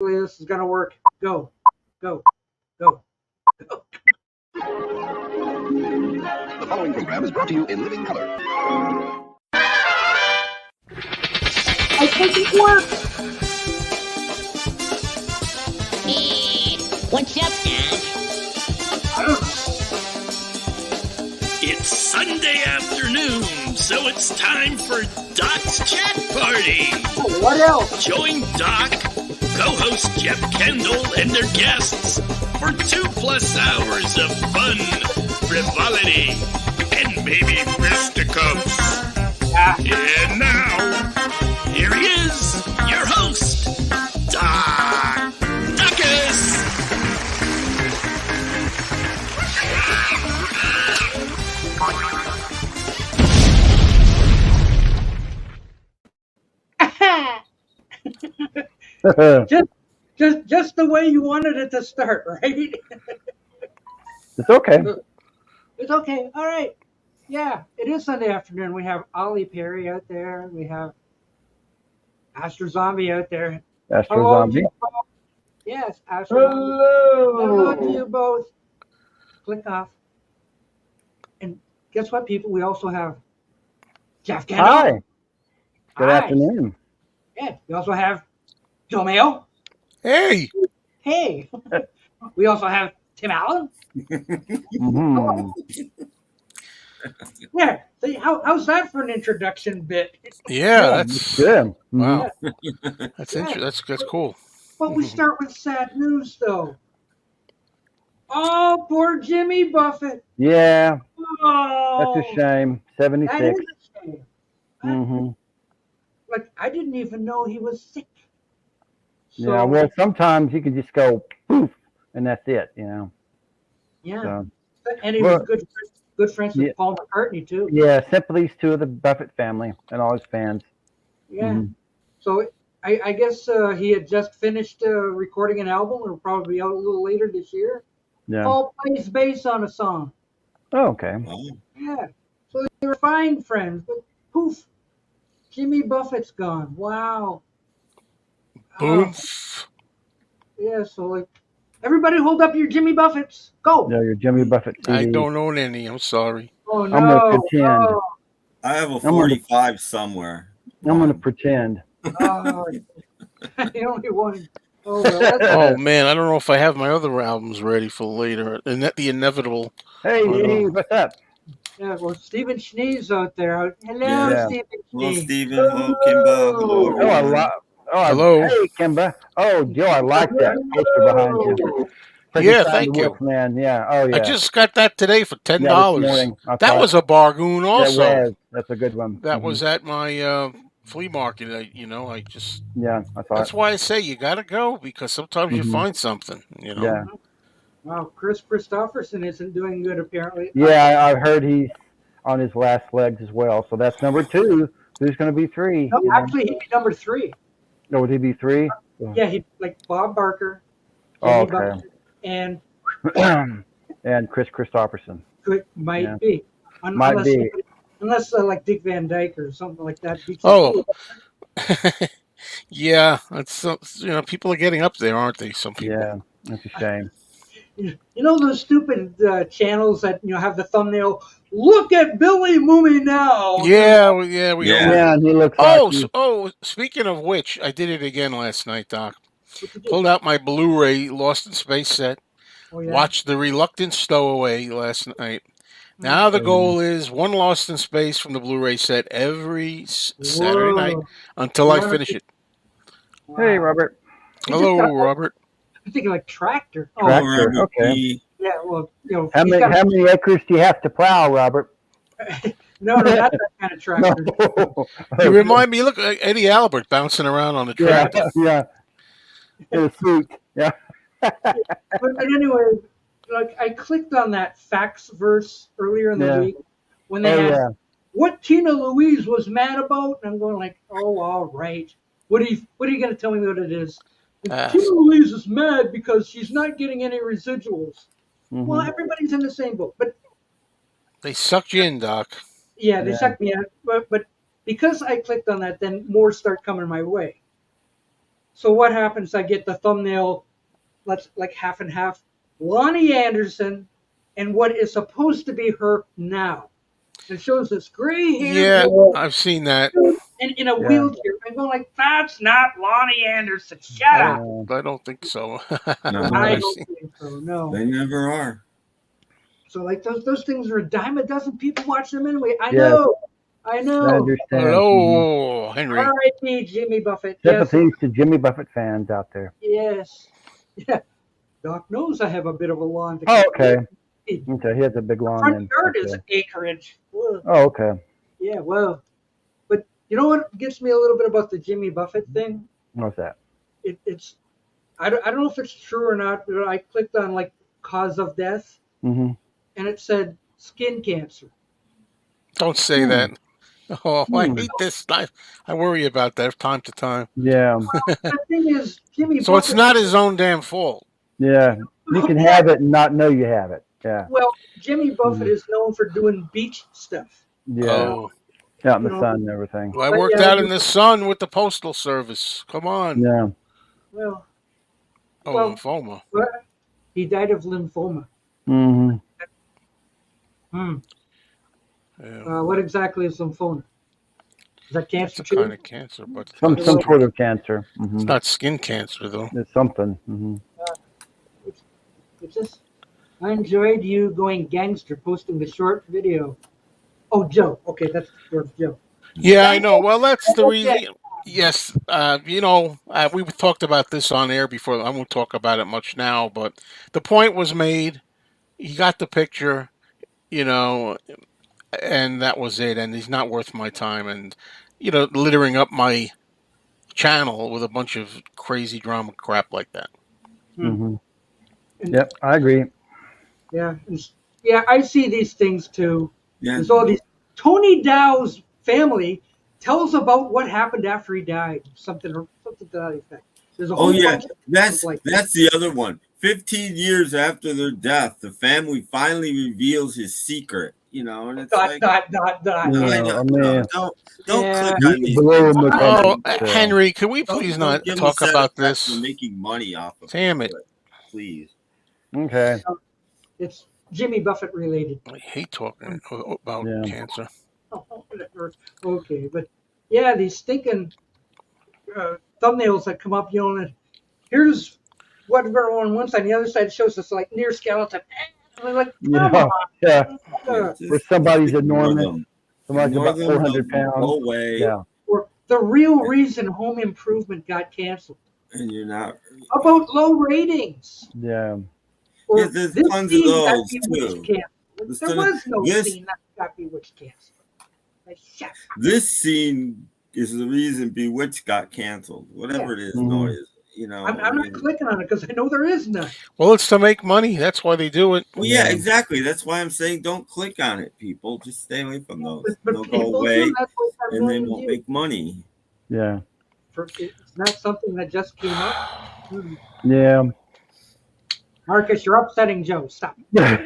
this is going to work. Go, go, go, go. The following program is brought to you in living color. I think it works. What's up, Dad? I don't know. It's Sunday afternoon, so it's time for Doc's Chat Party. Oh, what else? Join Doc, co-host Jeff Kendall, and their guests for 2+ hours of fun, frivolity, and maybe fisticuffs. And now, here he is, your host, Doc Duckus. just the way you wanted it to start, right? It's okay. It's okay. All right. Yeah, it is Sunday afternoon. We have Ollie Perry out there. We have Astro Zombie out there. Astro Hello, Zombie. to you both. Yes, Astro Zombie. Hello to you both. Click off. And guess what, people? We also have Jeff Kendall. Hi. Good Hi. afternoon. Yeah, we also have Joe Mayo. Hey. Hey. We also have Tim Allen. Mhm. Yeah. See, how's that for an introduction bit? Yeah, that's Good. wow. Yeah. That's cool. But we start with sad news, though. Oh, poor Jimmy Buffett. Yeah, Oh, that's a shame. that 76. is a shame. Mm-hmm. Like, I didn't even know he was sick. So, Yeah, well, sometimes you can just go poof, and that's it, yeah. So, And he well, was good friends with yeah. Paul McCartney, too. yeah, sympathies to the Buffett family and all his fans. Yeah. Mhm. So I guess he had just finished recording an album. It'll probably be out a little later this year. Yeah. Paul plays bass on a song. Oh, okay. Yeah. So they were fine friends, but poof, Jimmy Buffett's gone. Wow. Boom. Yeah, so like everybody hold up your Jimmy Buffetts. Go. Yeah, your Jimmy Buffett CD. I don't own any. I'm sorry. Oh no. I'm gonna pretend. No. I have a 45 somewhere. I'm going to pretend. Oh, the only one. Oh, well, that's Oh man, I don't know if I have my other albums ready for later. And that the inevitable. Hey, Oh, no. Steve, what's up? yeah. Well, Stephen Schnee's out there. Hello, Yeah. Stephen Hello, Schnee. Stephen. Hello, Kimba. Hello, Oh, I everyone. Hello. Hey, Kimba. Oh, Joe, I like that poster behind you. Yeah, Frankenstein thank the you. Wolfman. Yeah. Oh, yeah. I just got that today for $10. Yeah, this morning. I That thought- was a bargain also. That was. That's a good one. That Mhm. was at my flea market. I just Yeah, I thought. that's why I say you gotta go, because sometimes you Mhm. find something, Yeah. Wow, Chris Christopherson isn't doing good apparently. Yeah, I've heard he's on his last legs as well. So that's number 2. Who's going to be 3? No, actually, he'd be number 3. No, would he be 3? Yeah, he like Bob Barker, Oh, Jimmy okay. Buffett, and And Chris Christopherson. might Yeah. be. Might unless, be. Unless like Dick Van Dyke or something like that. beats Oh. him. Yeah, it's people are getting up there, aren't they? Some people. Yeah, that's a shame. You know those stupid channels that have the thumbnail. Look at Billy Mooney now. Yeah, we Yeah. know. Yeah, and he looks Oh, like speaking of which, I did it again last night, Doc. What you do? Pulled out my Blu-ray Lost in Space set. Oh, yeah. Watched The Reluctant Stowaway last night. Now the goal is one Lost in Space from the Blu-ray set every Saturday night Whoa. until I Wow. finish it. Hey, Robert. Hello, Robert. I'm thinking like tractor. Oh, Tractor. Robert okay. P. yeah. Well, How he's many, got- how many acres do you have to plow, Robert? no, not that kind of tractor. You remind me. Look, Eddie Albert bouncing around on the Yeah, tractor. yeah. In a suit. Yeah. But anyway, like I clicked on that facts verse earlier in the Yeah. week when they Oh, had yeah. what Tina Louise was mad about, and I'm going like, oh, all right. What are you going to tell me what it is? Ah. Tina Louise is mad because she's not getting any residuals. Mhm. Well, everybody's in the same boat, but They sucked you in, Doc. yeah, they Yeah. sucked me out. But because I clicked on that, then more start coming my way. So what happens? I get the thumbnail, let's like half and half. Lonnie Anderson and what is supposed to be her now. It shows this gray hair Yeah, I've seen that. and in a wheelchair. I'm going like, that's not Lonnie Anderson. Shut up. I don't think so. No, I don't think so. No. they never are. So like those things are a dime a dozen. People watch them anyway. I Yeah. know. I understand. Hello, Henry. R.I.P. Jimmy Buffett. Yes. Sympathies to Jimmy Buffett fans out there. Yes. Yeah. Doc knows I have a bit of a lawn. Oh, okay. Okay, he has a big lawn. Front yard Okay. is acreage. Ugh. Oh, okay. Yeah, well, but you know what gets me a little bit about the Jimmy Buffett thing? What's that? It's I don't know if it's true or not, but I clicked on like cause of death Mm-hmm. and it said skin cancer. Don't say that. Oh, I hate this. I worry about that time to time. Yeah. The thing is, Jimmy So Buffett. it's not his own damn fault. Yeah. You can have it and not know you have it. Yeah. Well, Jimmy Buffett is known for doing beach stuff. Yeah. Oh, Out in the You know, sun and everything. well, I But, worked yeah, out in the sun with the postal service. Come on. Yeah. Well, Oh, well- lymphoma. but he died of lymphoma. Mm-hmm. Yeah. What exactly is lymphoma? Is that It's cancer a too? kind of cancer, but Some sort of cancer. Mm-hmm. it's not skin cancer though. It's something. Mm-hmm. It's just, I enjoyed you going gangster, posting the short video. Oh, Joe. Okay, that's towards Joe. Yeah, I know. Well, that's the reason. Yes, we talked about this on air before. I won't talk about it much now, but the point was made. He got the picture, and that was it. And he's not worth my time. And littering up my channel with a bunch of crazy drama crap like that. Mm-hmm. Yep, I agree. Yeah, yeah, I see these things too. Yeah. There's all these. Tony Dow's family tells about what happened after he died. Something to that effect. There's a whole Oh yeah, bunch of that's stuff like that's the other one. 15 years after their death, the family finally reveals his secret. And it's like, dot. no, Yeah, don't Yeah. Yeah. click on these. Below him with Oh, that, Henry, could we Don't- please don't not give them talk about satisfaction this? of making money off of Damn it. please. Okay. It's Jimmy Buffett related. I hate talking about Yeah. cancer. Okay, but yeah, these stinking thumbnails that come up, and here's what everyone wants on the other side shows us like near skeleton. And they're like, come Yeah. on. Yeah. Just Where somebody's ignore enormous. them. Somebody's Ignore about them, 400 they'll pounds. Go away, Yeah. Or the real reason Home Improvement got canceled. and you're not. About low ratings. Yeah. Or Yeah, there's this tons of scene got those, Bewitched too. canceled. There's There tons of- was no this- scene that got Bewitched canceled. Like, shut up. This scene is the reason Bewitched got canceled. Whatever it is, no, it is. I'm not clicking on it because I know there is none. Well, it's to make money. That's why they do it. Well, yeah, exactly. That's why I'm saying don't click on it, people. Just stay away from those. But They'll people go away, do. That's what they're and they going to won't do. make money. Yeah. It's not something that just came up. Yeah. Marcus, you're upsetting Joe. Stop. Yeah.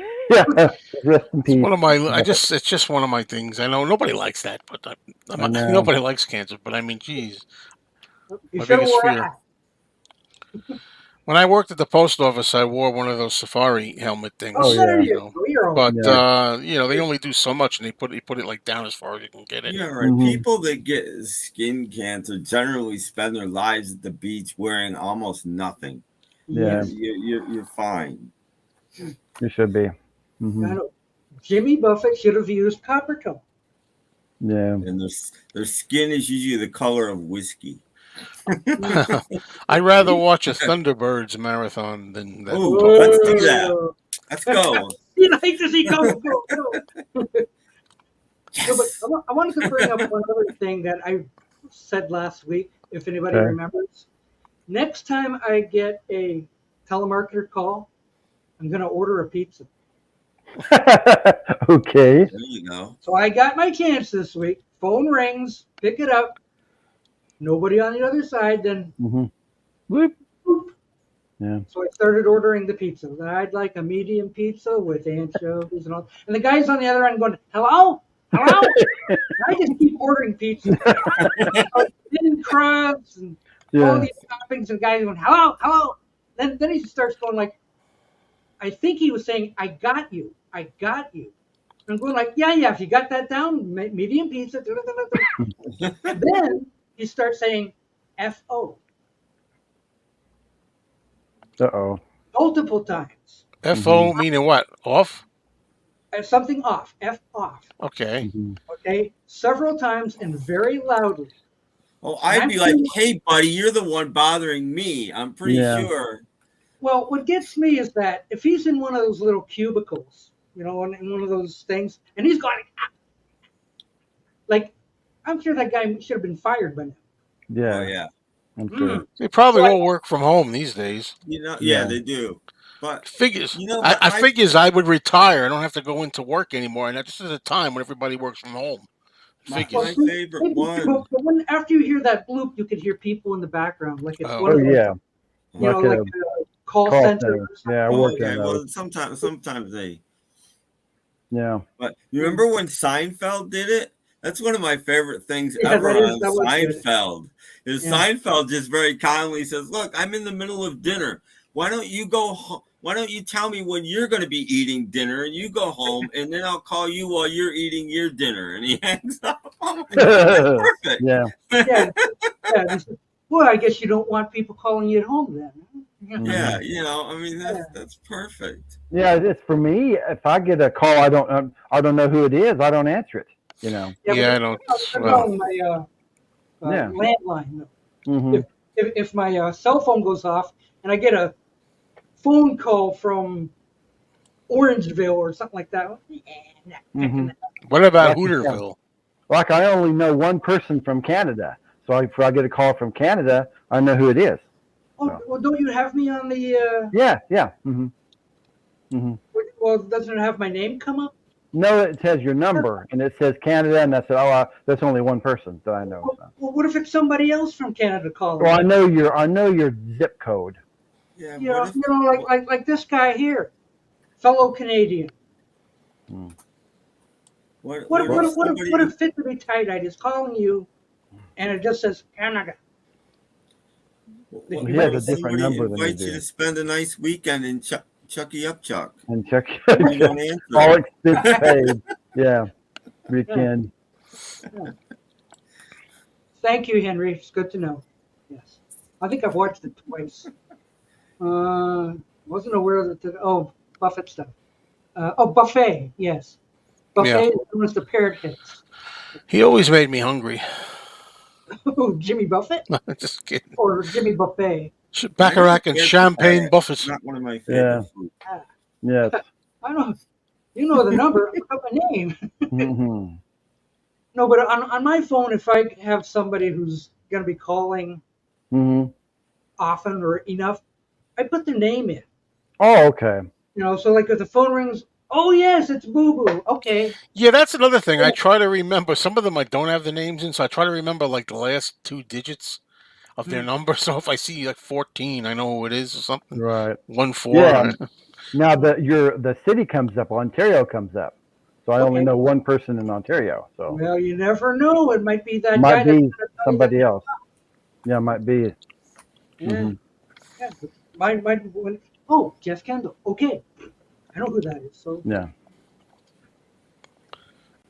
Rest in peace. One of my, it's just one of my things. I know nobody likes that, but I know. nobody likes cancer. But I mean, geez, You My should have biggest wore a fear. hat. when I worked at the post office, I wore one of those safari helmet things. Oh, There yeah. you go. You're all But Yeah. they only do so much, and they put it like down as far as you can get it. Yeah, right. Mhm. People that get skin cancer generally spend their lives at the beach wearing almost nothing. Yeah. You're fine. You should be. I Hmm. know. Jimmy Buffett should have used copper tone. Yeah. And their skin is usually the color of whiskey. I'd rather watch a Thunderbirds marathon than that. Oh, let's do that. Let's go. He likes to see go. No, but I wanted to bring up one other thing that I said last week, if anybody Okay. remembers. Next time I get a telemarketer call, I'm going to order a pizza. Okay. There you go. So I got my chance this week. Phone rings, pick it up. Nobody on the other side. Then, Hmm. Whoop. Yeah. so I started ordering the pizza. I'd like a medium pizza with anchovies and all. And the guy's on the other end going, "Hello, hello." And I just keep ordering pizza. Thin crabs and all Yeah. these toppings, and the guy going, hello, hello. Then he starts going like, I think he was saying, I got you. I got you. And I'm going like, yeah, if you got that down, medium pizza. And then he starts saying F-O Uh-oh. multiple times. FO meaning what? Off? Something off, F off. Okay. Mm-hmm. Okay, several times and very loudly. Oh, And I'd I'm be like, thinking, hey, buddy, you're the one bothering me. I'm pretty Yeah. sure. well, what gets me is that if he's in one of those little cubicles, in one of those things, and he's going, like, I'm sure that guy should have been fired by now. Yeah. Oh, yeah. I'm sure. Mm. They probably So all work from home these days. Yeah, Yeah. they do. But Figures. my, I figures I would retire. I don't have to go into work anymore, and this is a time when everybody works from home. Figures. my favorite one. But when, after you hear that bloop, you could hear people in the background, like it's Oh. one Oh, of those, yeah. like Like a a call call center. center. Or something. Yeah, I Oh, worked okay, on well, those. sometimes they. Yeah. But you remember when Seinfeld did it? That's one of my favorite things Yeah, ever that on was good. Seinfeld. Is Yeah. Seinfeld just very kindly says, "Look, I'm in the middle of dinner. Why don't you go? Why don't you tell me when you're going to be eating dinner, and you go home, and then I'll call you while you're eating your dinner." And he hangs up. Oh my God, that's perfect. Yeah. Yeah, yeah. Boy, I guess you don't want people calling you at home then. Yeah, I mean that's perfect. Yeah, it's for me. If I get a call, I don't know who it is. I don't answer it. Yeah, but I don't. I'm Well, calling my Yeah. landline. Mm-hmm. If my cell phone goes off and I get a phone call from Orangeville or something like that, Mm-hmm. what about Like, yeah. Hooterville? Like I only know one person from Canada, so if I get a call from Canada, I know who it is. oh, well, don't you have me on the? Yeah. Mm-hmm. Mm-hmm. Well, doesn't it have my name come up? No, it says your number, and it says Canada, and I said, that's only one person that I know. So. Well, what if it's somebody else from Canada calling? Well, I know your zip code. Yeah, like this guy here, fellow Canadian. What if Fit to be tight-eyed is calling you, and it just says Canada? He has a different number than you invite you do. to spend a nice weekend in Chucky Upchuck. And check You don't answer. all expense paid. Yeah, weekend. Yeah. Thank you, Henry. It's good to know. Yes, I think I've watched it twice. Wasn't aware that. Buffett stuff. Buffet. Yes, Buffet was the parrot heads. He always made me hungry. Oh, Jimmy Buffett Just kidding. or Jimmy Buffet. Baccarat and champagne buffets. Not one of my favorite foods. Yes. I don't. You know the number. I forgot my name. Mm-hmm. No, but on my phone, if I have somebody who's going to be calling Mm-hmm. often or enough, I put their name in. Oh, okay. So like if the phone rings, oh yes, it's Boo Boo. Okay. Yeah, that's another thing. I try to remember. Some of them I don't have the names in, so I try to remember like the last two digits of their number. So if I see like 14, I know who it is or something. Right. 14. Yeah. Now the city comes up, Ontario comes up. So I only know one person in Ontario. So Well, you never know. It might be that might guy. be somebody else. Yeah, might be. Yeah. Mm-hmm. Yeah. Might. Oh, Jeff Kendall. Okay. I know who that is. So Yeah.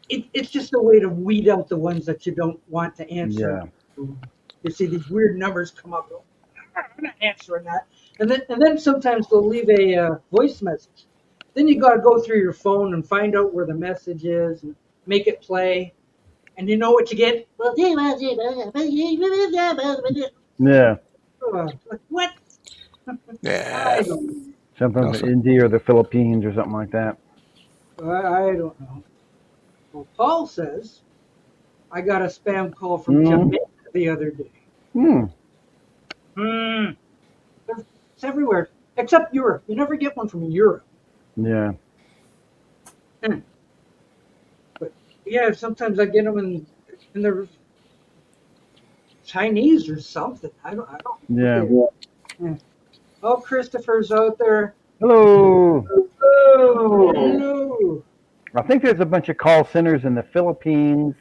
it's just a way to weed out the ones that you don't want to answer. Yeah. You see these weird numbers come up. I'm not answering that. And then sometimes they'll leave a voice message. Then you got to go through your phone and find out where the message is and make it play. And you know what you get? Yeah. Like, what? Yeah. I don't know. Something from India or the Philippines or something like that. I don't know. Well, Paul says, I got a spam call from Jamaica the other day. It's everywhere, except Europe. You never get one from Europe. Yeah. But yeah, sometimes I get them in the Chinese or something. I don't. Yeah. Yeah. Oh, Christopher's out there. Hello. Hello. I think there's a bunch of call centers in the Philippines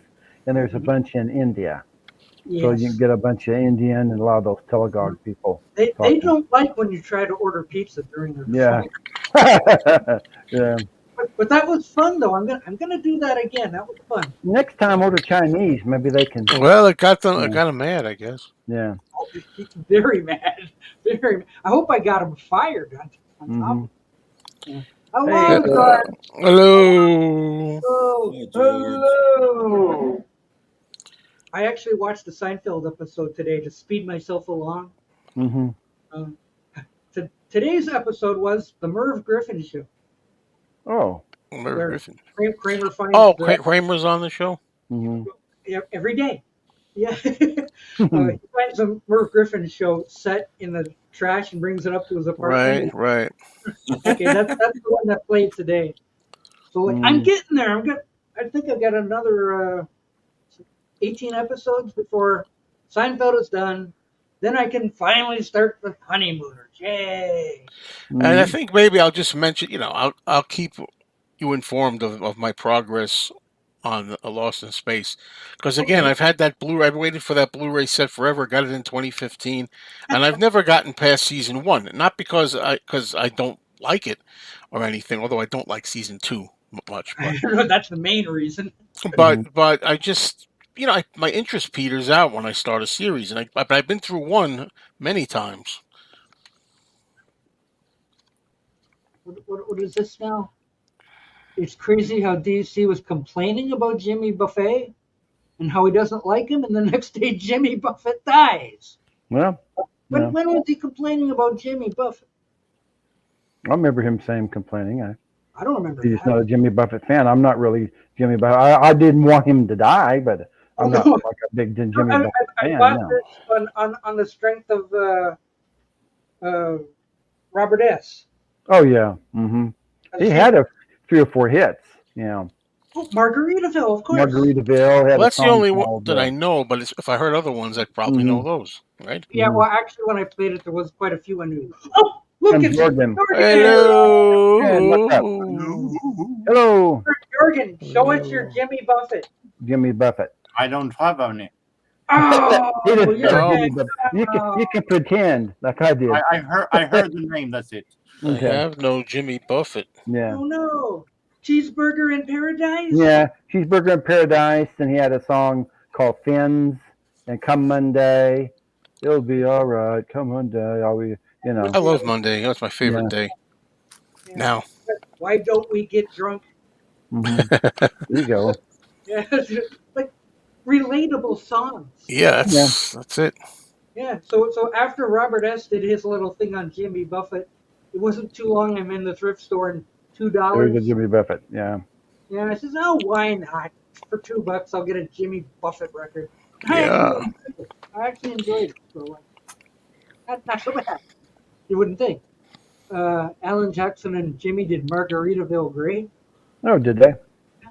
and there's a bunch in India. Yes. So you can get a bunch of Indian and a lot of those Telegog people. They talking. don't like when you try to order pizza during their Yeah. phone. Yeah. But that was fun though. I'm gonna do that again. That was fun. Next time order Chinese. Maybe they can. Well, it got him mad, I guess. Yeah. Oh, very mad. Very. Mad. I hope I got him fired on top. Yeah. Hello, George. Hello. Oh, Hey, George. hello. I actually watched the Seinfeld episode today to speed myself along. Mm-hmm. Today's episode was the Merv Griffin show. Oh. Merv Griffin. Kramer finds Kramer's on the show? Mm-hmm. every day. Yeah. He finds a Merv Griffin show set in the trash and brings it up to his apartment. Right. Okay, that's the one that played today. So I'm getting there. I think I've got another 18 episodes before Seinfeld is done. Then I can finally start the honeymooners. Yay! And I think maybe I'll just mention, I'll keep you informed of my progress on Lost in Space. Because again, I've had that Blu-ray. I've waited for that Blu-ray set forever. Got it in 2015, and I've never gotten past season 1. Not because I don't like it or anything. Although I don't like season 2 much. But That's the main reason. but I just my interest peters out when I start a series, and I've been through one many times. What is this now? It's crazy how DC was complaining about Jimmy Buffett and how he doesn't like him, and the next day Jimmy Buffett dies. Well, when was he complaining about Jimmy Buffett? I remember him complaining. I don't remember. He's not a Jimmy Buffett fan. I'm not really Jimmy Buffett. I didn't want him to die, but I'm not like a big Jimmy Buffett fan. I bought this on the strength of Robert S. Oh yeah. Mm-hmm. He had 3 or 4 hits. Yeah. Oh, Margaritaville, of course. Margaritaville. Well, that's the only one that I know, but if I heard other ones, I'd probably know those, right? Yeah, well, actually, when I played it, there was quite a few I knew. Oh, look, it's Jorgen. Hello. Hello. Jorgen, show us your Jimmy Buffett. Jimmy Buffett. I don't have any. Oh, you can pretend like I did. I heard the name. That's it. Okay. I have no Jimmy Buffett. Yeah. Oh no, Cheeseburger in Paradise. Yeah, Cheeseburger in Paradise, and he had a song called Fins, and Come Monday, it'll be all right. Come Monday, I love Monday. That's my favorite day. Yeah. Now. Why don't we get drunk? Mm-hmm. There you go. Yeah, like relatable songs. Yeah, that's it. Yeah, so after Robert S. did his little thing on Jimmy Buffett, it wasn't too long. I'm in the thrift store and $2. There's a Jimmy Buffett, yeah. Yeah, I says, oh, why not? For $2, I'll get a Jimmy Buffett record. Yeah. I actually enjoyed it. So, not so bad. You wouldn't think. Alan Jackson and Jimmy did Margaritaville great. Oh, did they?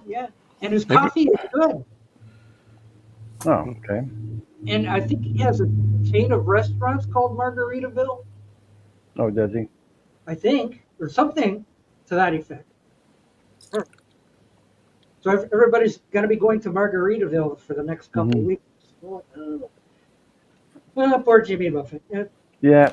Yeah, and his coffee is good. Oh, okay. And I think he has a chain of restaurants called Margaritaville. Oh, does he? I think, or something to that effect. So everybody's going to be going to Margaritaville for the next couple of weeks. Poor Jimmy Buffett. Yeah.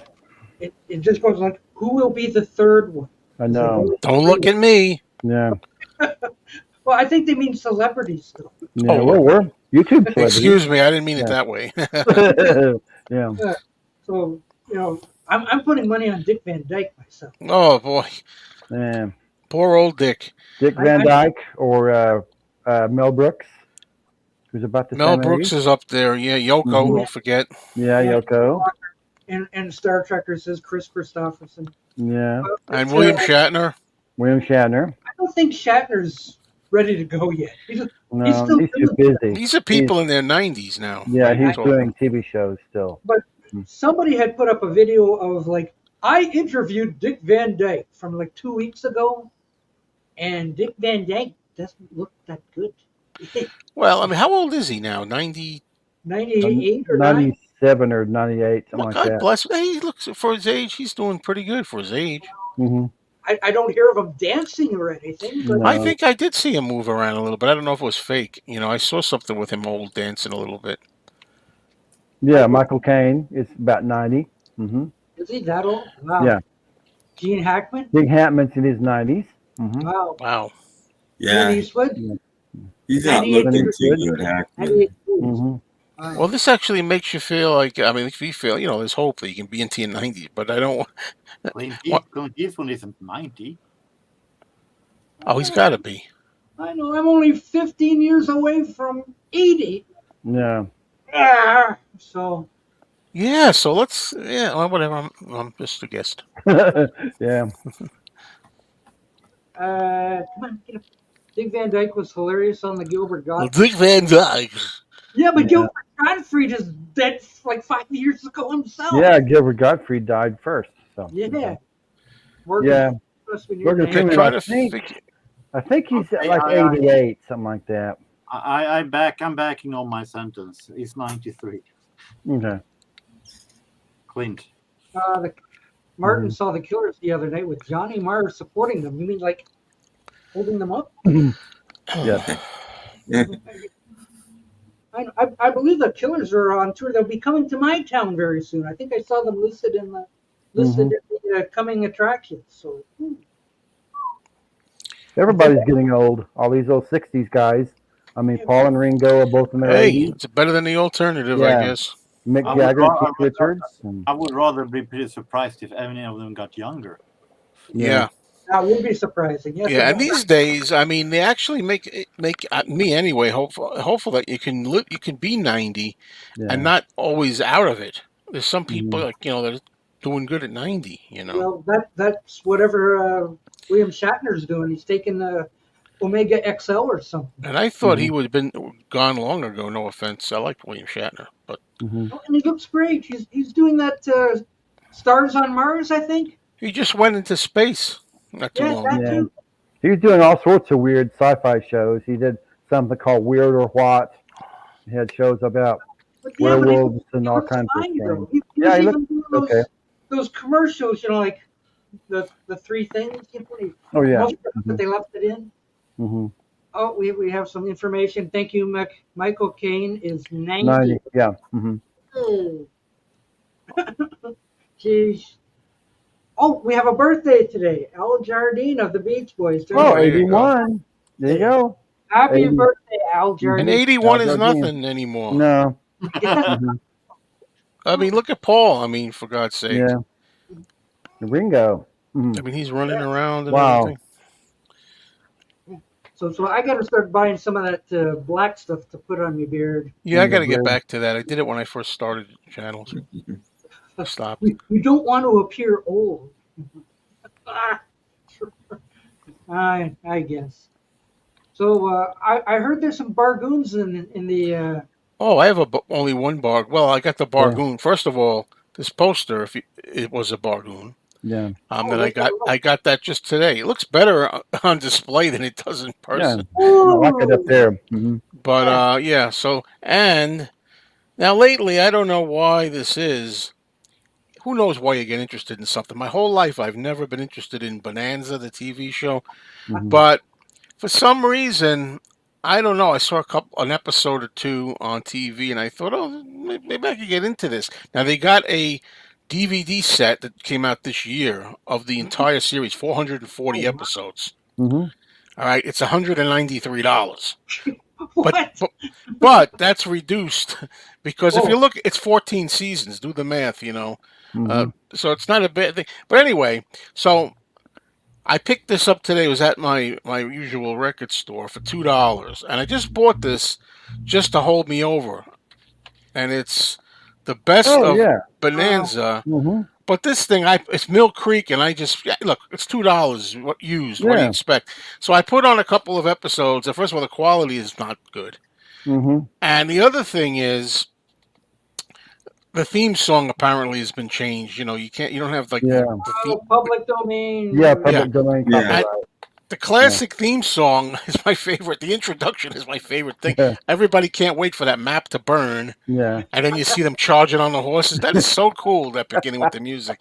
It just goes like, who will be the third one? I know. Don't look at me. Yeah. Well, I think they mean celebrities still. Yeah, we're YouTube celebrities. Excuse me, I didn't mean it that way. Yeah. So, I'm putting money on Dick Van Dyke myself. Oh, boy. Yeah. Poor old Dick. Dick Van Dyke or Mel Brooks, who's about the Mel same Brooks age. is up there. Yeah, Yoko, don't forget. Yeah, Yoko. And Star Trekker says Chris Christopherson. Yeah. And William Shatner. William Shatner. I don't think Shatner's ready to go yet. He's too busy. These are people in their 90s now. Yeah, he's doing TV shows still. But somebody had put up a video of I interviewed Dick Van Dyke from 2 weeks ago, and Dick Van Dyke doesn't look that good. Well, I mean, how old is he now? 98 or 97 or 98, something like that. God bless him. He looks, for his age, he's doing pretty good for his age. Mm-hmm. I don't hear of him dancing or anything. But I think I did see him move around a little bit. I don't know if it was fake. I saw something with him dancing a little bit. Yeah, Michael Caine is about 90. Mm-hmm. Is he that old? Wow. Yeah. Gene Hackman? Big Hackman's in his 90s. Mm-hmm. Wow. Wow. Clint Yeah, Eastwood? Yeah. he's not 98 looking years. too good, Hackman. 98 years. Mm-hmm. Wow. Well, this actually makes you feel like, I mean, if you feel, there's hope that you can be into your 90s, but I don't. Clint What? Eastwood isn't 90. Oh, he's got to be. I know. I'm only 15 years away from 80. Yeah. So, Yeah, so well, whatever. I'm just a guest. Yeah. come on, get up. Dick Van Dyke was hilarious on the Gilbert Well, Gottfried. Dick Van Dyke. Yeah, but Yeah. Gilbert Gottfried is dead like 5 years ago himself. Yeah, Gilbert Gottfried died first. So. Yeah. Morgan, Yeah. must be near Morgan the Freeman, end. Try I to think- figure. I think he's Okay, like 88, something like that. I'm backing on my sentence. He's 93. Okay. Clint. Martin saw the Killers the other night with Johnny Marr supporting them. You mean like holding them up? Yes. I believe the Killers are on tour. They'll be coming to my town very soon. I think I saw them listed in the coming attractions. So Everybody's getting old. All these old 60s guys. I mean, Paul and Ringo are both in their Hey, 80s. it's better than the alternative, Yeah. I guess. Mick I would Jagger, ra- Keith Richards. And, I would rather be pretty surprised if any of them got younger. Yeah. that would be surprising. Yes, Yeah, it and will. these days, I mean, they actually make me anyway hopeful that you can be 90 yeah. and not always out of it. There's some people Mhm. like that are doing good at 90. Well, that's whatever William Shatner's doing. He's taking the Omega XL or something. And I thought he would have been gone long ago. No offense, I like William Shatner, but Mhm. Oh, and he looks great. He's doing that Stars on Mars, I think. he just went into space not too Yeah, long. that Yeah. too. He was doing all sorts of weird sci-fi shows. He did something called Weird or What. He had shows about But yeah, but werewolves and all looks kinds of fine, though. things. He Yeah, was he even doing okay. those commercials, like the three things. Oh yeah. Most of them, they left it in. Mm-hmm. Oh, we have some information. Thank you, Michael Caine is 90. 90. Yeah. Mm-hmm. Oh. Jeez. Oh, we have a birthday today. Al Jardine of the Beach Boys. Oh, there you go. 81. There you go. Happy 80. birthday, Al And Jardine. 81 is Al Jardine. nothing anymore. No. Yeah. Mhm. I mean, look at Paul. I mean, for God's sake. Yeah. Ringo. Mhm. I mean, he's running around and Wow. everything. So I got to start buying some of that black stuff to put on my beard. Yeah, I got to get Mhm. back to that. I did it when I first started channels. Stop. We don't want to appear old. Ah. I guess. So I heard there's some bargoons in the. Oh, I have only one bar. Well, I got the bargoon. First of all, this poster, it was a bargoon. Yeah. That I got that just today. It looks better on display than it does in Yeah. person. I like it up there. Mm-hmm. But yeah. So and now lately, I don't know why this is. Who knows why you get interested in something? My whole life, I've never been interested in Bonanza, the TV show. Mhm. But for some reason, I don't know. I saw an episode or two on TV, and I thought, oh, maybe I could get into this. Now they got a DVD set that came out this year of the entire series, 440 episodes. Mm-hmm. All right, it's $193. What? But that's reduced because if Oh. you look, it's 14 seasons. Do the math, Mm-hmm. So it's not a bad thing. But anyway, so I picked this up today. It was at my usual record store for $2, and I just bought this just to hold me over. And it's the best Oh of yeah. Bonanza. Mm-hmm. But this thing, it's Mill Creek, and look, it's $2 used. What do you Yeah. expect? So I put on a couple of episodes. And first of all, the quality is not good. Mm-hmm. And the other thing is, the theme song apparently has been changed. You don't have like Yeah. the theme. Public domain. Yeah. Public domain Yeah. copyright. The classic theme song is my favorite. The introduction is my favorite thing. Yeah. Everybody can't wait for that map to burn, Yeah. and then you see them charging on the horses. That is so cool. That beginning with the music,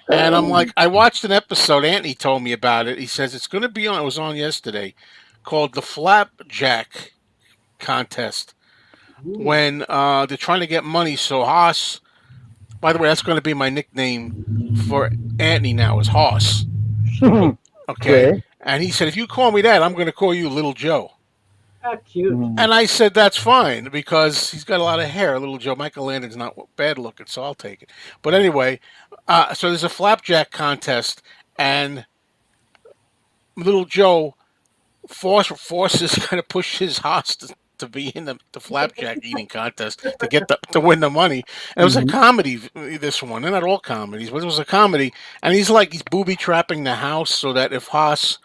and I'm like, I watched an episode. Anthony told me about it. He says it's going to be on. It was on yesterday, called the Flapjack Contest. when they're trying to get money. So Haas, by the way, that's going to be my nickname for Anthony now is Haas. Okay. Okay. And he said, if you call me that, I'm going to call you Little Joe. How cute. And I said, that's fine because he's got a lot of hair. Little Joe. Michael Landon's not bad looking, so I'll take it. But anyway, so there's a flapjack contest, and Little Joe forces kind of pushes Haas to be in the flapjack eating contest to win the money. And it was a comedy, this one. They're not all comedies, but it was a comedy. And he's booby trapping the house so that if Haas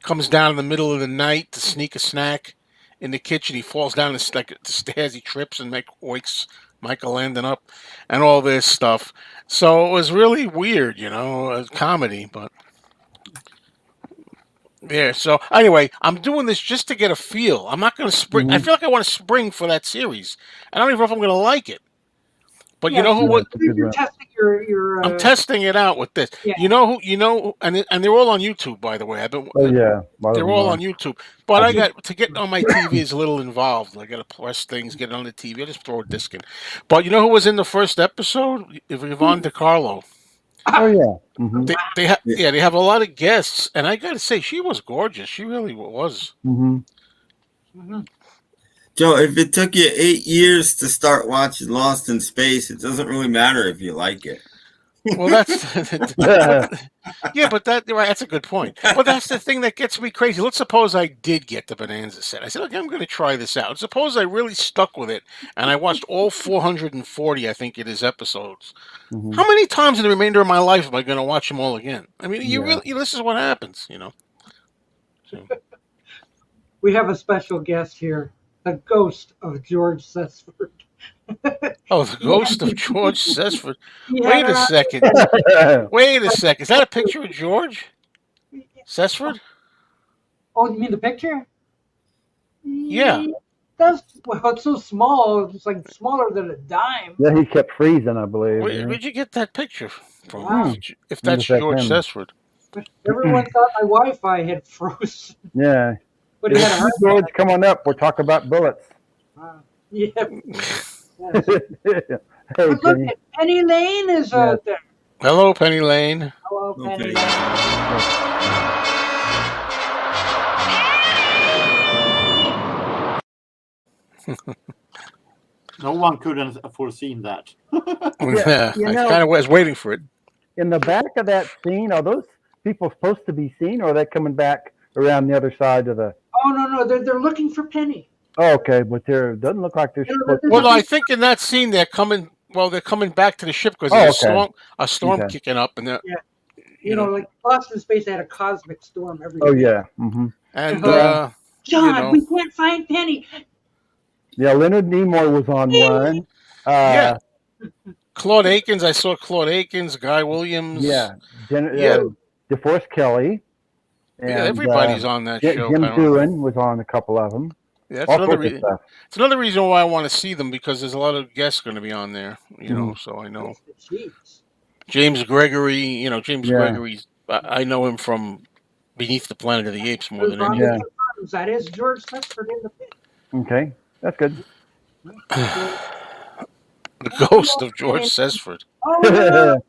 comes down in the middle of the night to sneak a snack in the kitchen, he falls down the stairs, he trips and wakes Michael Landon up and all this stuff. So it was really weird, a comedy, but yeah. So anyway, I'm doing this just to get a feel. I'm not going to spring. I feel like I want to spring for that series. I don't even know if I'm going to like it. But you know who? What? You're testing your. I'm testing it out with this. Yeah. You know who? And they're all on YouTube, by the way. Oh yeah. They're all on YouTube. But I got to get on my TV is a little involved. I got to press things, get it on the TV. I just throw a disc in. But you know who was in the first episode? Yvonne DiCarlo. Oh yeah. Mm-hmm. They have a lot of guests, and I got to say, she was gorgeous. She really was. Joe, if it took you 8 years to start watching Lost in Space, it doesn't really matter if you like it. Well, but that's a good point. But that's the thing that gets me crazy. Let's suppose I did get the Bonanza set. I said, okay, I'm going to try this out. Suppose I really stuck with it, and I watched all 440, I think it is, episodes. How many times in the remainder of my life am I going to watch them all again? I mean, this is what happens, So. We have a special guest here, the ghost of George Sesford. Oh, the ghost of George Sesford. Wait a second. Wait a second. Is that a picture of George Sesford? Oh, you mean the picture? Yeah. It's so small. It's like smaller than a dime. Yeah, he kept freezing, I believe. Where'd you get that picture from? Wow. If that's George Sesford. Everyone thought my Wi-Fi had frozen. Yeah. But it had a George, come on up. We'll talk about bullets. yeah. Hey, But look, Penny Lane is out there. Hello, Penny Lane. Hello, Penny. No one could have foreseen that. I kind of was waiting for it. In the back of that scene, are those people supposed to be seen, or are they coming back around the other side of the? Oh no, they're looking for Penny. Oh, okay, but doesn't look like they're supposed to. Well, I think in that scene they're coming. Well, they're coming back to the ship because there's a storm kicking up, and you know, like Lost in Space, they had a cosmic storm everywhere. Oh yeah. And John, we can't find Penny. Yeah, Leonard Nimoy was on one. Yeah. Claude Akins, I saw Claude Akins, Guy Williams. Yeah. DeForest Kelly. And, everybody's on that show. Jim Doohan was on a couple of them. Yeah, it's another reason why I want to see them, because there's a lot of guests going to be on there, so I know. James Gregory, Gregory, I know him from Beneath the Planet of the Apes more than anything. That is George Sesford in the pit. Okay, that's good. The ghost of George Sesford. Oh, no.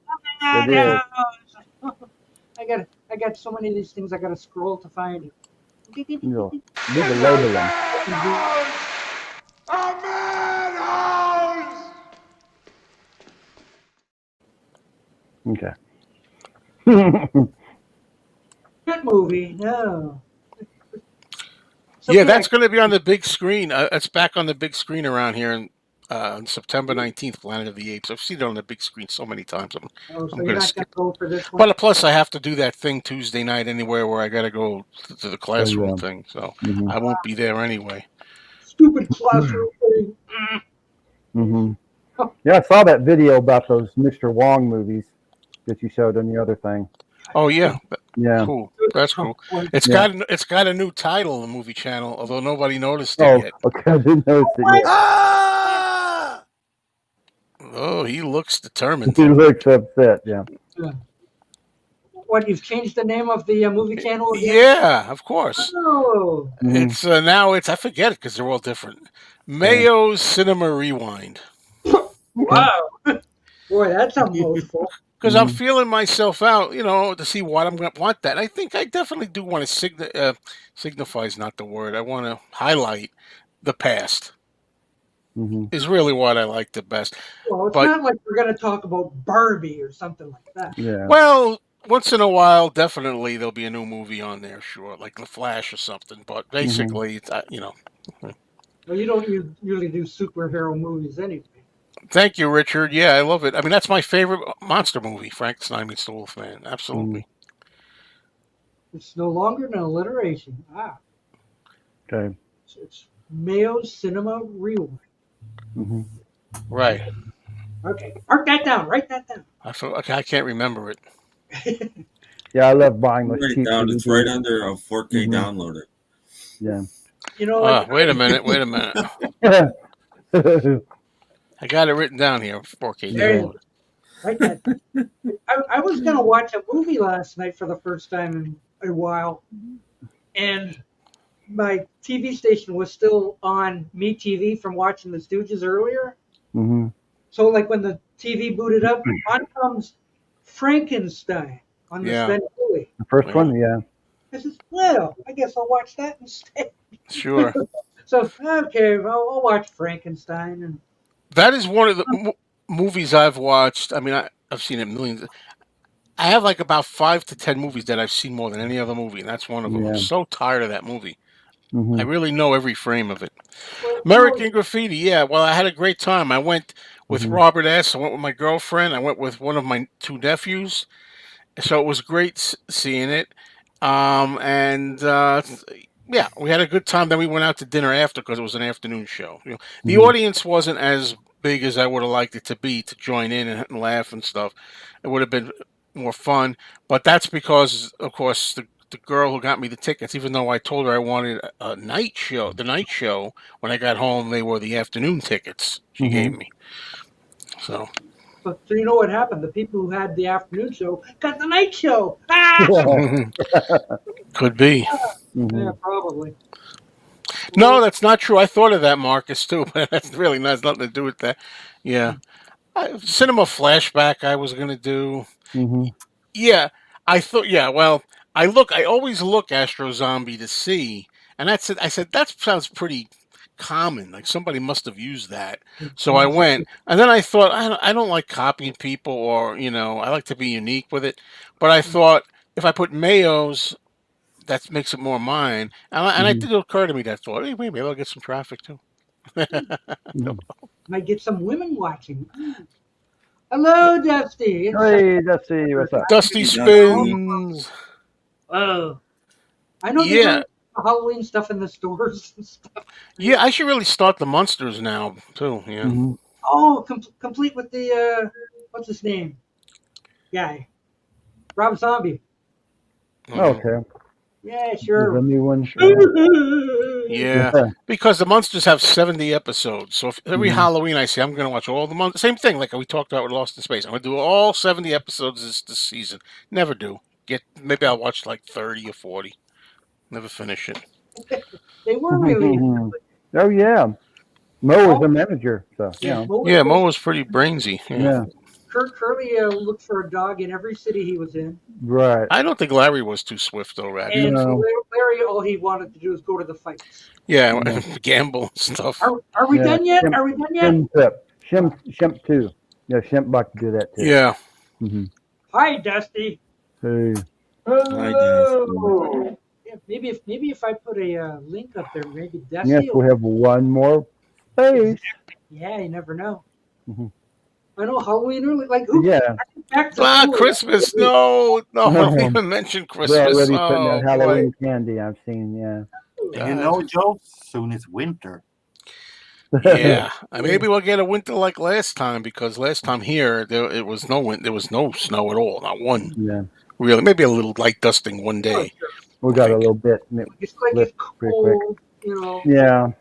I got so many of these things I got to scroll to find it. Need to label them. Okay. Good movie. No. Yeah, that's going to be on the big screen. It's back on the big screen around here on September 19th, Planet of the Apes. I've seen it on the big screen so many times. I'm going to skip. Go for this one? But plus, I have to do that thing Tuesday night anywhere where I got to go to the classroom thing. So I won't be there anyway. Stupid classroom thing. Yeah, I saw that video about those Mr. Wong movies that you showed on the other thing. Oh yeah, yeah, cool. That's cool. It's got a new title on the movie channel, although nobody noticed it yet. Okay, I didn't notice it yet. Oh, he looks determined. He looks upset. Yeah. What, you've changed the name of the movie channel again? Yeah, of course. Oh, Mhm. It's now I forget it because they're all different. Mayo's Cinema Rewind. wow. Boy, that's a mouthful. Because I'm Mhm. feeling myself out, to see what I'm going to want that. I think I definitely do want to signify is not the word. I want to highlight the past. Mhm. Is really what I like the best. Well, it's But not like we're going to talk about Barbie or something like that. Yeah. well, once in a while, definitely there'll be a new movie on there, sure, like The Flash or something. But basically, Well, you don't usually do superhero movies anyway. thank you, Richard. Yeah, I love it. I mean, that's my favorite monster movie, Frankenstein meets the Wolfman. Mhm. Absolutely. It's no longer an alliteration. Okay. It's Mayo Cinema Rewind. Mhm. Right. Okay, mark that down. Write that down. I can't remember it. Yeah, I love buying those Write it cheap down. It's right DVDs. under a 4K Mhm. downloader. Yeah. You know what? Wait a minute. I got it written down here. 4K There you download. go. Write that. I was going to watch a movie last night for the first time in a while, and my TV station was still on Me TV from watching the Stooges earlier. Mhm. So, like when the TV booted up, on comes Frankenstein on this Yeah. Bengali. The first Yeah. one, yeah. I says, well, I guess I'll watch that instead. Sure. So, okay, well, I'll watch Frankenstein. And That is one of the movies I've watched. I mean, I've seen it millions. I have like about 5 to 10 movies that I've seen more than any other movie, and that's one of them. Yeah. I'm so tired of that movie. I Mhm. really know every frame of it. well, American Graffiti, yeah. Well, I had a great time. I went with Mhm. Robert S. I went with my girlfriend. I went with one of my 2 nephews. So it was great seeing it. And yeah, we had a good time. Then we went out to dinner after because it was an afternoon show. The Mhm. audience wasn't as big as I would have liked it to be to join in and laugh and stuff. It would have been more fun, but that's because, of course, the girl who got me the tickets, even though I told her I wanted a night show, the night show, when I got home, they were the afternoon tickets she gave Mhm. me. So so you know what happened? The people who had the afternoon show got the night show. Ah! could be. Yeah, Mhm. probably. No, that's not true. I thought of that, Marcus, too, but that's really not, has nothing to do with that. Yeah. Cinema flashback I was going to do. Mhm. Yeah, I thought, yeah, well, I always look Astro Zombie to see, and that's it. I said, that sounds pretty common. Like somebody must have used that. So I went, and then I thought, I don't like copying people or, I like to be unique with it. But I thought, if I put Mayo's, that makes it more mine. And it Mhm. did occur to me that thought, hey, maybe I'll get some traffic too. Mhm. Might get some women watching. Hello, Dusty. It's Hey, Dusty, what's up? Dusty Dusty. Spins. Oh, I know they're Yeah. doing Halloween stuff in the stores and stuff. Yeah, I should really start the Monsters now, too. Yeah. Mhm. Oh, complete with the what's his name? Guy, Rob Zombie. Mhm. Okay. Yeah, There's a sure. new one. Yeah, because the Monsters have 70 episodes. So if every Mhm. Halloween I say I'm going to watch all the Monsters, same thing like we talked about with Lost in Space. I'm going to do all 70 episodes this season. Never do. Maybe I'll watch like 30 or 40. Never finish it. They were really. Oh yeah. Mo was the manager, so Yeah, Yeah, Mo was pretty brainy. yeah. Kurt Curley looked for a dog in every city he was in, Right. I don't think Larry was too swift though, Rad. and No. Larry, all he wanted to do was go to the fights. Yeah, Yeah. gamble and stuff. Are we Yeah, done yet? Shimp- Are we done yet? Shimp too. Yeah, Shimp like to do that too. Yeah. Mm-hmm. Hi, Dusty. Hey. Hello. Yeah, maybe if I put a link up there, maybe Dusty. Yes, we have one more space. Yeah, you never know. Mhm. I know Halloween early, like who? Yeah. Back to school. Christmas. No, don't even mention They're Christmas. already putting Oh, out Halloween candy. I've seen. Yeah. And you know, Joe, soon it's winter. Yeah, maybe we'll get a winter like last time because last time here there was no snow at all, not one. Yeah. Really, maybe a little light dusting one day. We got a little bit. It's like it's pretty quick. cold, you know. Yeah.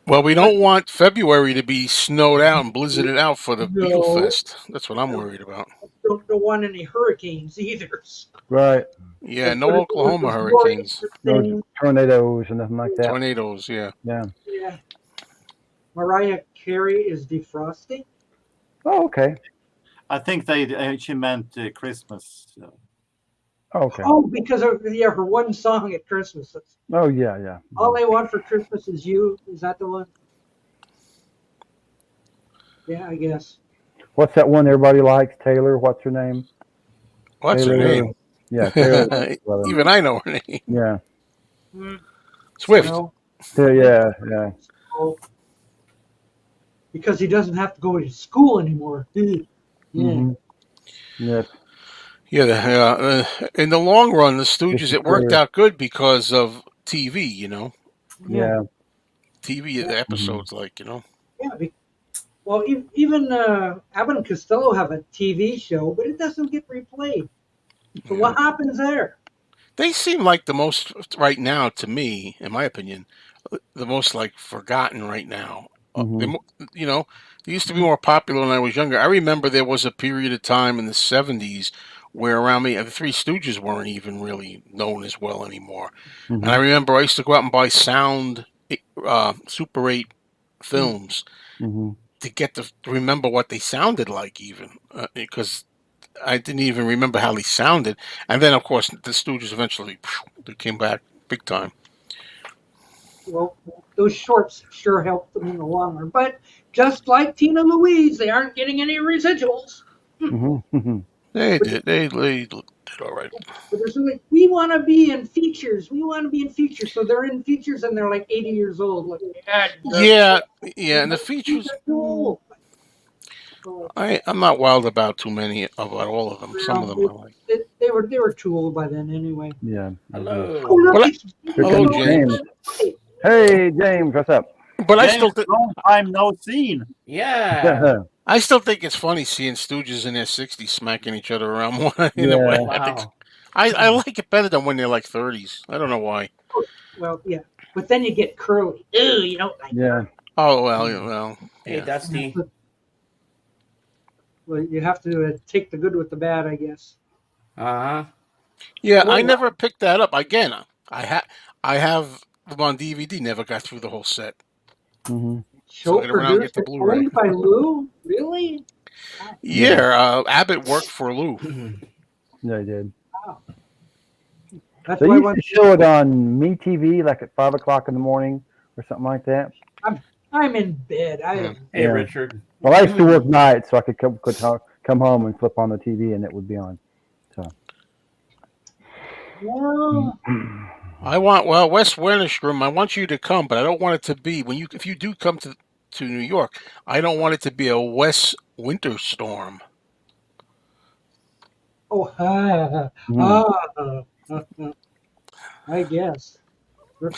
Well, we don't want February to be snowed out and blizzarded out for the Eagle No. Fest. That's what I'm worried about. Don't want any hurricanes either. Right. Yeah, But no it Oklahoma was more hurricanes, No interesting. tornadoes and nothing like that. tornadoes. Yeah. Yeah. Yeah. Mariah Carey is defrosting. Oh, okay. I think she meant Christmas. Oh, okay. Oh, because of her one song at Christmas. Oh, yeah. All I Want for Christmas Is You. Is that the one? Yeah, I guess. What's that one everybody likes? Taylor. What's her name? What's her Taylor. name? Yeah, Taylor. Even I know her name. Yeah. Swift. Well, Yeah. so- because he doesn't have to go to school anymore. Yeah. Mhm. Yep. Yeah. In the long run, the Stooges, it worked out good because of TV. Yeah. TV episodes, like Yeah. Well, even Abbott and Costello have a TV show, but it doesn't get replayed. So what happens there? They seem like the most right now, to me, in my opinion, the most like forgotten right now. Mhm. They used to be more popular when I was younger. I remember there was a period of time in the '70s where around me, the Three Stooges weren't even really known as well anymore. And I Mhm. remember I used to go out and buy sound Super 8 films Mhm. to get to remember what they sounded like, even because I didn't even remember how they sounded. And then, of course, the Stooges eventually they came back big time. Well, those shorts sure helped them in the long run. But just like Tina Louise, they aren't getting any residuals. Mhm. Mhm. They did. They did all right. But they're still like, we want to be in features. We want to be in features. So they're in features and they're like 80 years old. Like, Yeah, and the features. they're too old. So, I'm not wild about about all of them. Some of them I like. they were too old by then anyway. Yeah. Hello. Oh, look, Well, it's Here Hello, comes James. Hey, James, what's up? But I James, still, long time no seen. Yeah. I still think it's funny seeing Stooges in their 60s smacking each other around. In a Yeah. way, I think Wow. I like it better than when they're like 30s. I don't know why. well, yeah. But then you get curly. Ew, you don't like Yeah. Oh well, Hey, yeah. Dusty. Well, you have to take the good with the bad, I guess. Uh-huh. Yeah, I Well, never picked that up. Again, I have them on DVD. Never got through the whole set. Mhm. So Show get around and get produced the and Blu-ray. owned by Lou? Really? Yeah, Abbott worked for Lou. Yeah, I did. That's They why I used want to show it on MeTV like at 5 o'clock in the morning or something like that. I'm in bed. Yeah. Hey, Yeah. Richard. Well, I used to work nights, so I could come home and flip on the TV and it would be on. Well, Wes Wennerstrom, I want you to come, but I don't want it to be if you do come to New York, I don't want it to be a Wes winter storm. oh, I guess. In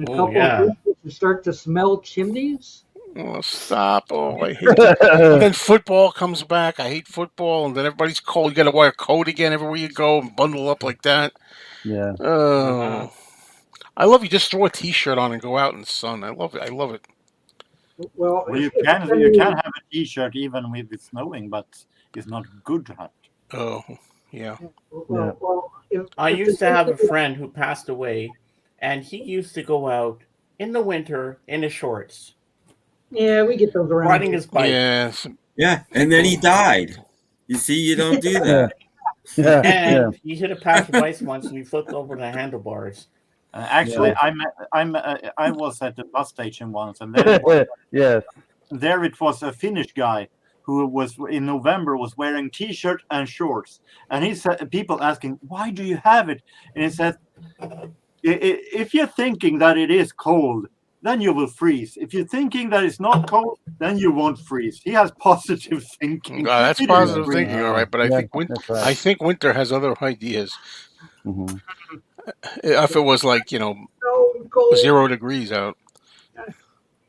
a Oh, couple yeah. of weeks, you start to smell chimneys. Oh, stop! Oh, I hate it. And then football comes back. I hate football, and then everybody's cold. You got to wear a coat again everywhere you go and bundle up like that. Yeah. Oh, Uh-huh. I love you. Just throw a T-shirt on and go out in the sun. I love it. I love it. Well, Well, you if can any- have a T-shirt even with it snowing, but it's not good hat. Oh, yeah. well, I if used the- to have a friend who passed away, and he used to go out in the winter in his shorts, Yeah, we get those around. riding here. his bike. Yes. Yeah, and then he died. You see, you don't do that. Yeah. And he hit a passerby once, and he flipped over the handlebars. Actually, I was at the bus station once, and there Yes. it was a Finnish guy who was in November was wearing T-shirt and shorts, and he said, people asking, "Why do you have it?" And he said, "If you're thinking that it is cold, then you will freeze. If you're thinking that it's not cold, then you won't freeze." He has positive thinking. That's He didn't positive freeze. thinking, all right. But I Yeah, think that's right. I think winter has other ideas. Mhm. If it was like So cold. 0 degrees out.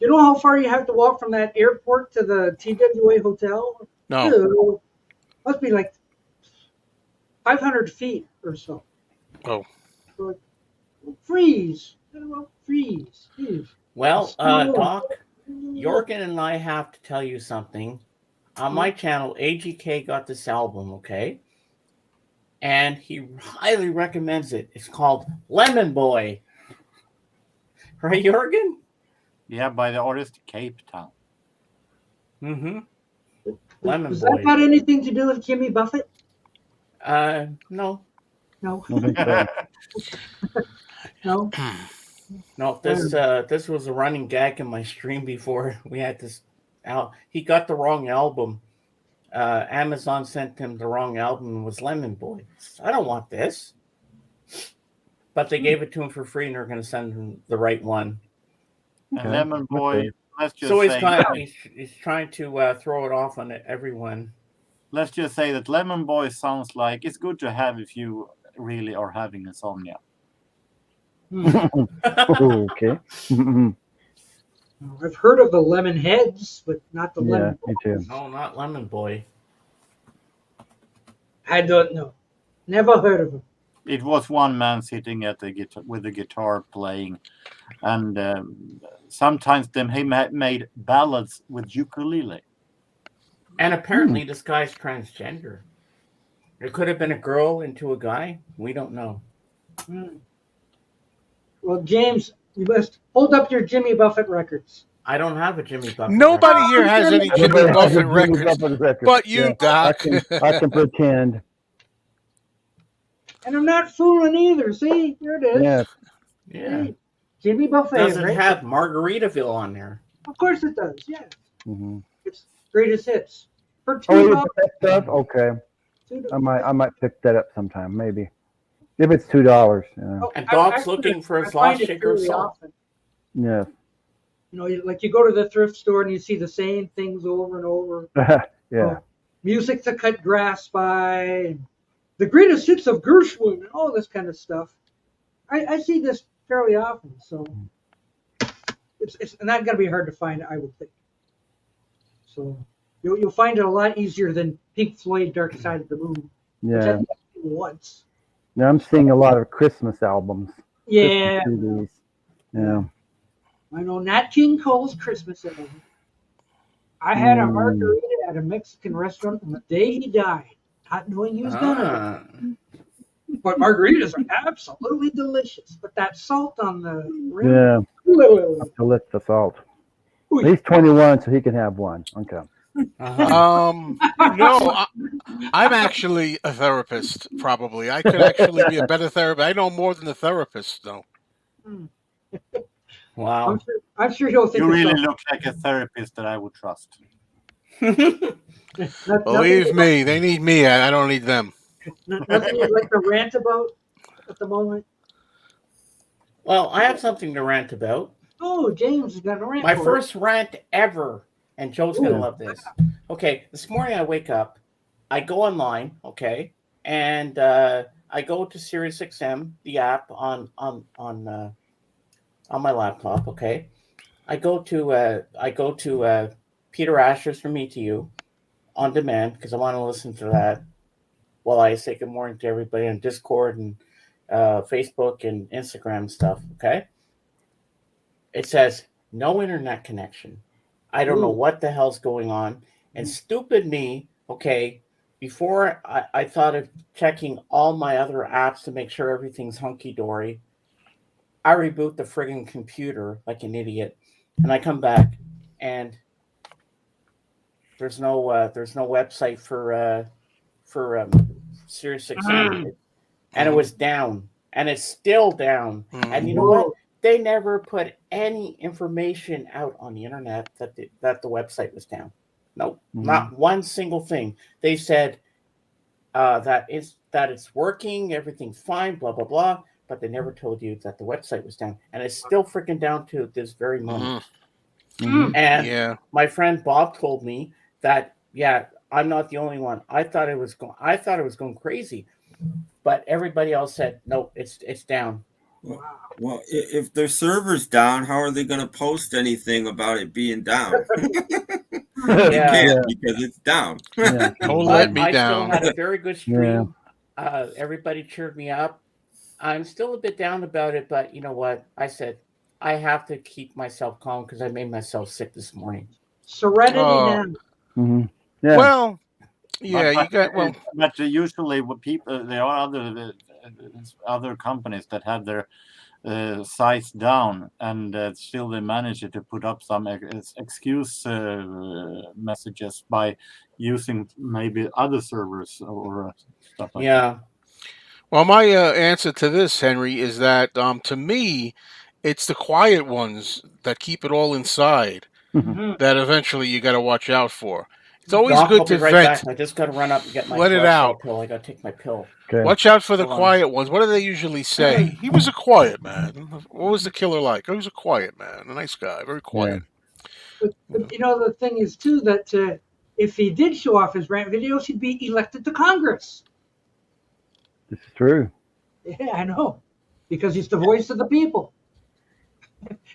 You know how far you have to walk from that airport to the TWA hotel? No. Ew. Must be like 500 feet or so. Oh. So, freeze. Well, freeze. Well, Slow. Doc, Jorgen and I have to tell you something. On my channel, AGK got this album, okay? And he highly recommends it. It's called Lemon Boy. Right, Jorgen? Yeah, by the artist Cape Town. Mm-hmm. Lemon Does Boy. that got anything to do with Jimmy Buffett? No. No. I don't think so. No. No, this was a running gag in my stream before we had this out. He got the wrong album. Amazon sent him the wrong album and was Lemon Boy. I don't want this. But they gave it to him for free and they're going to send him the right one. And Lemon Boy, Okay. let's just So say, he's trying to throw it off on everyone. let's just say that Lemon Boy sounds like it's good to have if you really are having insomnia. Okay. I've heard of the lemon heads, but not the Yeah, lemon. me too. No, not Lemon Boy. I don't know. Never heard of them. It was one man sitting at the guitar with the guitar playing, and sometimes he made ballads with ukulele. And apparently this guy's transgender. It could have been a girl into a guy. We don't know. Well, James, you must hold up your Jimmy Buffett records. I don't have a Jimmy Buffett. Nobody record. here has any Jimmy Everybody has a Buffett Jimmy records, Buffett record. but you, Yeah, Doc. I can pretend. And I'm not fooling either. See, here it is. Yeah. Yeah. See? Jimmy Buffett. Does it right? have Margaritaville on there? Of course it does. Yeah. Mm-hmm. It's greatest hits. For Oh, you $2. put that stuff? Okay. $2. I might pick that up sometime, maybe. If it's $2. Yeah. Oh, And I- Doc's actually, looking for his I find lost it shaker of fairly salt. often. Yeah. You know, like you go to the thrift store and you see the same things over and over. Yeah. Music to cut grass by, and the greatest hits of Gershwin, and all this kind of stuff. I see this fairly often, so it's not going to be hard to find, I would think. So you'll find it a lot easier than Pink Floyd, Dark Side of the Moon. Which I Yeah. think I've seen once. Now I'm seeing a lot of Christmas albums. Yeah, Christmas CDs. Yeah. I know Nat King Cole's Christmas album. I had a margarita at a Mexican restaurant on the day he died, not knowing he was gonna. But margaritas are absolutely delicious. But that salt on the rim. Yeah. Ooh. To lift the salt. Ooh. He's 21, so he can have one. Okay. No, I'm actually a therapist, probably. I could actually be a better therapist. I know more than the therapist, though. Wow. I'm sure he'll think You really it's look like a therapist that I would trust. Believe me, they need me. I don't need them. Nothing you'd like to rant about at the moment. Well, I have something to rant about. Oh, James has got a rant. My for first rant ever, and Joe's gonna love this. Okay, this morning I wake up, I go online, okay, and I go to SiriusXM, the app on my laptop, okay. I go to Peter Asher's From Me to You on demand because I want to listen to that while I say good morning to everybody on Discord and Facebook and Instagram stuff, okay. It says no internet connection. I don't know what the hell's going on. And stupid me, okay, before I thought of checking all my other apps to make sure everything's hunky-dory, I reboot the friggin' computer like an idiot. And I come back and there's no website for SiriusXM. And it was down. And it's still down. And you know what? They never put any information out on the internet that the website was down. No, not one single thing. They said that it's working, everything's fine, blah blah blah. But they never told you that the website was down, and it's still freaking down to this very moment. And my friend Bob told me that I'm not the only one. I thought it was going crazy, but everybody else said no, it's down. Well, if their server's down, how are they going to post anything about it being down? They can't because it's down. Don't let me I down. still had a very good stream. Everybody cheered me up. I'm still a bit down about it, but you know what? I said I have to keep myself calm because I made myself sick this morning. Serenity Oh, now. Hmm. Yeah. well, yeah, you got but usually what people there are other companies that have their size down, and still they manage to put up some excuse messages by using maybe other servers or stuff like that. Yeah. Well, my answer to this, Henry, is that to me, it's the quiet ones that keep it all inside Hmm. that eventually you got to watch out for. It's always Doc, good I'll be to right vent, back. I just got to run up and get my let it cholesterol out. pill. I got to take my pill. Okay. Watch out for the Hold on. quiet ones. What do they usually say? He was a quiet man. What was the killer like? He was a quiet man, a nice guy, very quiet. But you know, the thing is too that if he did show off his rant videos, he'd be elected to Congress. This is true. Yeah, I know, because he's the voice of the people.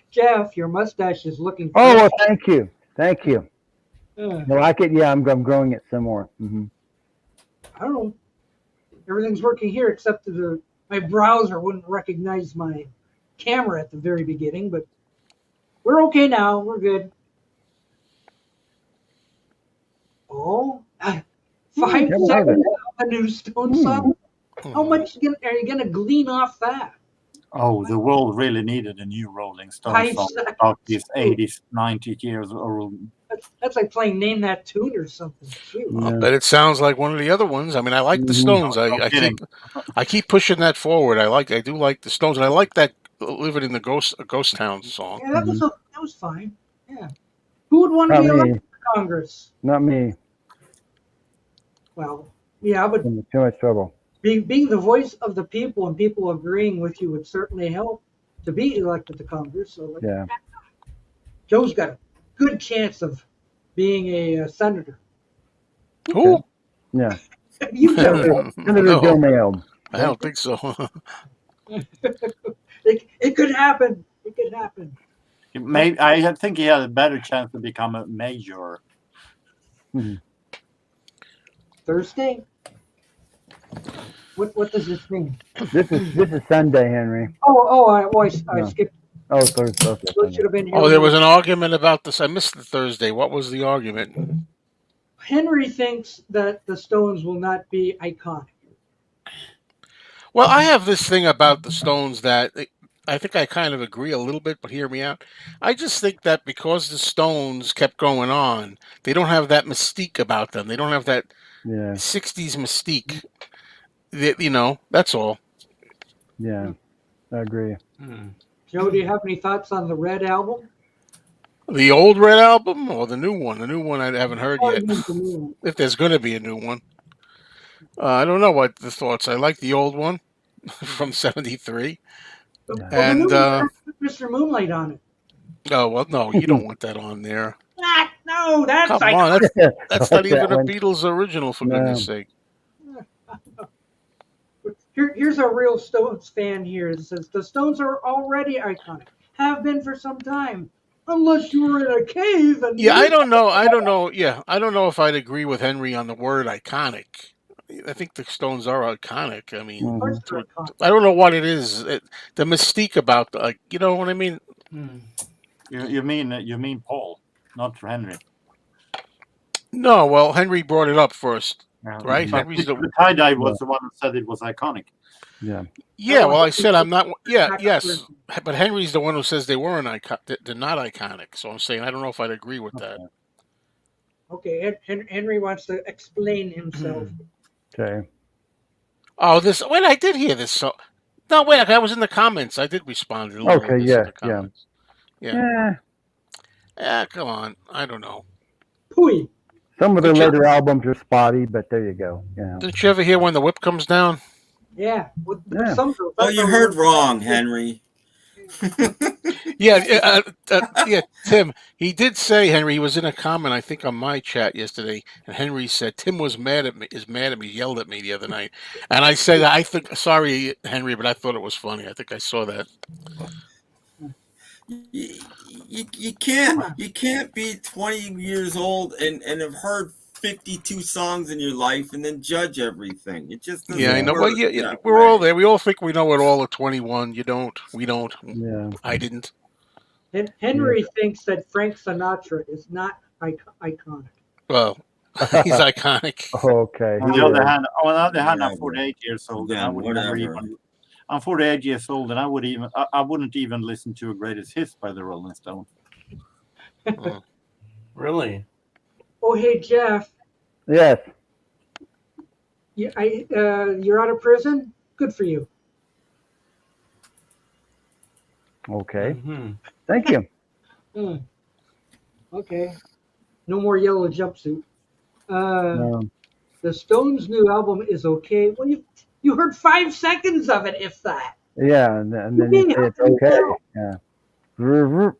Jeff, your mustache is looking. Oh, well, fresh. thank you. Thank you. Uh, I like it. Yeah, I'm growing it some more. I don't know. Everything's working here except that my browser wouldn't recognize my camera at the very beginning, but we're okay now. We're good. Oh, 5 never seconds heard of a new Stone song. How Hmm. much are you gonna glean off that? Oh, the world really needed a new Rolling Stone 5 song seconds. about these 80, 90 years old. That's like playing Name That Tune or something. Shoot. I bet it sounds like one of the other ones. I mean, I like the Stones. No kidding. I keep pushing that forward. I do like the Stones, and I like that "Living in the Ghost Town" song. Yeah, that was fine. Yeah. Who would want to Not be me. elected to Congress? Not me. Well, yeah, but I'm in too much trouble. being the voice of the people and people agreeing with you would certainly help to be elected to Congress. So like, Yeah. Joe's got a good chance of being a senator. Who? Yeah. You know, Senator Joe No, Mayo. I don't think so. it could happen. It could happen. I think he had a better chance to become a mayor. Thursday. What does this mean? This is Sunday, Henry. I No. skipped. Oh, Thursday. Okay, It Sunday. should have been here. Oh, there was an argument about this. I missed the Thursday. What was the argument? Henry thinks that the Stones will not be iconic. Well, I have this thing about the Stones that I think I kind of agree a little bit, but hear me out. I just think that because the Stones kept going on, they don't have that mystique about them. They don't have that Yeah. 60s mystique. That's all. Yeah. I agree. Joe, do you have any thoughts on the Red album? The old Red album or the new one? The new one I haven't heard Oh, yet. you mean the new one. If there's going to be a new one. I don't know what the thoughts. I like the old one from '73. Well, And the new one has Mr. Moonlight on it. oh well, no, you don't want that on there. No, that's Come iconic. on, that's not That even a one. Beatles original, for No. goodness sake. Here's a real Stones fan here. It says the Stones are already iconic, have been for some time, unless you were in a cave and Yeah, I don't know. Yeah, I don't know if I'd agree with Henry on the word iconic. I think the Stones are iconic. I mean, Of course they're iconic. I don't know what it is. The mystique about, you know what I mean? You mean Paul, not Henry. No, well, Henry brought it up first, Yeah. right? But Henry's the the tie-dye was the one that said it was iconic. Yeah. yeah. Oh, Well, I said I'm not. Yeah, Back yes, up. but Henry's the one who says they weren't they're not iconic. So I'm saying I don't know if I'd agree with that. Okay, Henry wants to explain himself. Okay. Oh, wait, I did hear this. So, no, wait, I was in the comments. I did respond to a little Okay, of this yeah, in the comments. Yeah. Yeah. Come on. I don't know. Pooey. Some of their Did you- later albums are spotty, but there you go. Yeah. Didn't you ever hear When the Whip Comes Down? Yeah. Yeah. Oh, you heard wrong, Henry. Yeah, yeah, Tim. He did say, Henry. He was in a comment, I think, on my chat yesterday, and Henry said Tim was mad at me. Yelled at me the other night, and I said, I think, sorry, Henry, but I thought it was funny. I think I saw that. You can't be 20 years old and have heard 52 songs in your life and then judge everything. It just doesn't Yeah, I know. work Well, yeah, that we're all way. there. We all think we know it all at 21. You don't. We don't. Yeah. I didn't. Henry thinks that Frank Sinatra is not iconic. Well, he's iconic. Okay. On he the other is. hand, I'm Whatever. 48 years old, and I Again, would never whatever. even. I'm 48 years old, and I wouldn't even listen to a greatest hits by the Rolling Stones. Really? Oh, hey, Jeff, Yes. you're out of prison? Good for you. Okay. Mhm. Thank you. Hmm. Okay. No more yellow jumpsuit. Um, The Stones' new album is okay. Well, you heard 5 seconds of it, if that. yeah, and then you Meaning, say how it's can you okay. tell? Yeah.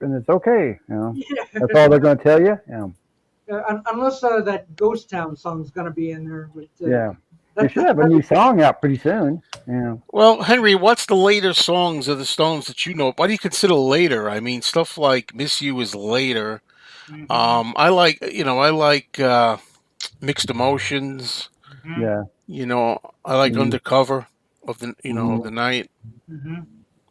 And it's okay. Yeah. That's all they're going to tell you. Yeah. Unless that Ghost Town song's going to be in there. But, Yeah. They should have a new song out pretty soon. Yeah. Well, Henry, what's the later songs of the Stones that you know? What do you consider later? I mean, stuff like "Miss You" is later. Mhm. I like Mixed Emotions. Mhm. Yeah. I like Mhm. Undercover of the Mhm. of the Night. Mhm.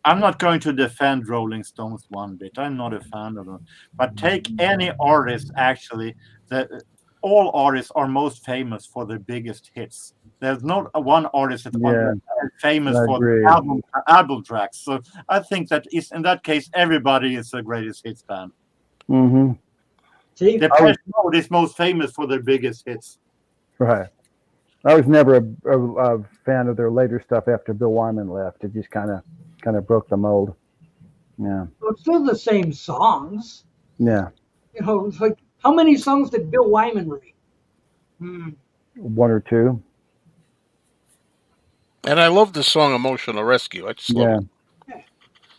I'm not going to defend Rolling Stones one bit. I'm not a fan of them. But take any artist, actually, all artists are most famous for their biggest hits. There's not one artist that's Yeah. famous I for agree. the album tracks. So I think that is, in that case, everybody is a greatest hits band. Mm-hmm. See, Depeche Mode is most famous for their biggest hits. Right. I was never a fan of their later stuff after Bill Wyman left. It just kind of broke the mold. Yeah. well, it's still the same songs. Yeah. It's like, how many songs did Bill Wyman write? One or two. And I love the song "Emotional Rescue." I just love Yeah. it.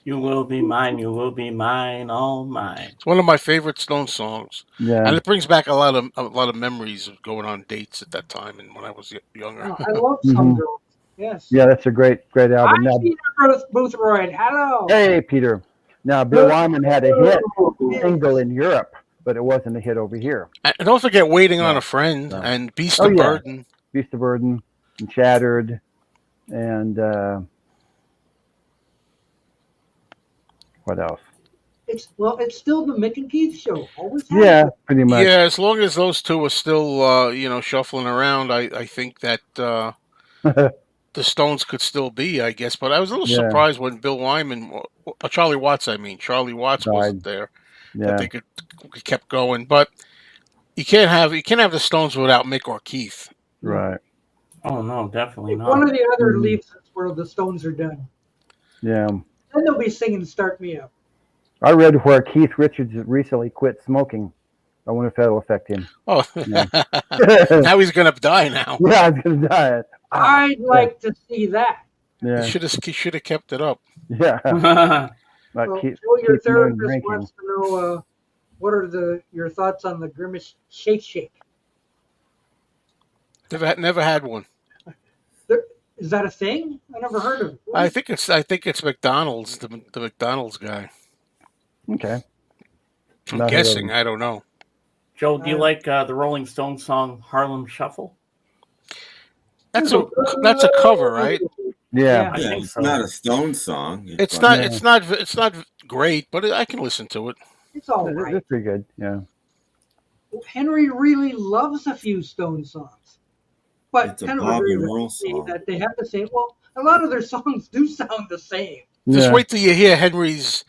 You will be mine. You will be mine. All mine. It's one of my favorite Stones songs, Yeah. and it brings back a lot of memories of going on dates at that time and when I was younger. Oh, I love Some Mhm. Girls. Yes. Yeah, that's a great Hi, album. Now, Peter Boothroyd. Hello. hey, Peter. Now, Bill Wyman had a hit Yes. single in Europe, but it wasn't a hit over here. And don't forget "Waiting on Yeah. a Friend" Yeah. and "Beast Oh, of yeah. Burden." Beast of Burden and Shattered and what else? It's still the Mick and Keith show. Always has Yeah, been. pretty much. Yeah, as long as those two are still shuffling around, I think that the Stones could still be, I guess. But I was a little Yeah. surprised when Bill Wyman, Charlie Watts Died. wasn't there, that Yeah. they kept going. But you can't have the Stones without Mick or Keith. Right. Oh no, definitely One not. of the other Mhm. leaves is where the Stones are done. Yeah. Then they'll be singing "Start Me Up." I read where Keith Richards recently quit smoking. I wonder if that'll affect him. Oh, Yeah. now he's gonna die now. Yeah, I was gonna die. I'd like to see that. Yeah. He should have kept it up. Yeah. Like So, keep Joe, your keep knowing therapist drinking. wants to know what are your thoughts on the Grimace Shake? Never had one. Is that a thing? I never heard of it. I think it's McDonald's, the McDonald's guy. Okay. I'm Not heard of guessing. him. I don't know. Joe, do you like the Rolling Stones song "Harlem Shuffle"? That's a cover, right? Yeah. I Yeah, think it's so. not a Stone song. It's but- not it's not great, but I can listen to it. It's all That's right. pretty good. Yeah. Henry really loves a few Stone songs, but It's a kind of Bob agree and with Earl me song. that they have the same. Well, a lot of their songs do sound the same. Just Yeah. wait till you hear Henry's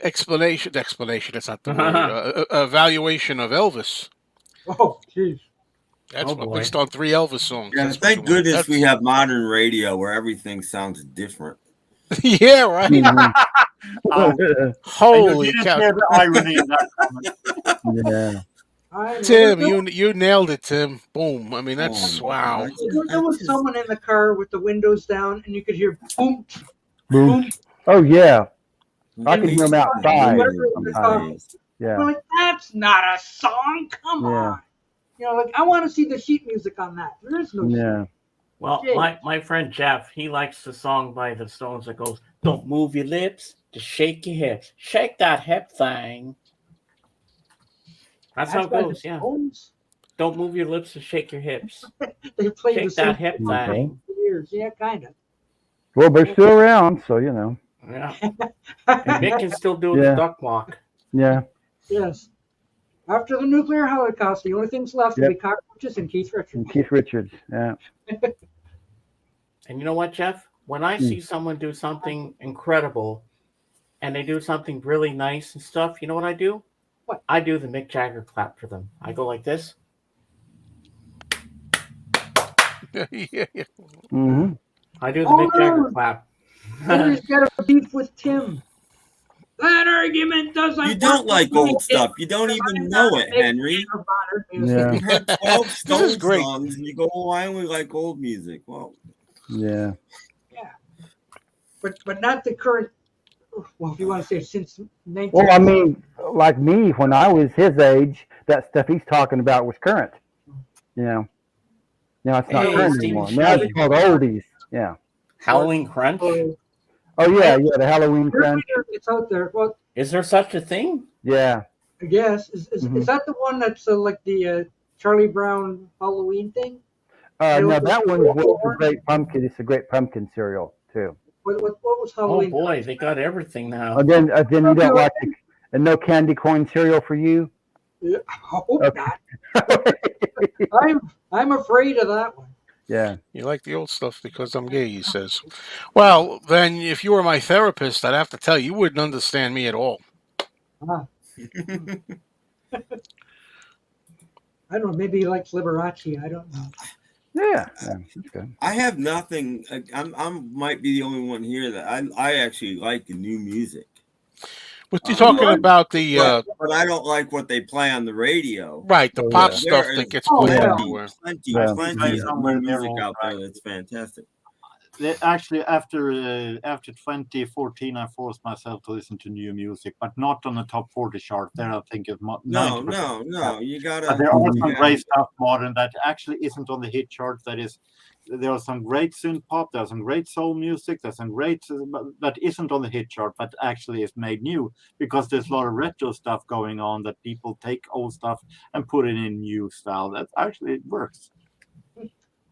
explanation. That's not the word. Evaluation of Elvis. Oh, jeez. That's Oh, boy. based on 3 Elvis songs. Yeah, That's what thank you want. goodness we have modern radio where everything sounds different. Yeah, right. Mhm. Oh, and you Holy didn't cow, hear the irony in that comment. Yeah. Tim, you nailed it, Tim. Boom. I mean, that's Oh, wow. There was someone in the car with the windows down, and you could hear boom, Boom. boom. Oh yeah. I It can hear makes them outside me sometimes. Yeah. We're like, that's not a song. Come Yeah. on. I want to see the sheet music on that. There is no Yeah. Well, Jay. my friend Jeff, he likes the song by the Stones that goes, "Don't move your lips, just shake your hips, shake that hip thing." That's how it by the goes. Yeah. Stones. Don't move your lips and shake your hips. They played the Shake same that hip song thing. for years. Yeah, kind of. Well, they're still around, so you know. Yeah. And Mick can still do the Yeah. duck walk. Yeah. Yes. After the nuclear holocaust, the only things left will Yep. be cockroaches and Keith Richards. And Keith Richards. Yeah. And you know what, Jeff? When I see someone do something incredible and they do something really nice and stuff, you know what I do? What? I do the Mick Jagger clap for them. I go like this. Yeah. Mm-hmm. I do the Oh, Mick Jagger no. clap. Henry's got a beef with Tim. That argument doesn't You work don't with like me, old stuff. You don't because even I'm know not a it, big Henry. fan of modern Yeah. music. You heard 12 This is Stones great. songs and you go, oh, I only like old music. Well, Yeah. Yeah. But not the current. Well, if you want to say since 19. Well, I mean, like me, when I was his age, that stuff he's talking about was current. You know. Now it's not Hey, current Stephen anymore. Now it's Schnee. called oldies. Yeah. Halloween Crunch? Oh yeah, the Halloween crunch. It's out there. Well, Is there such a thing? Yeah. I guess is Mhm. that the one that's like the Charlie Brown Halloween thing? No, that one was a great pumpkin. It's a great pumpkin cereal too. What was Oh Halloween? boy, they got everything now. And then you don't like and no candy corn cereal for you. Yeah, I hope Okay. not. I'm afraid of that one. Yeah. You like the old stuff because I'm gay, he says. Well, then if you were my therapist, I'd have to tell you, you wouldn't understand me at all. Ah. I don't know. Maybe he likes Liberace. I don't know. Yeah. That's good. I have nothing. I'm might be the only one here that I actually like the new music. But you're talking about the but I don't like what they play on the radio. right, the pop yeah. stuff There that is gets played yeah. everywhere. Plenty Yeah. of new music out there that's fantastic. Actually, after 2014, I forced myself to listen to new music, but not on the top 40 chart. There, I think it's No, 90%. you gotta. But there are some yeah. great stuff modern that actually isn't on the hit chart. There are some great synth pop. There's some great soul music. There's some great that isn't on the hit chart, but actually is made new because there's a lot of retro stuff going on that people take old stuff and put it in new style. That actually works.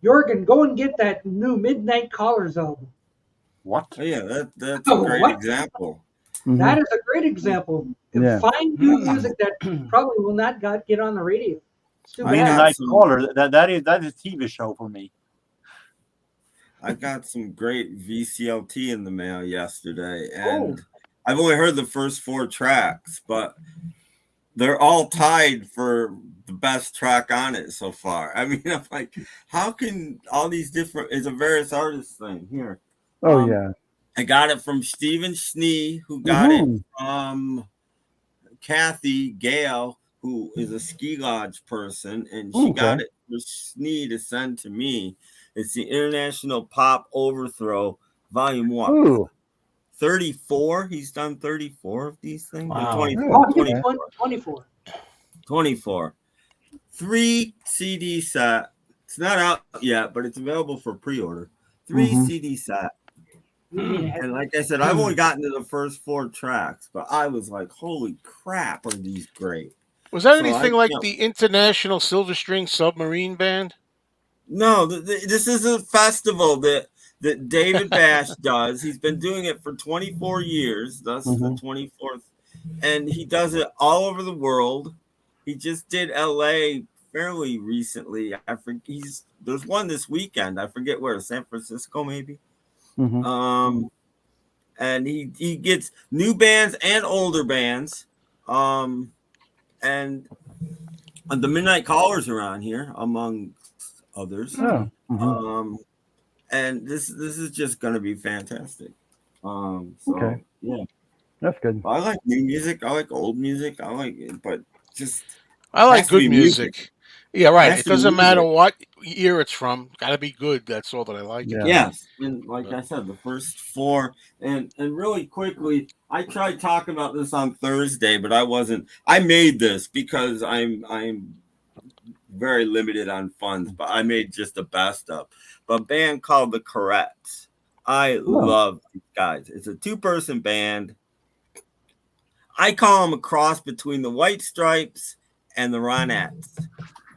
Jorgen, go and get that new Midnight Callers album. What? Oh, yeah, that's Oh, a great what? example. Mhm. That is a great example. Yeah. Find new music that probably will not get on the radio. It's too I bad. got Midnight some- Caller. That is a TV show for me. I got some great VCLT in the mail yesterday, Oh. and I've only heard the first 4 tracks, but they're all tied for the best track on it so far. I mean, I'm like, how can all these different? It's a various artists thing here. Oh yeah. I got it from Stephen Schnee, who got it Mhm. from Kathy Gale, who is a ski lodge person, and she got it for Schnee to send to me. It's the International Pop Overthrow Volume 1. Ooh. 34. He's done 34 of these things. Wow. 24. Oh, 24. 24. 24. 3 CD set. It's not out yet, but it's available for pre-order. 3 Mhm. CD set. Yeah. And like I said, I've only gotten to the first 4 tracks, but I was like, holy crap, are these great. Was that So anything I- like no. the International Silver String Submarine Band? No, this is a festival that David Bash does. He's been doing it for 24 years. That's the 24th. And he does it all over the world. He just did LA fairly recently. There's one this weekend. I forget where, San Francisco maybe. Mhm. And he gets new bands and older bands. And the Midnight Callers are on here, among others. Oh. Mhm. And this is just gonna be fantastic. So, Okay. yeah, That's good. I like new music. I like old music. I like it, but just I like has to be good music. Yeah, right. Has It to be doesn't matter music. what year it's from. Got to be good. That's all that I like. Yeah. yes. And like I said, the first 4, and really quickly, I tried talking about this on Thursday, but I wasn't. I made this because I'm very limited on funds, but I made just the best of. But a band called the Corettes. I love these guys. It's a 2-person band. I call them a cross between the White Stripes and the Ronettes.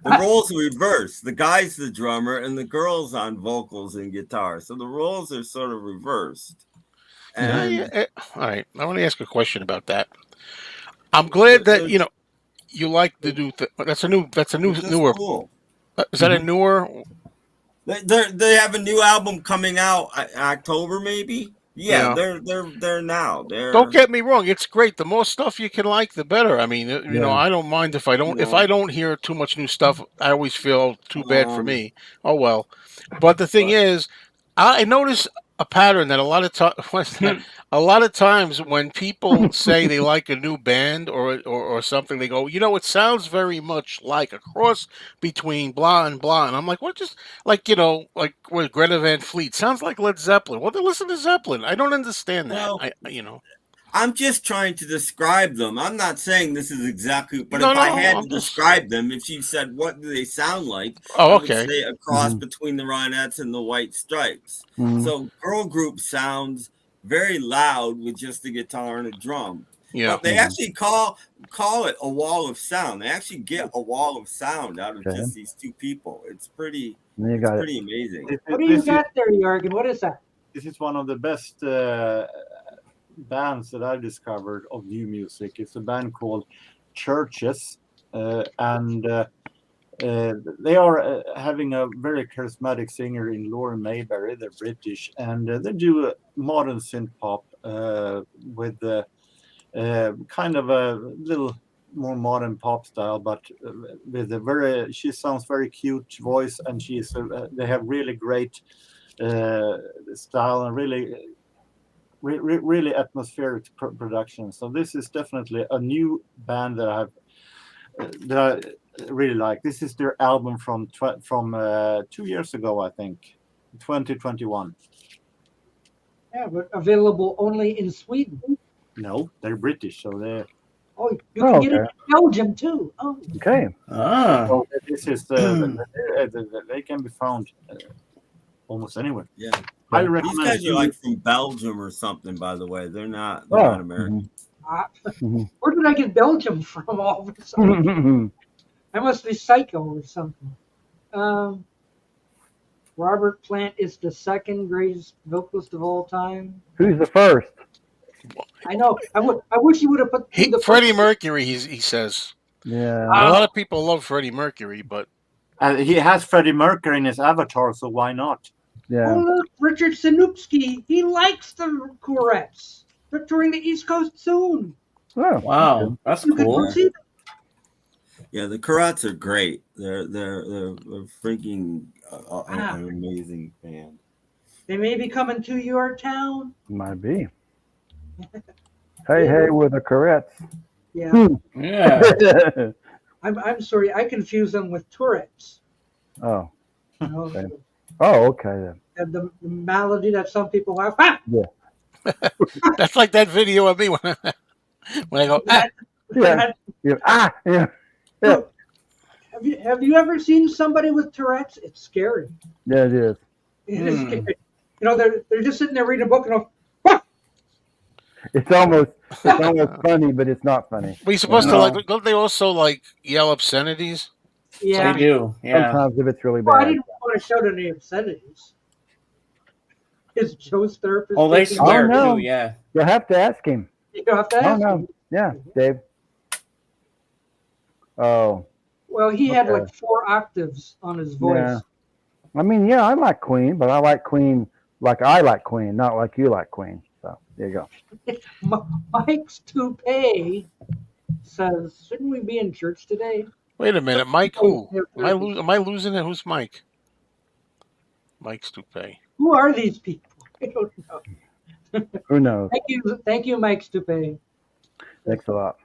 The roles are reversed. The guy's the drummer, and the girl's on vocals and guitar. So the roles are sort of reversed. And All right. I want to ask a question about that. I'm glad that you like the new. That's a new. That's a new it's just newer. cool. Is that a newer? They have a new album coming out October, maybe. Yeah, Yeah. they're now. Don't get me wrong. It's great. The more stuff you can like, the better. I mean, Yeah. I don't mind if I don't. If I don't hear too much new stuff, I always feel too bad for me. Oh well. But the thing is, I notice a pattern that a lot of times when people say they like a new band or something, they go, it sounds very much like a cross between blah and blah. And I'm like, what? Just like like with Greta Van Fleet sounds like Led Zeppelin. Well, then listen to Zeppelin. I don't understand that. Well, I'm just trying to describe them. I'm not saying this is exactly, but if I had to describe them, if you said what do they sound like, I would say a cross between the Ronettes and the White Stripes. So girl group sounds very loud with just a guitar and a drum. Yeah. But they actually call it a wall of sound. They actually get a wall of sound out of just these two people. It's pretty amazing. What do you got there, Jorgen? What is that? This is one of the best bands that I discovered of new music. It's a band called Churches, and they are having a very charismatic singer in Lauren Mayberry. They're British, and they do a modern synth pop with kind of a little more modern pop style, but with a she sounds very cute voice, and they have really great style and really atmospheric production. So this is definitely a new band that I really like. This is their album from 2 years ago, I think, 2021. Yeah, but available only in Sweden. No, they're British, so they're. Oh, you can get it in Belgium too. Oh, okay. So this is they can be found almost anywhere. Yeah. I recommend these guys are like from Belgium or something, by the way. They're not American. Where did I get Belgium from all of a sudden? I must be psycho or something. Robert Plant is the second greatest vocalist of all time. Who's the first? I know. I wish he would have put Freddie Mercury. He says. Yeah. A lot of people love Freddie Mercury, but he has Freddie Mercury in his avatar, so why not? Yeah. Oh, look, Richard Sinupski. He likes the Courettes. They're touring the East Coast soon. Oh, wow, that's cool. Yeah, the Courettes are great. They're freaking an amazing band. They may be coming to your town. Might be. Hey, with the Courettes. Yeah. Yeah. I'm sorry. I confuse them with Tourette's. Oh. Okay. Okay. And the malady that some people have. Ah! Yeah. That's like that video of me when I go. Ah! Yeah. Have you ever seen somebody with Tourette's? It's scary. Yeah, it is. It is scary. They're just sitting there reading a book and go. It's almost funny, but it's not funny. But you're supposed to don't they also yell obscenities? Yeah, they do. Yeah. Sometimes if it's really bad. Well, I didn't want to show any obscenities. Is Joe's therapist? Oh, they swear no. too. Yeah. You'll have to ask him. You have to ask him. Yeah, Dave. Oh. Well, he had 4 octaves on his voice. Yeah. I mean, I like Queen, but I like Queen like I like Queen, not like you like Queen. So there you go. Mike's toupee says, "Shouldn't we be in church today?" Wait a minute, Mike. Who? Am I losing it? Who's Mike? Mike's toupee. Who are these people? I don't know. Who knows? Thank you, Mike's toupee. Thanks a lot.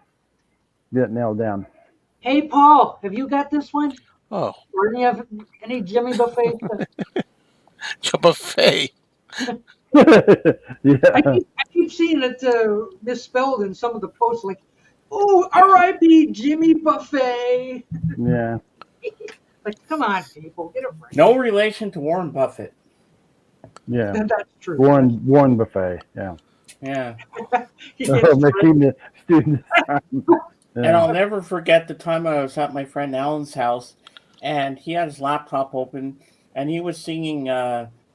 Get it nailed down. Hey, Paul, have you got this one? Oh. Or any Jimmy Buffett? Buffet. Yeah. I keep seeing it misspelled in some of the posts, like, "Oh, R.I.P. Jimmy Buffett." Yeah. Like, come on, people, get a break. No relation to Warren Buffett. Yeah. That's true. Warren Buffet. Yeah. Yeah. Making the students. And I'll never forget the time I was at my friend Alan's house, and he had his laptop open, and he was singing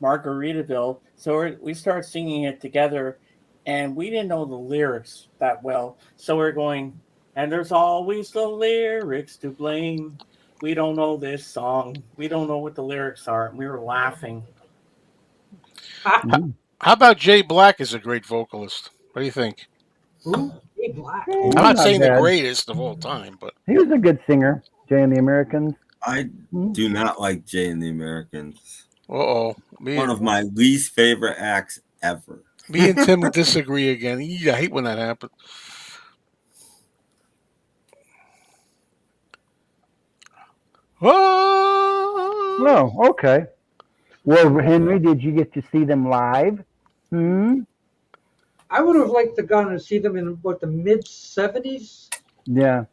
Margaritaville. So we started singing it together, and we didn't know the lyrics that well. So we're going, and there's always the lyrics to blame. We don't know this song. We don't know what the lyrics are. And we were laughing. How about Jay Black as a great vocalist? What do you think? Who? Jay Black. I'm not Not saying the bad. greatest of all time, but He was a good singer, Jay and the Americans. I do not like Jay and the Americans. One of my least favorite acts ever. Me and Tim disagree again. I hate when that happens. Oh, okay. Well, Henry, did you get to see them live? I would have liked to gone and see them in the mid '70s. Yeah.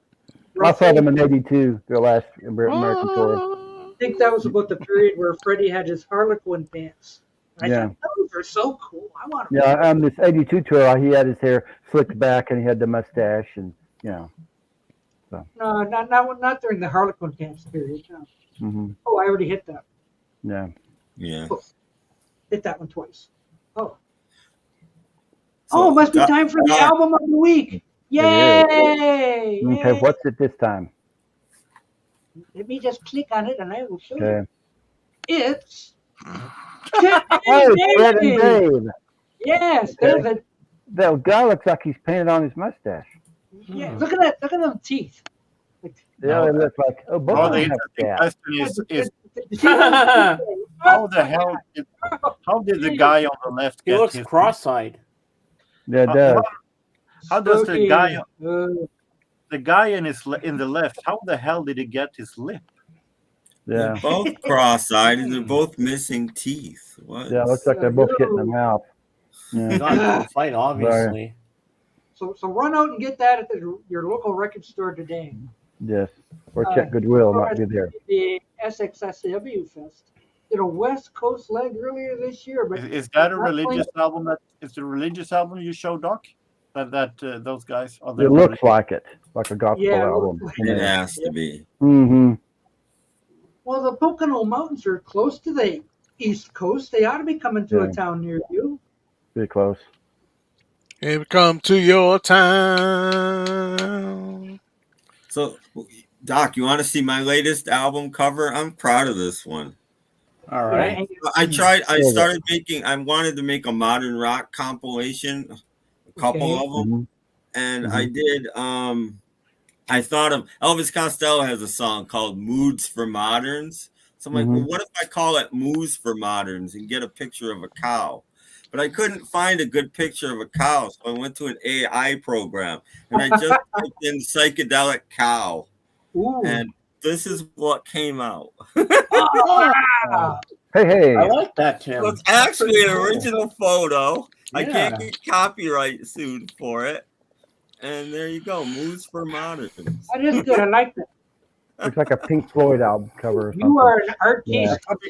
I saw them in '82, their last American tour. I think that was about the period where Freddie had his Harlequin pants. I thought those are so cool. I want them. Yeah, on this '82 tour, he had his hair slicked back and he had the mustache, and So. No, not during the Harlequin pants period. No. Oh, I already hit that. Yeah. Yeah. Oh, hit that one twice. Oh. So, it must be time for the album of the week. Yay! Okay, what's it this time? Let me just click on it and I will show Okay. you. It's Chet and Fred and Dave. Yes, Okay. there's it. That guy looks like he's painted on his mustache. Yeah, look at that. Look at them teeth. Yeah, it looks like both of them have that. Question is how the hell how did the guy on the left He get looks his cross-eyed. Yeah, it does. How does the guy Uh, in the left, how the hell did he get his lip? Yeah. They're both cross-eyed and they're both missing teeth. What? Yeah, it looks like they're both getting them out. He's Yeah. on to a fight, obviously. so run out and get that at your local record store today. Yes. Or check Goodwill, might be there. The SXSW Fest did a West Coast leg earlier this year, but Is that a religious album? That is a religious album you show, Doc? That those guys are It looks like it, like a gospel Yeah, it album. looks It has to be. Mm-hmm. Well, the Pocono Mountains are close to the East Coast. They ought to be coming to a Yeah. town near you. Pretty close. Here we come to your town. So, Doc, you want to see my latest album cover? I'm proud of this one. All right. I started making, I wanted to make a modern rock compilation, a couple of them. And I did, I thought of, Elvis Costello has a song called Moods for Moderns. So I'm like, well, what if I call it Moves for Moderns and get a picture of a cow? But I couldn't find a good picture of a cow. So I went to an AI program and I just typed in psychedelic cow. Ooh. And this is what came out. Wow. Hey. I like that, Tim. So it's actually an original photo. I Yeah. can't get copyright sued for it. And there you go, Moves for Moderns. That is good. I like that. Looks like a Pink Floyd album cover. Or something. You are an artist. that could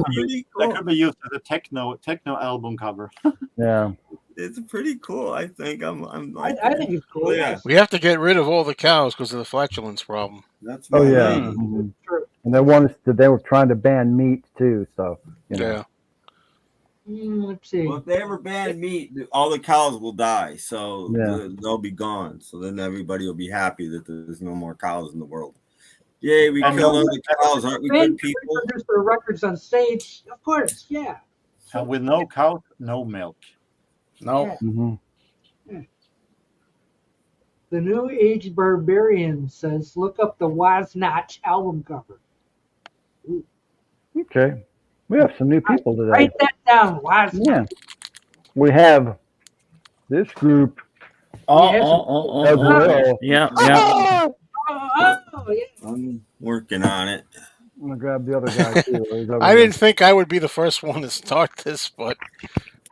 Pretty that cool. could be used as a techno album cover. Yeah. It's pretty cool. I think I'm like, I think it's cool. yeah, We have to get rid of all the cows because of the flatulence problem. that's Oh my yeah. name. Mhm. True. And they were trying to ban meat too. So Yeah. Let's see. Well, if they ever ban meat, all the cows will die. So Yeah. they'll be gone. So then everybody will be happy that there's no more cows in the world. Yay, we And killed no- all the cows. Aren't we Ben good people? produce their records on stage. Of course, yeah. And with no cow, no milk. No. Mhm. The New Age Barbarian says, look up the Waznach album cover. Okay. We have some new people today. Write that down, Waznach. Yeah. We have this group as well. Yeah. Oh, yeah. I'm working on it. I'm gonna grab the other guy too. He's over I there. didn't think I would be the first one to start this, but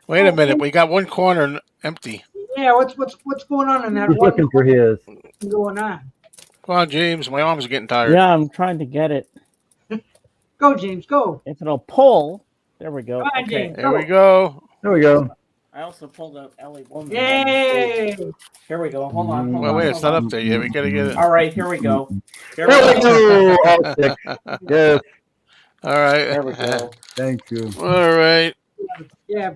wait a minute. We got one corner empty. Yeah, what's going on in that He's one looking for his. thing going on? Come on, James. My arms are getting tired. Yeah, I'm trying to get it. Go, James, go. If it'll pull, there we go. Come on, Okay. James. There we go. There we go. I also pulled up Ellie Woman. Yay! Here we go. Hold on. Well, wait, it's not up there yet. We gotta get it. All right, here we go. Here There we we go. All six. Yes. All right. There we go. Thank you. All right. Yeah,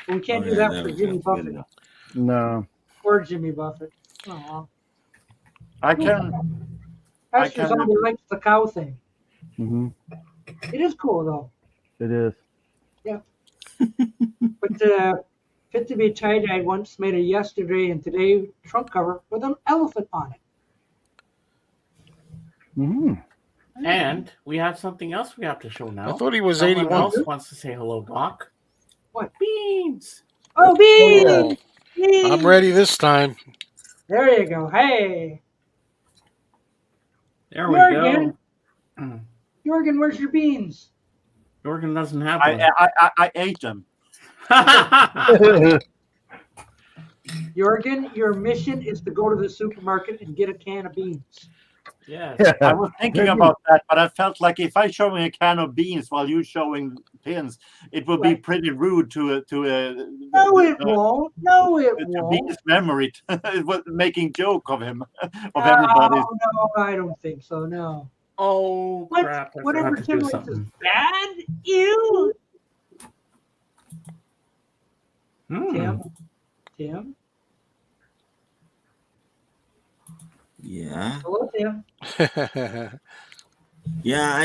but we can't do Okay, that there for we Jimmy go. Good Buffett. enough. No. Or Jimmy Buffett. Oh, I can. Esther can't Zombie likes the cow thing. Hmm. It is cool though. It is. But Fit to be Tie-Dyed once made a yesterday and today trunk cover with an elephant on it. Hmm. And we have something else we have to show now. I thought he was Someone 81. else wants to say hello, Doc. What? Beans. Oh, beans! Beans! I'm ready this time. There you go. Hey, There we Jorgen. go. Jorgen, where's your beans? Jorgen doesn't have I ate them. one. Jorgen, your mission is to go to the supermarket and get a can of beans. Yes. I was thinking about that, but I felt like if I showing a can of beans while you showing pins, it would be Right. pretty rude to No, it won't. No, it to won't. Beans' memory. It was making joke of him, of everybody. No, I don't think so. No. Oh, What? crap. I Whatever forgot to do Tim likes is something. bad. Ew. Hmm. Tim. Yeah. Hello, Tim. Yeah,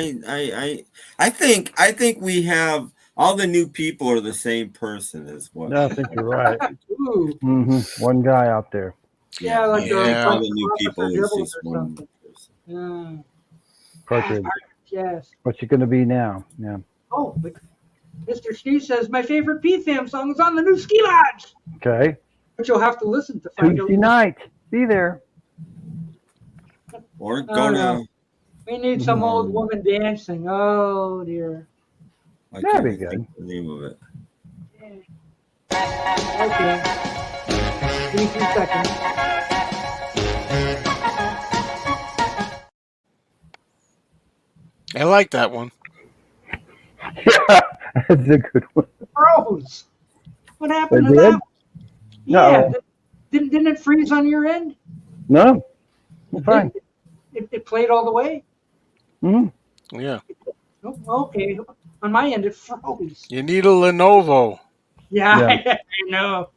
I think we have all the new people are the same person as what. No, I think you're right. Ooh. Hmm. One guy out there. Yeah, like Yeah. all the new people is Officer just Dibbles or one something. person. Partridge. Yes. What's he going to be now? Yeah. Oh, but Mr. Schnee says my favorite PFAM song is on the new Ski Lodge, Okay. but you'll have to listen to find Tuesday out. night. Be there. Or go no. to. We need some old woman dancing. Oh dear. I That'd can't be even good. think of the name of it. Okay. Give me 2 seconds. I like that one. Yeah, that's a good one. Froze. What happened It to did? that? Yeah. No. Didn't it freeze on your end? No. We're fine. It played all the way? Hmm. Yeah. Oh, okay. On my end, it froze. You need a Lenovo. Yeah, Yeah. I know.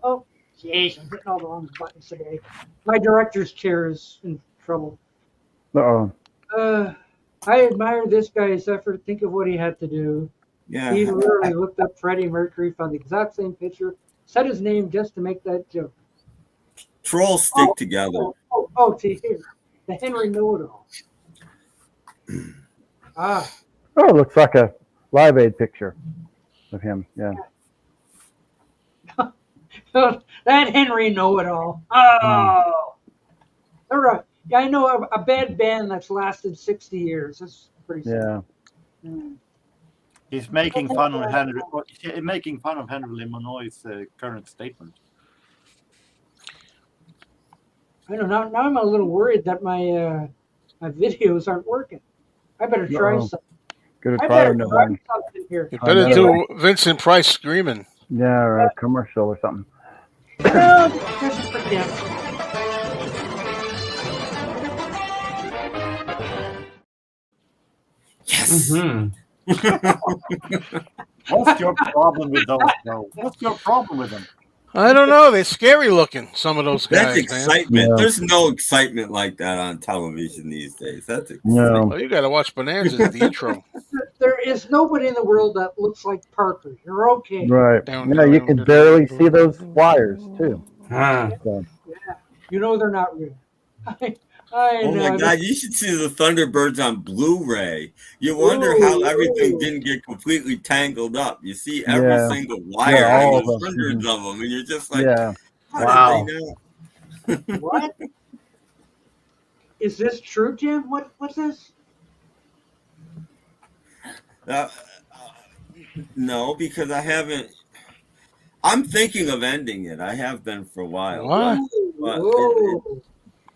Oh, jeez, I'm hitting all the wrong buttons today. My director's chair is in trouble. Uh-oh. I admire this guy's effort. Think of what he had to do. Yeah. He literally looked up Freddie Mercury, found the exact same picture, said his name just to make that joke. Trolls stick together. To here. The Henry Know-It-All. Ah, Oh, it looks like a Live Aid picture of him. Yeah. that Henry Know-It-All. Oh. All right. Yeah, I know a bad band that's lasted 60 years. That's pretty sad. Yeah. Mm. He's making fun of Henry Limonois' current statement. I don't know. Now I'm a little worried that my videos aren't working. I better try Uh-oh. something. Good I at better trying to try one. something here. You better know. do Vincent Price screaming. Yeah, or a commercial or something. No, this is for Kim. Yes. Hmm. What's your problem with those? Bro? What's your problem with them? I don't know. They're scary looking, some of those That's guys, man. excitement. Yeah. There's no excitement like that on television these days. That's excitement. No. Oh, you got to watch Bonanza, the intro. There is nobody in the world that looks like Parker. You're okay. Right. Down, Yeah, you down, can down, barely down, see those down. wires, too. Huh. So, You know they're not real. I Oh know. my God! You should see the Thunderbirds on Blu-ray. You wonder how everything didn't get completely tangled up. You see every Yeah. single wire, Yeah, all and of there's them. hundreds of them, and you're just like, yeah. how Wow. did they know? What? Is this true, Jim? What's this? No, because I haven't. I'm thinking of ending it. I have been for a while. What? Whoa.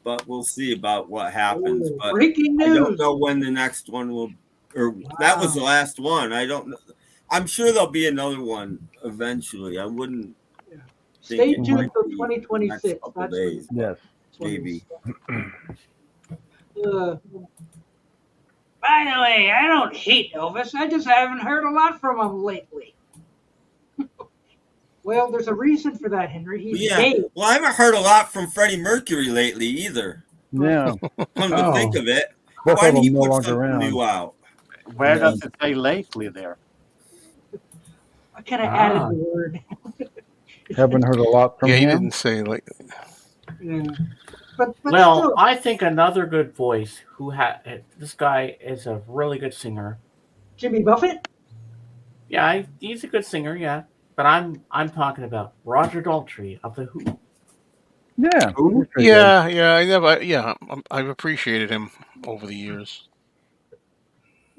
But we'll see about what happens. But Breaking I news. don't know when the next one will, or that was the last one. I don't know. I'm sure there'll be another one eventually. I wouldn't. Stay it tuned might till be the next 2026. couple That's days, Yes. maybe. By the way, I don't hate Elvis. I just haven't heard a lot from him lately. Well, there's a reason for that, Henry. But He's yeah, gay. well, I haven't heard a lot from Freddie Mercury lately either. Yeah. Come to think of it, Both why of didn't he them no put longer something around. new out? Where does it say lately there? I kind of added the word. Haven't heard a lot from Yeah, he him. didn't say like. Yeah. But Well, still, I think another good voice who had this guy is a really good singer. Jimmy Buffett? Yeah, he's a good singer. Yeah, but I'm talking about Roger Daltrey of the Who. Yeah. Who? he's pretty good. I've appreciated him over the years.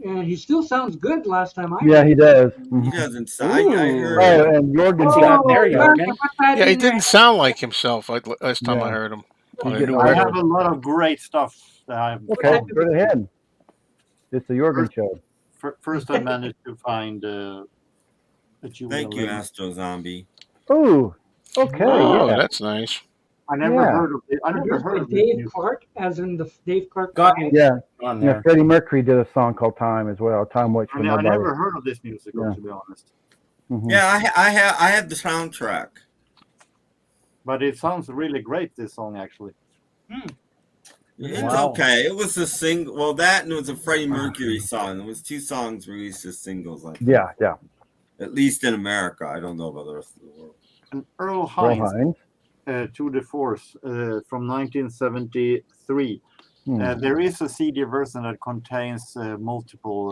And he still sounds good last time I Yeah, heard he him. does. He Mhm. doesn't. I heard. Oh, and Jorgen. What's he got there, Oh, Jorgen? put that Yeah, he in there. didn't sound like himself last time I Yeah. heard him He's on a getting new I older. have a lot of great stuff that I've Okay, found. go ahead. It's the Jorgen show. First, I managed to find a Juvenile Thank you, Lady. Astro Zombie. Oh, okay. Oh, Yeah. that's nice. I never Yeah. heard of it. I never Produced heard by of this Dave music. Clark, as in the Dave Clark Got band. Yeah. on Yeah. there. Freddie Mercury did a song called Time as well. Time waits for I nobody. never heard of this musical, Yeah. to be honest. Mhm. Yeah, I have the soundtrack. But it sounds really great, this song, actually. It's Wow. okay. It was a single. Well, that and it was a Freddie Mercury song. It was 2 songs released as singles. Like Yeah. Yeah. at least in America. I don't know about the rest of the world. And Earl Earl Hines, Hines. Tour de Force, from 1973. There is a CD version that contains multiple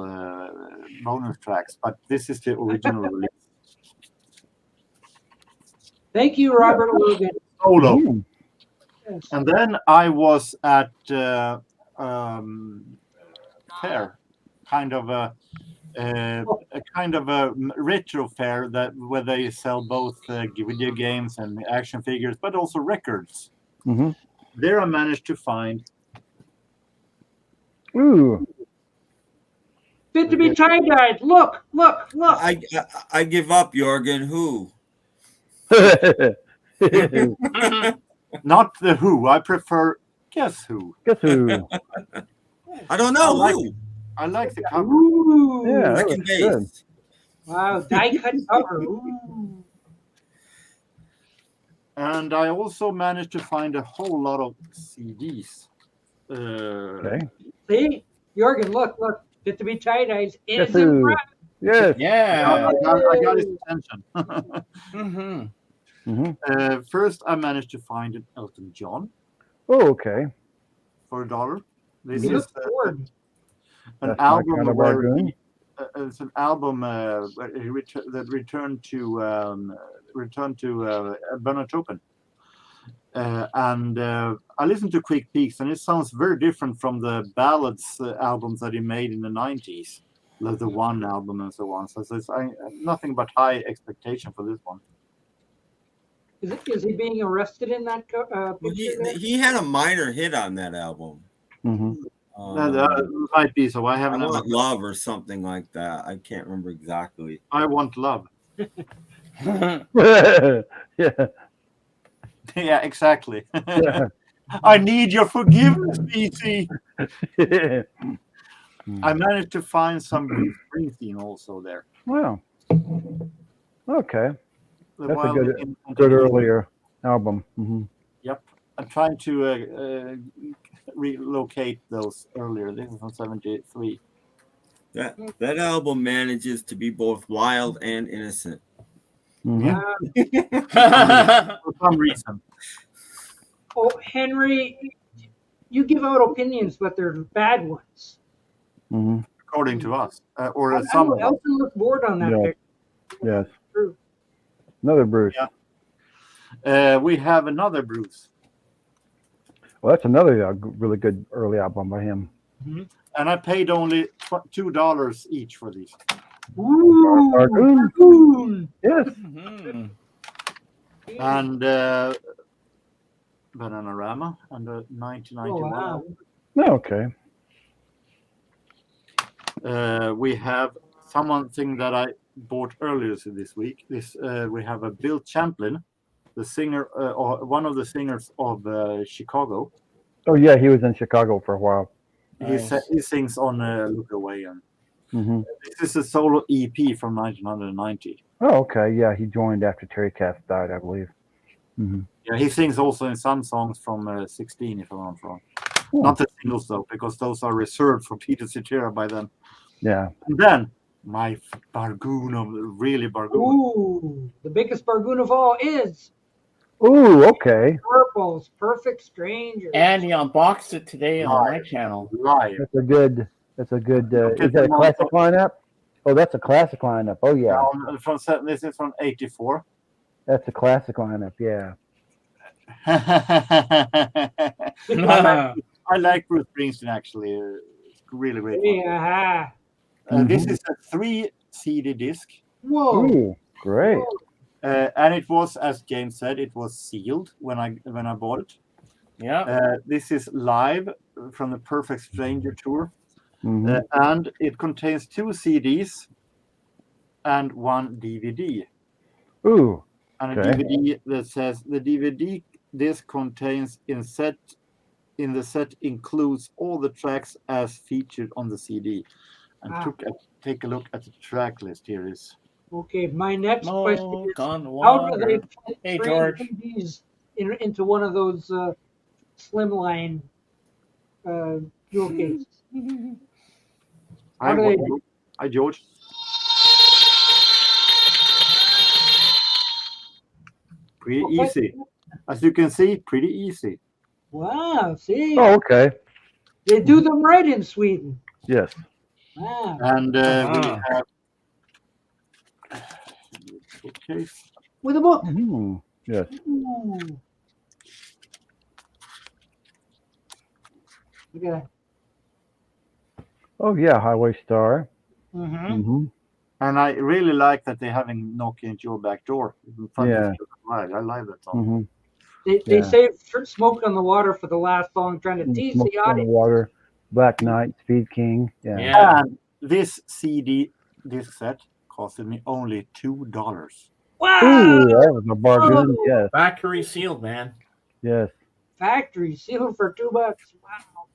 bonus tracks, but this is the original release. Thank you, Robert Logan. Solo. Mm. Yes. And then I was at fair, kind of a retro fair where they sell both video games and action figures, but also records. Mhm. There, I managed to find. Ooh. Fit to be tie-dyed. Look. I give up, Jorgen. Who? Not the Who. I prefer Guess Who. Guess who? I don't know. I like Who? I like the cover. Ooh. Yeah, that Second looks good. base. Wow, die-cut cover. Ooh. And I also managed to find a whole lot of CDs. Okay. See? Jorgen, look. Fit to be tie-dyed. Guess Is in who? front. Yes. Yeah. I got his attention. Mm-hmm. Mhm. First, I managed to find an Elton John Oh, okay. for $1. This He is looks bored. an That's my album kind of where bargain. it's an album where he that returned to Bernard Chopin. And I listened to Quick Peaks, and it sounds very different from the ballads albums that he made in the 90s, like the One album and so on. So it's nothing but high expectation for this one. Is he being arrested in that Well, picture there? he had a minor hit on that album. Mhm. That might be so. I I haven't. Want Love or something like that. I can't remember exactly. I Want Love. Yeah. Yeah, exactly. Yeah. I need your forgiveness, BC. I managed to find some Bruce Springsteen also there. Wow. Okay. The That's a Wild good, in- good earlier album. Hmm. Yep. I'm trying to relocate those earlier. This is from 73. That album manages to be both wild and innocent. Yeah. For some reason. Oh, Henry, you give out opinions, but they're bad ones. Hmm. According to us. Or I some know of us. Elton looked bored on that Yeah. picture. Yes. True. Another Bruce. Yeah. We have another Bruce. Well, that's another really good early album by him. And I paid only $2 each for these. Ooh, Bargoon? Bargoon. Yes. Mm-hmm. And Bananarama and 1991. Oh, Oh, okay. We have something that I bought earlier this week. We have a Bill Champlin the singer, or one of the singers of Chicago. Oh yeah, he was in Chicago for a while. Nice. He sings on Look Away, and Hmm this is a solo EP from 1990. Oh, okay. Yeah, he joined after Terry Cass died, I believe. Hmm Yeah, he sings also in some songs from 16, if I'm not wrong. Oh. Not the singles though, because those are reserved for Peter Cetera by then. Yeah. And then my bargoon of really bargoon. Ooh, the biggest bargoon of all is Ooh, okay. Purple's Perfect Stranger. And he unboxed it today on my channel. Live. That's a good. That's a good. Okay, Is that a come on. classic lineup? Oh, that's a classic lineup. Oh yeah, This is from 84. that's a classic lineup. Yeah. I like Bruce Springsteen actually. It's really great. Yeah. This is a 3 CD disc, Whoa. Ooh, great. and it was, as James said, it was sealed when I bought it. Yeah. This is live from the Perfect Stranger tour, Mhm. and it contains 2 CDs and 1 DVD. Ooh. And Okay. a DVD that says the DVD disc contains in the set includes all the tracks as featured on the CD. And take a look at the track list. Here is. Okay, my next question Smoke is, on the how do they water. Hey, train George. these into one of those slimline jewel cases? How do they? Hi, George. Pretty easy. As you can see, pretty easy. Wow, see, Oh, okay. they do them right in Sweden. Yes. Wow. And we Uh-huh. have. Okay. With a book. Mhm. Yes. Ooh. Look at that. Oh yeah, Highway Star. Mm-hmm. Hmm And I really like that they're having Knocking at Your Back Door. Yeah. I like that song. hmm They Yeah. saved Smoke on the Water for the last song, trying to tease Smoke the on the audience. Water, Black Knight, Speed King. Yeah. Yeah. And this CD disc set costed me only $2. Wow! Ooh, that was a bargain. Oh. Yes. Factory sealed, man. Yes. Factory sealed for $2. Wow.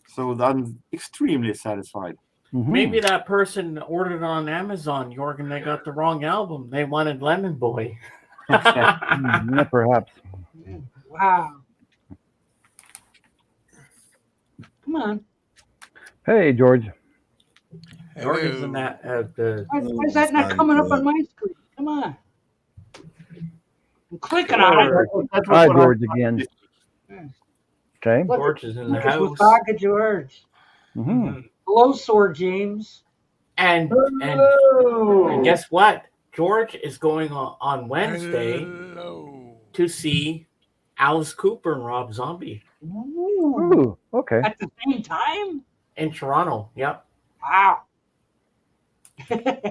So I'm extremely satisfied. Mhm. Maybe that person ordered it on Amazon, Jorgen. They got the wrong album. They wanted Lemon Boy. Yeah, perhaps. Wow. Come on. Hey, George. Jorgen's in that. Why is that not coming up on my screen? Come on. I'm clicking on it. Hi, George again. Okay. Look, George is in the look at house. Wisaka George. hmm Hello, Sword James. And Hello. guess what? George is going on Wednesday Hello. to see Alice Cooper and Rob Zombie Ooh. Ooh, okay. At the same time? in Toronto. Yep. Wow.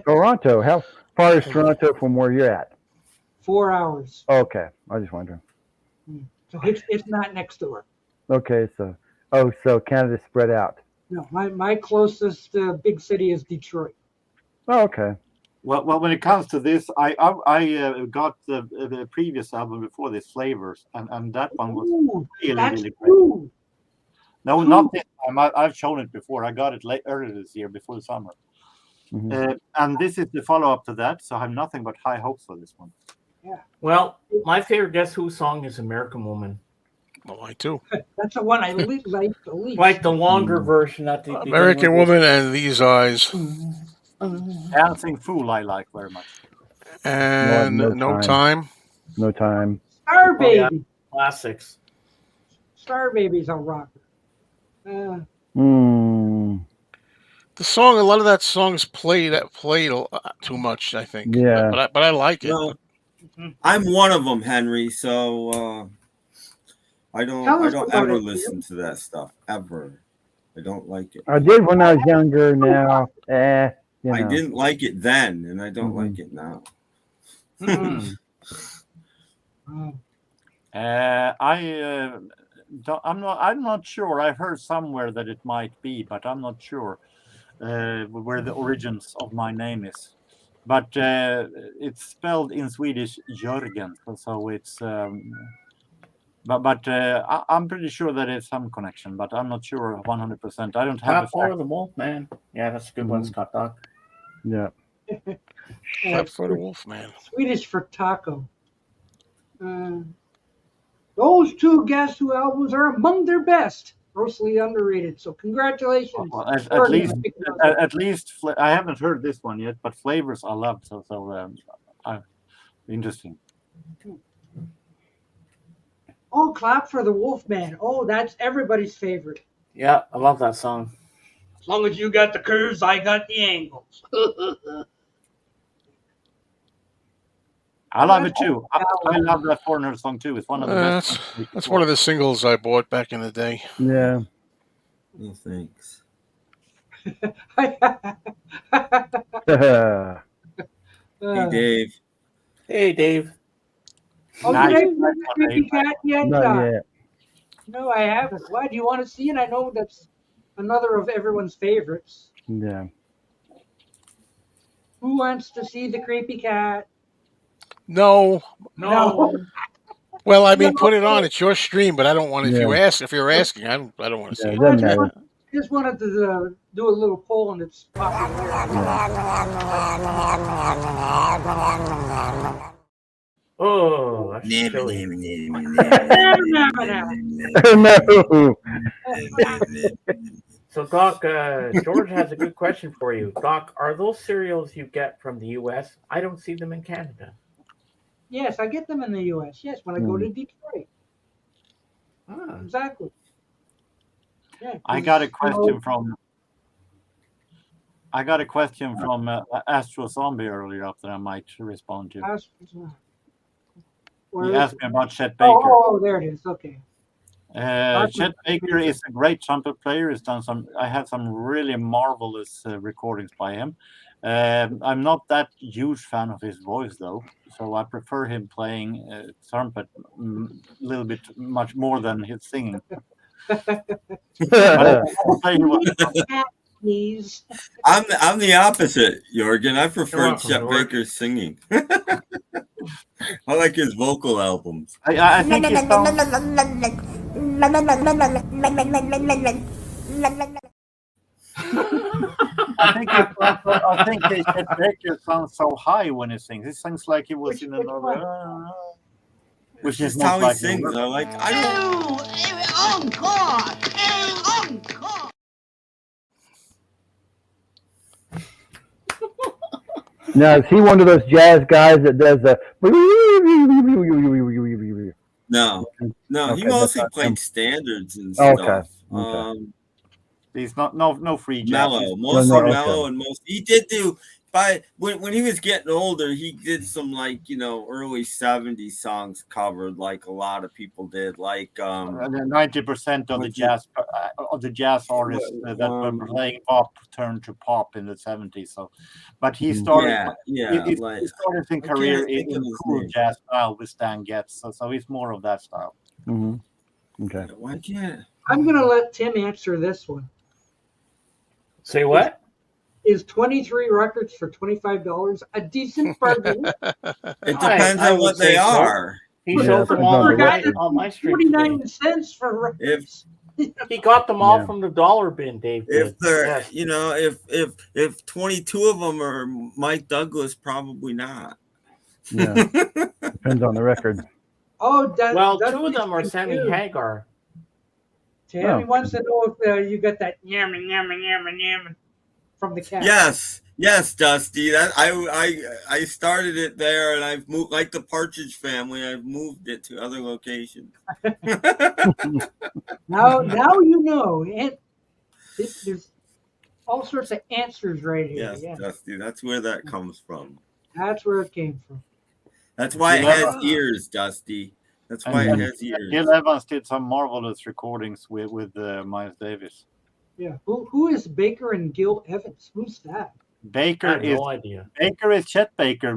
Toronto. How far is Toronto from where you're at? 4 hours. Okay. I was just wondering. So it's not next door. Okay, so Canada's spread out. No, my closest big city is Detroit. Oh, okay. Well, when it comes to this, I got the previous album before this, Flavors, and that one was Ooh, really, that's really great. true. No, not this time. I've shown it before. I got it earlier this year, before the summer. Mhm. And this is the follow-up to that, so I have nothing but high hopes for this one. Well, my favorite Guess Who song is American Woman. Oh, I too. That's the one I like the least. Like the longer version at the beginning American with Woman and These Eyes. Dancing Fool I like very much. And No No Time. Time. No time. Star Oh, yeah. Baby. Classics. Star Baby's a rocker. Mm, The song, a lot of that song is played too much, I think. Yeah. But I like it. Well, I'm one of them, Henry. So I Tell us don't about ever it, listen to that stuff ever. I don't like it. I did when I was younger. Now, I know. didn't like it then, and I don't Mhm. like it now. I'm not sure. I've heard somewhere that it might be, but I'm not sure where the origins of my name is. but it's spelled in Swedish Jorgen, so it's. But I'm pretty sure that it's some connection, but I'm not sure 100%. I don't have Top four of the Wolf Man. Yeah, that's a good one, Scott Dog. Yeah. Clap for the Wolfman. Swedish for taco. Those two Guess Who albums are among their best. Grossly underrated. So congratulations. Well, at least I haven't heard this one yet, but Flavors I love. So interesting. Oh, clap for the Wolfman. Oh, that's everybody's favorite. Yeah, I love that song. As long as you got the curves, I got the angles. I love it too. I love that Foreigner song too. It's one of the best. That's one of the singles I bought back in the day. Yeah. No thanks. Hey, Dave. Hey, Dave. Oh, Nice. you haven't seen the Creepy Cat yet? Not yet. No, I haven't. Why? Do you want to see it? I know that's another of everyone's favorites. Yeah. Who wants to see the Creepy Cat? No. Well, I mean, No. put it on. It's your stream, but I don't want. If Yeah. you're asking, I don't want to see Yeah, it. it doesn't matter. I just wanted to do a little poll and it's popular. Oh, that's chilly. No. So, Doc, George has a good question for you. Doc, are those cereals you get from the U.S.? I don't see them in Canada. Yes, I get them in the U.S. Yes, when I go to Detroit. Ah. Exactly. Yeah, I got a question from Astro Zombie earlier that I might respond to. He asked me about Chet Baker. Oh, there it is. Okay. Chet Baker is a great trumpet player. He's done I had some really marvelous recordings by him. I'm not that huge fan of his voice though, so I prefer him playing trumpet a little bit much more than his singing. Please. I'm the opposite, Jorgen. I prefer welcome, Chet Jorgen. Baker's singing. I like his vocal albums. I think he sounds, I think Chet Baker sounds so high when he sings. He sings like he was in another. Which is Just how not he like sings. I don't. Now, is he one of those jazz guys that does the? No, Okay, he that's mostly not played him. standards and Okay, stuff. okay. He's not no free jazz. Mellow, mostly okay. mellow, and he did do. When he was getting older, he did some early '70s songs covered, like a lot of people did, like 90% of the jazz artists that were playing pop turned to pop in the 70s. So, but he started. He started his career in cool jazz style with Stan Getz. So he's more of that style. Mm-hmm. Okay. Why can't? I'm going to let Tim answer this one. Say what? Is 23 records for $25 a decent bargain? It depends on what they are. He shows them all on my stream. 49 cents for records. He got them all from the dollar bin, Dave. If they're, if 22 of them are Mike Douglas, probably not. Yeah, depends on the record. Oh, two of them are Sammy Hagar. Tammy wants to know if you got that yammer from the cat. Yes, Dusty. That I started it there, and I've moved like the Partridge Family. I've moved it to other locations. Now you know. There's all sorts of answers right here. Yes, yeah. Dusty. That's where that comes from. That's where it came from. That's why it has ears, Dusty. That's why it has ears. Gil Evans did some marvelous recordings with Miles Davis. Yeah. Who is Baker and Gil Evans? Who's that? Baker no idea. Baker is Chet Baker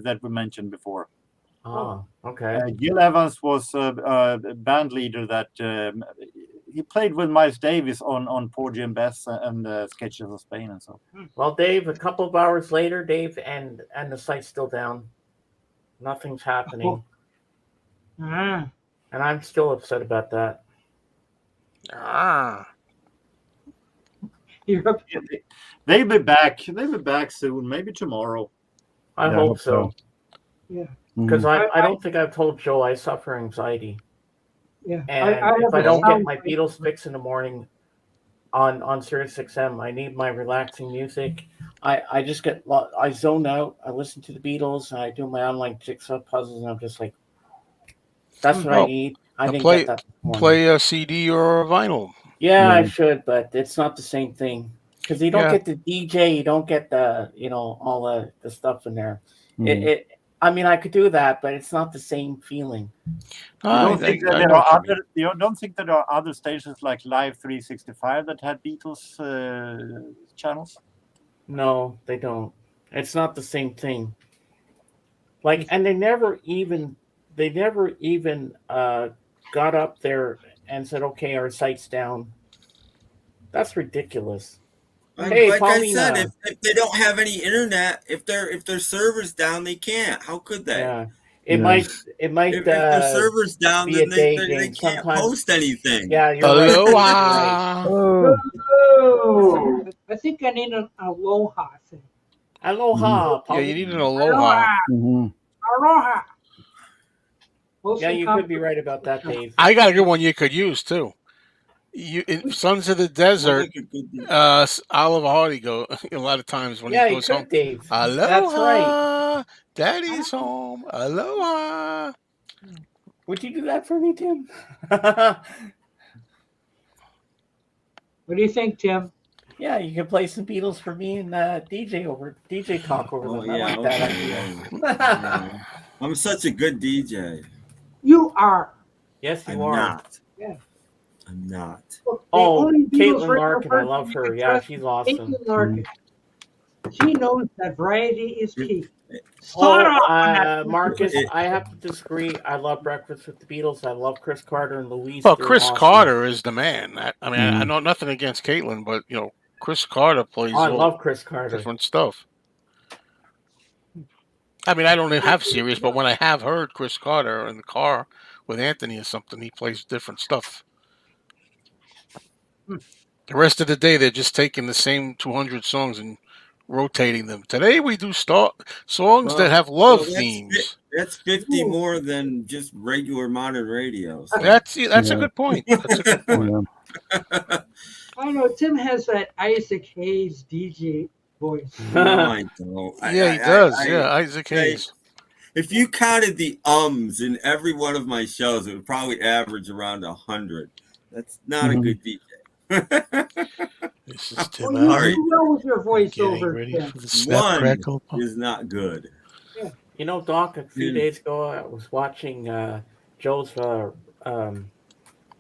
that we mentioned before. Oh, okay. Gil Evans was a band leader that he played with Miles Davis on Porgy and Bess and Sketches of Spain and so. Well, Dave, a couple of hours later, Dave, and the site's still down. Nothing's happening. Ah. And I'm still upset about that. You're up. They'll be back. They'll be back soon. Maybe tomorrow. I hope so. Yeah. Because I don't think I've told Joe I suffer anxiety. Yeah. And if have I a don't get sound my bite. Beatles fix in the morning on Sirius XM, I need my relaxing music. I just I zone out. I listen to the Beatles and I do my online jigsaw puzzles, and I'm just like, that's what I need. I didn't get that this morning. Play a CD or a vinyl. Yeah, I should, but it's not the same thing because you don't Yeah. get the DJ, you don't get the all the stuff in there. I mean, I could do that, but it's not the same feeling. You don't think that there are other stations like Live 365 that had Beatles channels? No, they don't. It's not the same thing. Like, and they never even got up there and said, "Okay, our site's down." That's ridiculous. Hey, like Paulina. I said, if they don't have any internet, if their server's down, they can't. How could they? Yeah, it might. If their server's down, be then a day they game. can't Sometimes- post anything. Yeah, you're right. Aloha. Oh, I think I need an aloha thing. Aloha. Yeah, you need an aloha. Aloha. Yeah, you could be right about that, Dave. I got a good one you could use too. In Sons of the Desert, Oliver Hardy go a lot of times when he goes home. Dave. Aloha, That's right. Daddy's home. Aloha. Would you do that for me, Tim? What do you think, Tim? Yeah, you can play some Beatles for me and DJ talk over them. I like that idea. Yeah. I'm such a good DJ. You are. Yes, you I'm are. not. Yeah. I'm not. Oh, only Beatles Caitlin regular Larkin, I person love you her. can Yeah, trust she's is awesome. Caitlin Larkin. She knows that variety is key. Marcus, I have to disagree. I love Breakfast with the Beatles. I love Chris Carter and Louise. Well, They're Chris awesome. Carter is the man. I know nothing against Caitlin, but Chris Carter plays. I love Chris Carter. Different stuff. I mean, I don't have Sirius, but when I have heard Chris Carter in the car with Anthony or something, he plays different stuff. The rest of the day, they're just taking the same 200 songs and rotating them. Today, we do songs that have love themes. That's 50 more than just regular modern radio. So. That's a good point. That's a good point. I know Tim has that Isaac Hayes DJ voice. No, I don't. Yeah, he does. Isaac Hayes. If you counted the ums in every one of my shows, it would probably average around 100. That's not a good DJ. This is Tim. You know with your voiceover. Ready for the One is not good. Yeah. You know, Doc, a few days ago, I was watching Joe's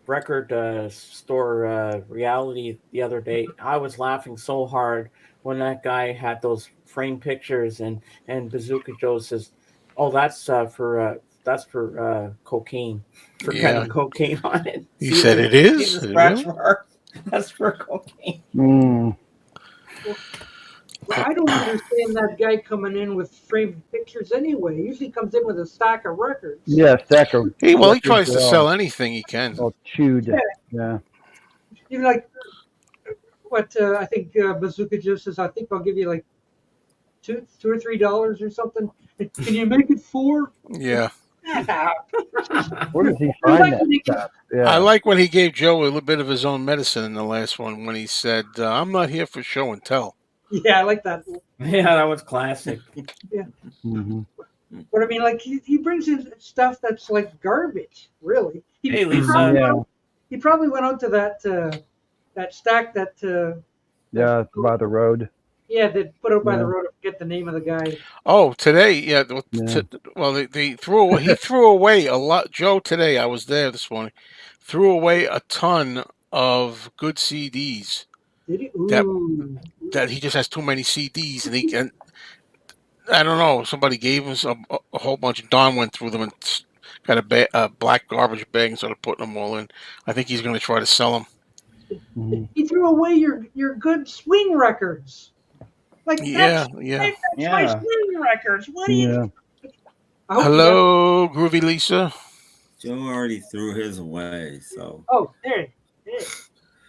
record store reality the other day. I was laughing so hard when that guy had those framed pictures, and Bazooka Joe says, "Oh, that's for cocaine, for kind of cocaine on it." He said it is. See the scratch mark? That's for cocaine. Well, I don't understand that guy coming in with framed pictures anyway. He usually comes in with a stack of records. Yeah, stack of. He tries to sell anything he can. All chewed. Yeah. Even like what I think Bazooka Joe says. I think I'll give you like $2 or $3 or something. Can you make it $4? Yeah. Where does he find that stuff? Yeah. I like when he gave Joe a little bit of his own medicine in the last one when he said, "I'm not here for show and tell." Yeah, I like that. Yeah, that was classic. Yeah. But I mean, like he brings in stuff that's like garbage, really. He probably went out to that stack that. Yeah, by the road. Yeah, they put out by the road. I forget the name of the guy. Oh, today, they threw. He threw away a lot. Joe today, I was there this morning, threw away a ton of good CDs. Did he? That he just has too many CDs, and I don't know. Somebody gave him a whole bunch. Don went through them and got a black garbage bag and started putting them all in. I think he's going to try to sell them. Mhm. He threw away your good swing records. Like Yeah, that's yeah. my Yeah. swing records. What do you? Yeah. I hope you got. Hello, Groovy Lisa. Joe already threw his away, so Oh, there.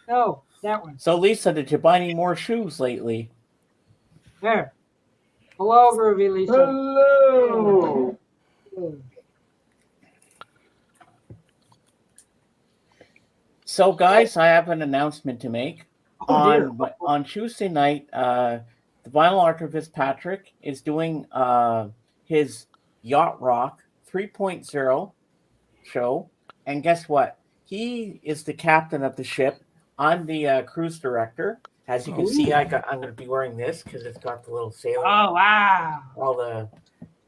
No, that one. So Lisa, did you buy any more shoes lately? There. Hello, Groovy Lisa. Hello. So guys, I have an announcement to make. Oh dear. On Tuesday night, the vinyl archivist Patrick is doing his Yacht Rock 3.0 show, and guess what? He is the captain of the ship. I'm the cruise director. As you can see, I'm going to be wearing this because it's got the little sailing, Oh wow. all the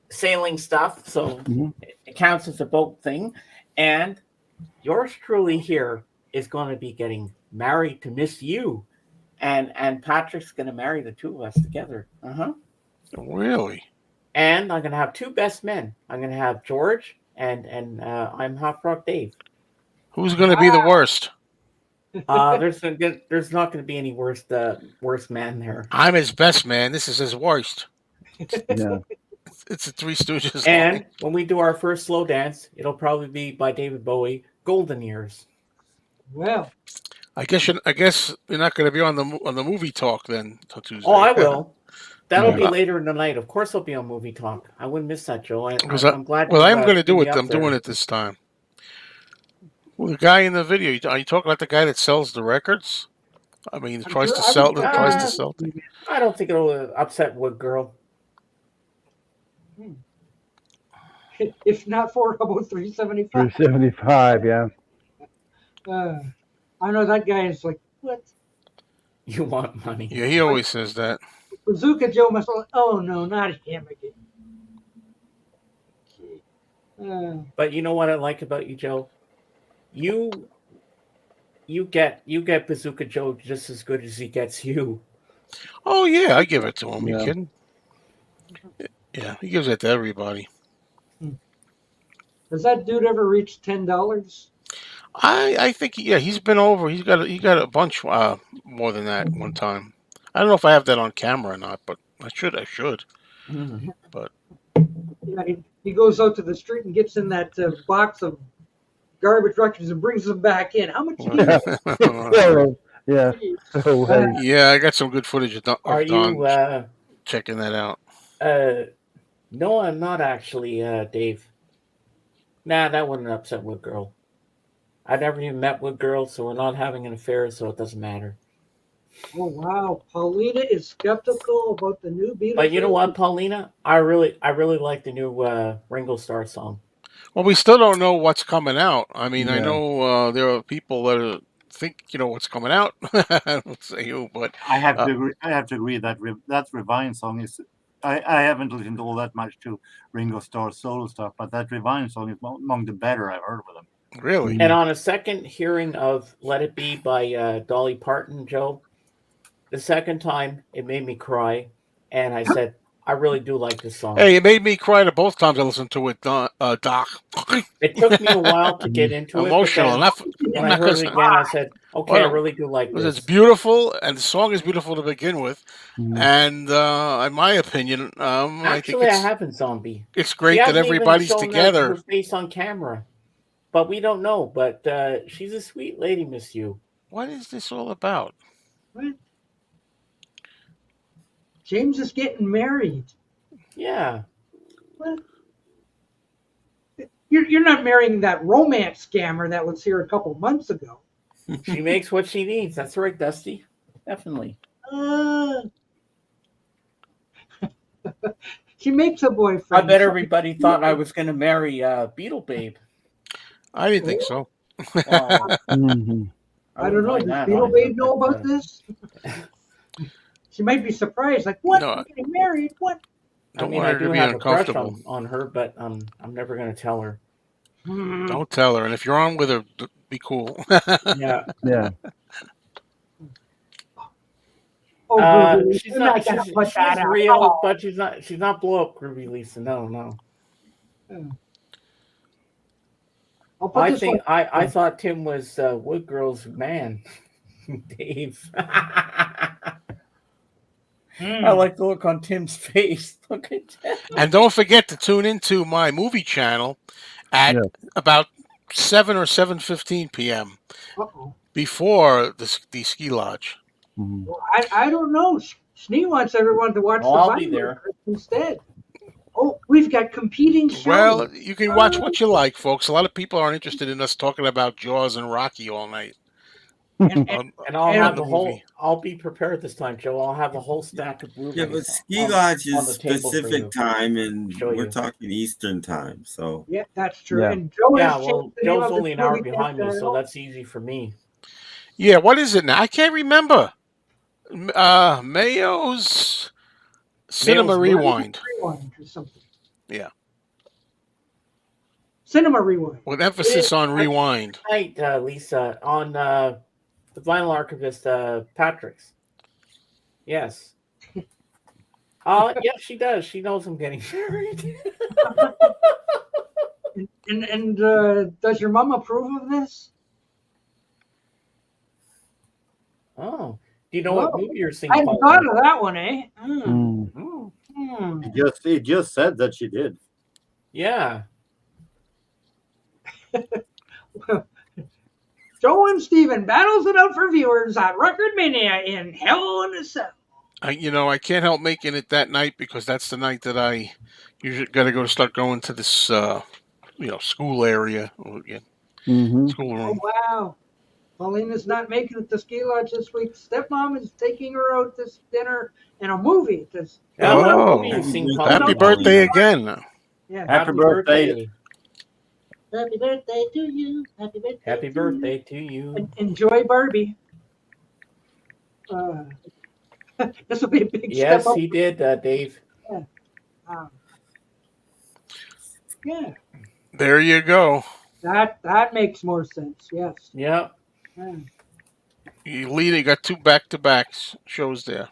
sailing stuff, so Mhm. it counts as a boat thing. And yours truly here is going to be getting married to Miss You, and Patrick's going to marry the two of us together. Really? And I'm going to have two best men. I'm going to have George and I'm Hot Rock Dave. Who's going to be the worst? There's not going to be any worst man there. I'm his best man. This is his worst. Yeah. It's a Three Stooges. And when we do our first slow dance, it'll probably be by David Bowie, Golden Years. Well, I guess you're not going to be on the movie talk then till Tuesday. Oh, I will. That'll Yeah. be later in the night. Of course, I'll be on Movie Talk. I wouldn't miss that, Joe. I'm glad. Well, I'm going to threw do me it. up I'm there. doing it this time. Well, the guy in the video. Are you talking about the guy that sells the records? I mean, I'm tries sure- to I sell. would- Tries to sell things. I don't think it'll upset Wood Girl. if not for about 375. 375. Yeah. I know that guy is like, what? You want money? Yeah, he always says that. Bazooka Joe must have. Oh no, not him again. But you know what I like about you, Joe? You get Bazooka Joe just as good as he gets you. Oh yeah, I give it to him. Yeah. You kidding? Yeah, he gives it to everybody. Has that dude ever reached $10? I think he's been over. He got a bunch more than that one time. I don't know if I have that on camera or not, but I should. But Yeah, he goes out to the street and gets in that box of garbage records and brings them back in. How much? So, yeah. So, yeah, I got some good footage of Are Don you? checking that out. No, I'm not actually, Dave. Nah, that wouldn't upset Wood Girl. I never even met Wood Girl, so we're not having an affair, so it doesn't matter. Oh wow, Paulina is skeptical about the new Beatles. But you know what, Paulina? I really like the new Ringo Starr song. Well, we still don't know what's coming out. I mean, I Yeah. know there are people that think what's coming out. I don't say who, but I have to agree. I have to agree that that Revive song is. I haven't listened all that much to Ringo Starr's solo stuff, but that Revive song is among the better I've heard with him. really, And on a second hearing of Let It Be by Dolly Parton, Joe, the second time it made me cry, and I said, I really do like this song. hey, it made me cry the both times I listened to it, Doc. It took me a while to get into Emotional it. enough. When I heard it again, I said, okay, I really do like Because this. it's beautiful, and the song is beautiful to begin with. Mhm. And in my opinion, I think Actually, I haven't, Zombie. it's great She that hasn't even everybody's shown together. her face on camera. But we don't know. But she's a sweet lady, Miss You. What is this all about? What? James is getting married. Yeah. What? You're not marrying that romance scammer that was here a couple months ago. She makes what she needs. That's right, Dusty. Definitely. She makes a boyfriend. I bet everybody thought I was going to marry Beetle Babe. I didn't think so. Well, Mhm. I don't know. wouldn't Does mind Beetle that Babe either, know but, about this? She might be surprised. Like, what? No, You're getting married? What? Don't I mean, want I her do to be have a crush uncomfortable. on her, but I'm never going to tell her. Don't tell her. And if you're on with her, be cool. Yeah. Yeah. Oh, Groovy, She's you're not. gonna She's put that out. real, Oh. but she's not. She's not blow up, Groovy Lisa. No. I'll put I this think one. I thought Tim was Wood Girl's man, Dave. I like the look on Tim's face. Look at that. And don't forget to tune into my movie channel at Yeah. about 7 or 7:15 p.m. Uh-oh. before the ski lodge. Mhm. Well, I don't know. Schnee wants everyone to watch Oh, the I'll be Bible there. instead. Oh, we've got competing shows. Well, you can watch what you like, folks. A lot of people aren't interested in us talking about Jaws and Rocky all night. and, On- And I'll And have the a whole. movie. I'll be prepared this time, Joe. I'll have a whole stack of Blu-rays. Yeah, but ski on- lodge on is the table for Pacific you. time, and Show we're you. talking Eastern time. So yeah, that's true. Yeah. And Joe Yeah, has well, changed the name Joe's of only his an hour movie behind me, so channel. that's easy for me. Yeah, what is it now? I can't remember. Mayo's Cinema Mayo's Rewind Rewind or something. Yeah. Cinema Rewind. with emphasis on rewind. Right, Lisa, on the Vinyl Archivist Patrick's. Yes. Yes, she does. She knows I'm getting married. And does your mom approve of this? Oh, do you know what Whoa. movie you're seeing? I hadn't Paul? thought of that one, eh? Mm. Hmm. It just said that she did. Yeah. Joe and Steven battles it out for viewers at Record Mania in Hell in a Cell. I can't help making it that night because that's the night that I usually got to start going to this, school area, Mhm. school Oh, room. wow. Paulina's not making it to ski lodge this week. Stepmom is taking her out this dinner and a movie. Yeah, what Oh, movie you seen, happy Paul? Happy birthday again! Yeah. Happy birthday. Happy birthday to you. Happy birthday. Happy to birthday to you. you. Enjoy Barbie. This will be a big Yes, step up. he did, Dave. Yeah, There you go. that makes more sense. Yes. Yeah. Yeah. You got 2 back-to-back shows there.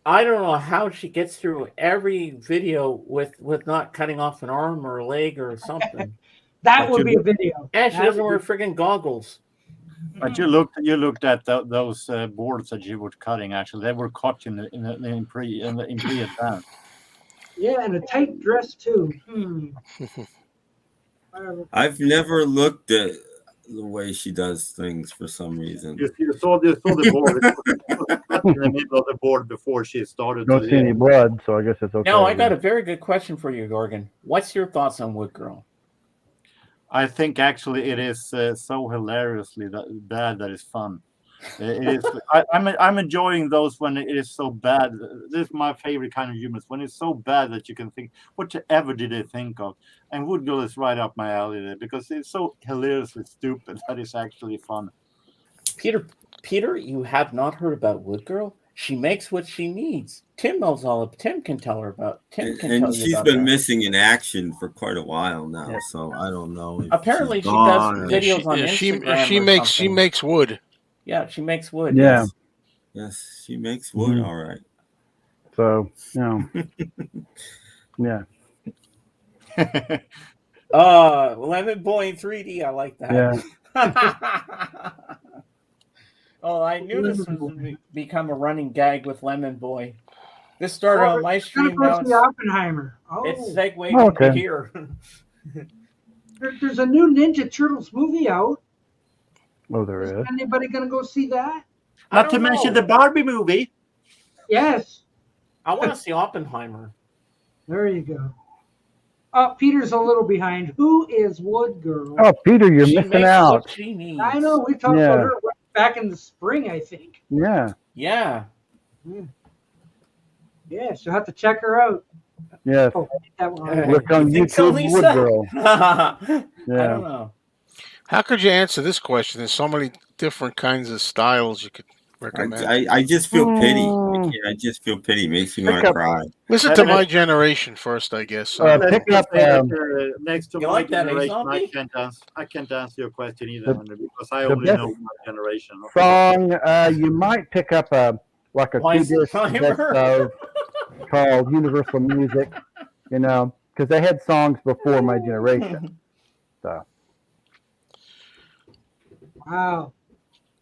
I don't know how she gets through every video with not cutting off an arm or a leg or something. That But would you be a look- video. And she That doesn't would wear be- friggin' goggles. But you looked at those boards that you were cutting. Actually, they were cut in pre-advance. Yeah, and a tight dress too. I've never looked at the way she does things for some reason. You saw the board. It was cut in the middle of the board before she started. Don't see any blood, so I guess it's okay. Now, I got a very good question for you, Jorgen. What's your thoughts on Wood Girl? I think actually it is so hilariously bad that it's fun. It is. I'm enjoying those when it is so bad. This is my favorite kind of humor. When it's so bad that you can think, whatever did they think of? And Wood Girl is right up my alley there because it's so hilariously stupid that it's actually fun. Peter, you have not heard about Wood Girl? She makes what she needs. Tim knows all of. Tim can tell her about. Tim can And tell you she's about been that. missing in action for quite a while now, Yeah. so I don't know. If Apparently, she's she gone does or- videos on Instagram. She or makes something. wood. Yeah, she makes wood. Yeah. Yes, she makes wood. Mhm. All right. So, yeah. Lemon Boy in 3D. I like that. Yeah. Oh, I knew this was become a running gag with Lemon Boy. This started on my Gonna stream. go Now see Oppenheimer. it's Oh, segued Oh, into okay. here. there's a new Ninja Turtles movie out. Oh, there Is is. anybody gonna go see that? I Not to don't mention know. the Barbie movie. Yes. I want to see Oppenheimer. There you go. Oh, Peter's a little behind. Who is Wood Girl? Oh, Peter, you're She missing makes out. what she needs. I know. We talked Yeah. about her back in the spring, I think. Yeah. Yeah. Yeah, so have to check her out. Yes. Oh, that one. Look on You think so, YouTube, Lisa? Wood Girl. I don't Yeah. know. How could you answer this question? There's so many different kinds of styles you could recommend. I just feel pity. Mm. I just feel pity. Makes me Pick want to up- cry. Listen to my generation first, I guess. Pick up. Next to You my like that, eh, generation, Zombie? I can't answer your question either because I the only best know my generation. Song, you might pick up a Why is it 2-disc timer? best of called Universal Music, because they had songs before my generation. So Wow.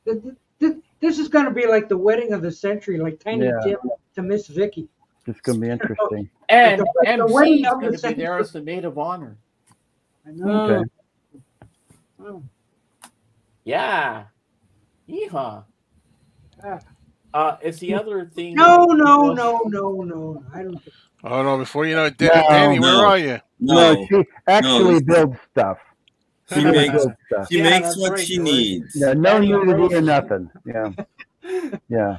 This is going to be like the wedding of the century, like Tiny Yeah. Tim to Miss Vicky. It's going to be interesting. And The MC wedding is of going the to be there century. as the maid of honor. I know. Okay. Oh, Yeah. Yeehaw. It's the other thing. no, like, no, girls- no, no, no. I don't think. Oh no! Before you know it, No. Danny, where No. are you? No, No, she actually No. builds stuff. she really makes builds stuff. she Yeah, makes that's what right, she George. needs. Yeah, no Danny nudity or Rose. nothing. Yeah. Yeah.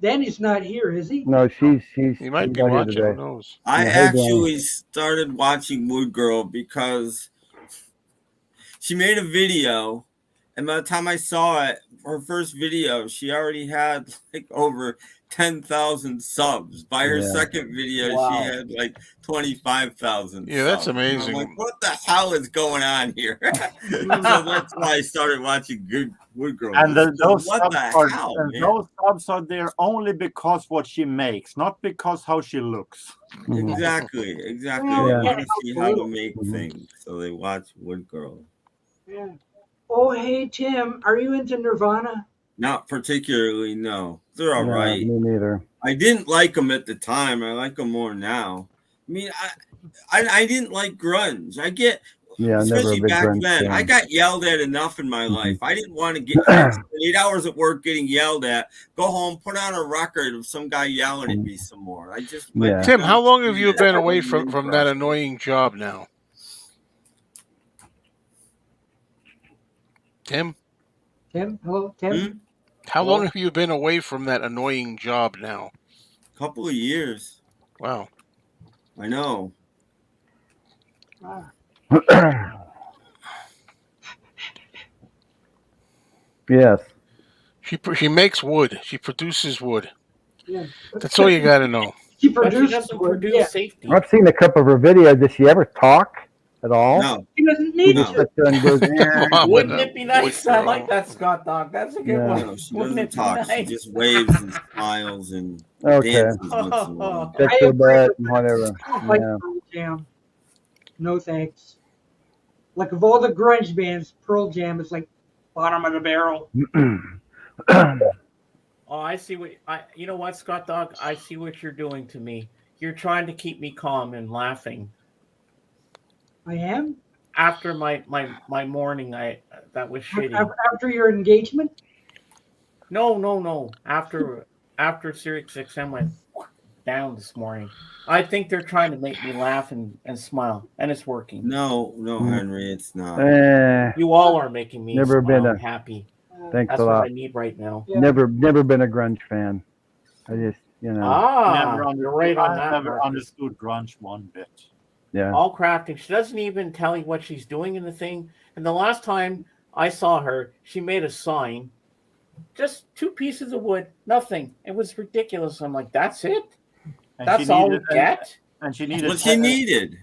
Danny's not here, is he? No, she's He might be not here watching. Who today. knows? I Yeah, hey, Danny. actually started watching Wood Girl because she made a video, and by the time I saw it, her first video, she already had like over 10,000 subs. By her Yeah. second video, Wow. she had like 25,000. Yeah, that's subs. And I'm amazing. like, what the hell is going on here? So that's why I started watching Good Wood Girl. And those what subs the are hell, and man? those subs are there only because what she makes, not because how she looks. Mhm. Exactly. Yeah. They want to see how to make Mhm. things, so they watch Wood Girl. Yeah. Oh, hey, Tim, are you into Nirvana? Not particularly, no. They're all No, right. me neither. I didn't like them at the time. I like them more now. I mean, I didn't like grunge. I get, Yeah, never a especially big back grunge then. fan. I got yelled at enough in my Mhm. life. I didn't want to get spend 8 hours at work getting yelled at. Go home, put on a record of some guy yelling at me some more. I just Yeah. Tim, how long have you been away from from that annoying job now? Tim, Tim? Hello, Tim? how Hello? long have you been away from that annoying job now? Couple of years. Wow. I know. Ah, Yes. She makes wood. She produces wood. yeah. That's all you got to know. She But she produced doesn't wood, produce yeah. safety. I've seen a couple of her videos. Does she ever talk at all? No. She doesn't She need just to. sits there and goes, Wow, Wouldn't what a it be nice? wood I girl. like that, Scott Dog. That's a good Yeah. one. No, she Wouldn't doesn't it be talk. She nice? just waves and smiles and okay, dances once in a while. check I your agree butt with and that. whatever. Like Yeah. Pearl Jam. No thanks. Like of all the grunge bands, Pearl Jam is like bottom of the barrel. Oh, I see what you know what, Scott Dog? I see what you're doing to me. You're trying to keep me calm and laughing. I am? After my morning, that was shitty. After your engagement? No. After Sirius XM went down this morning, I think they're trying to make me laugh and smile, and it's working. No, Henry, it's not. You all are making me Never smile been and a- happy. Thanks That's a what lot. I need right now. Yeah. Never been a grunge fan. I just, Never You're right on I that. never Marcus. understood grunge one bit. yeah. All crafting. She doesn't even tell you what she's doing in the thing. And the last time I saw her, she made a sign. Just 2 pieces of wood, nothing. It was ridiculous. I'm like, that's it? And That's she all we needed- get? And she needed. What she needed.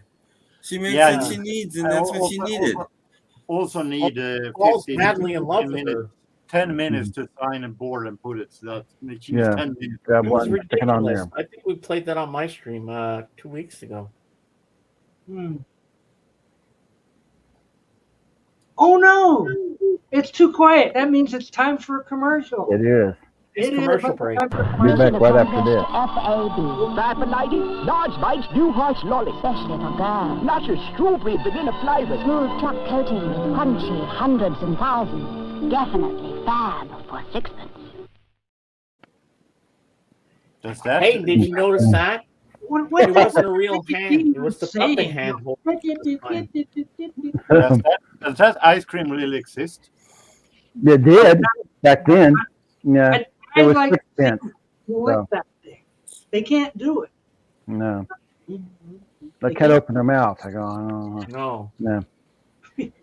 She makes Yeah, what she needs, and that's what she needed. Also need Paul's 15 madly in love with 15 minutes, her. 10 minutes to sign a board and put it. So that she Yeah. needs 10 minutes. Grab It was one, stick it on ridiculous. there. I think we played that on my stream 2 weeks ago. Oh no! It's too quiet. That means it's time for a commercial. It is. It's It is commercial about break. time for a Be commercial. back right after this. FAB. Diaper lady, large bites, new horse lolly. Especially for girls. Luscious strawberry vanilla flavors. Smooth choc coating with crunchy hundreds and thousands. Definitely fab for sixpence. Does that? Hey, did you notice that? What It wasn't a real hand. It was the puppet hand. Does that ice cream really exist? It did back then. Yeah. It I was like 6 cents. with So. that thing. They can't do it. No. They cut open their mouth. I go, oh, No. no.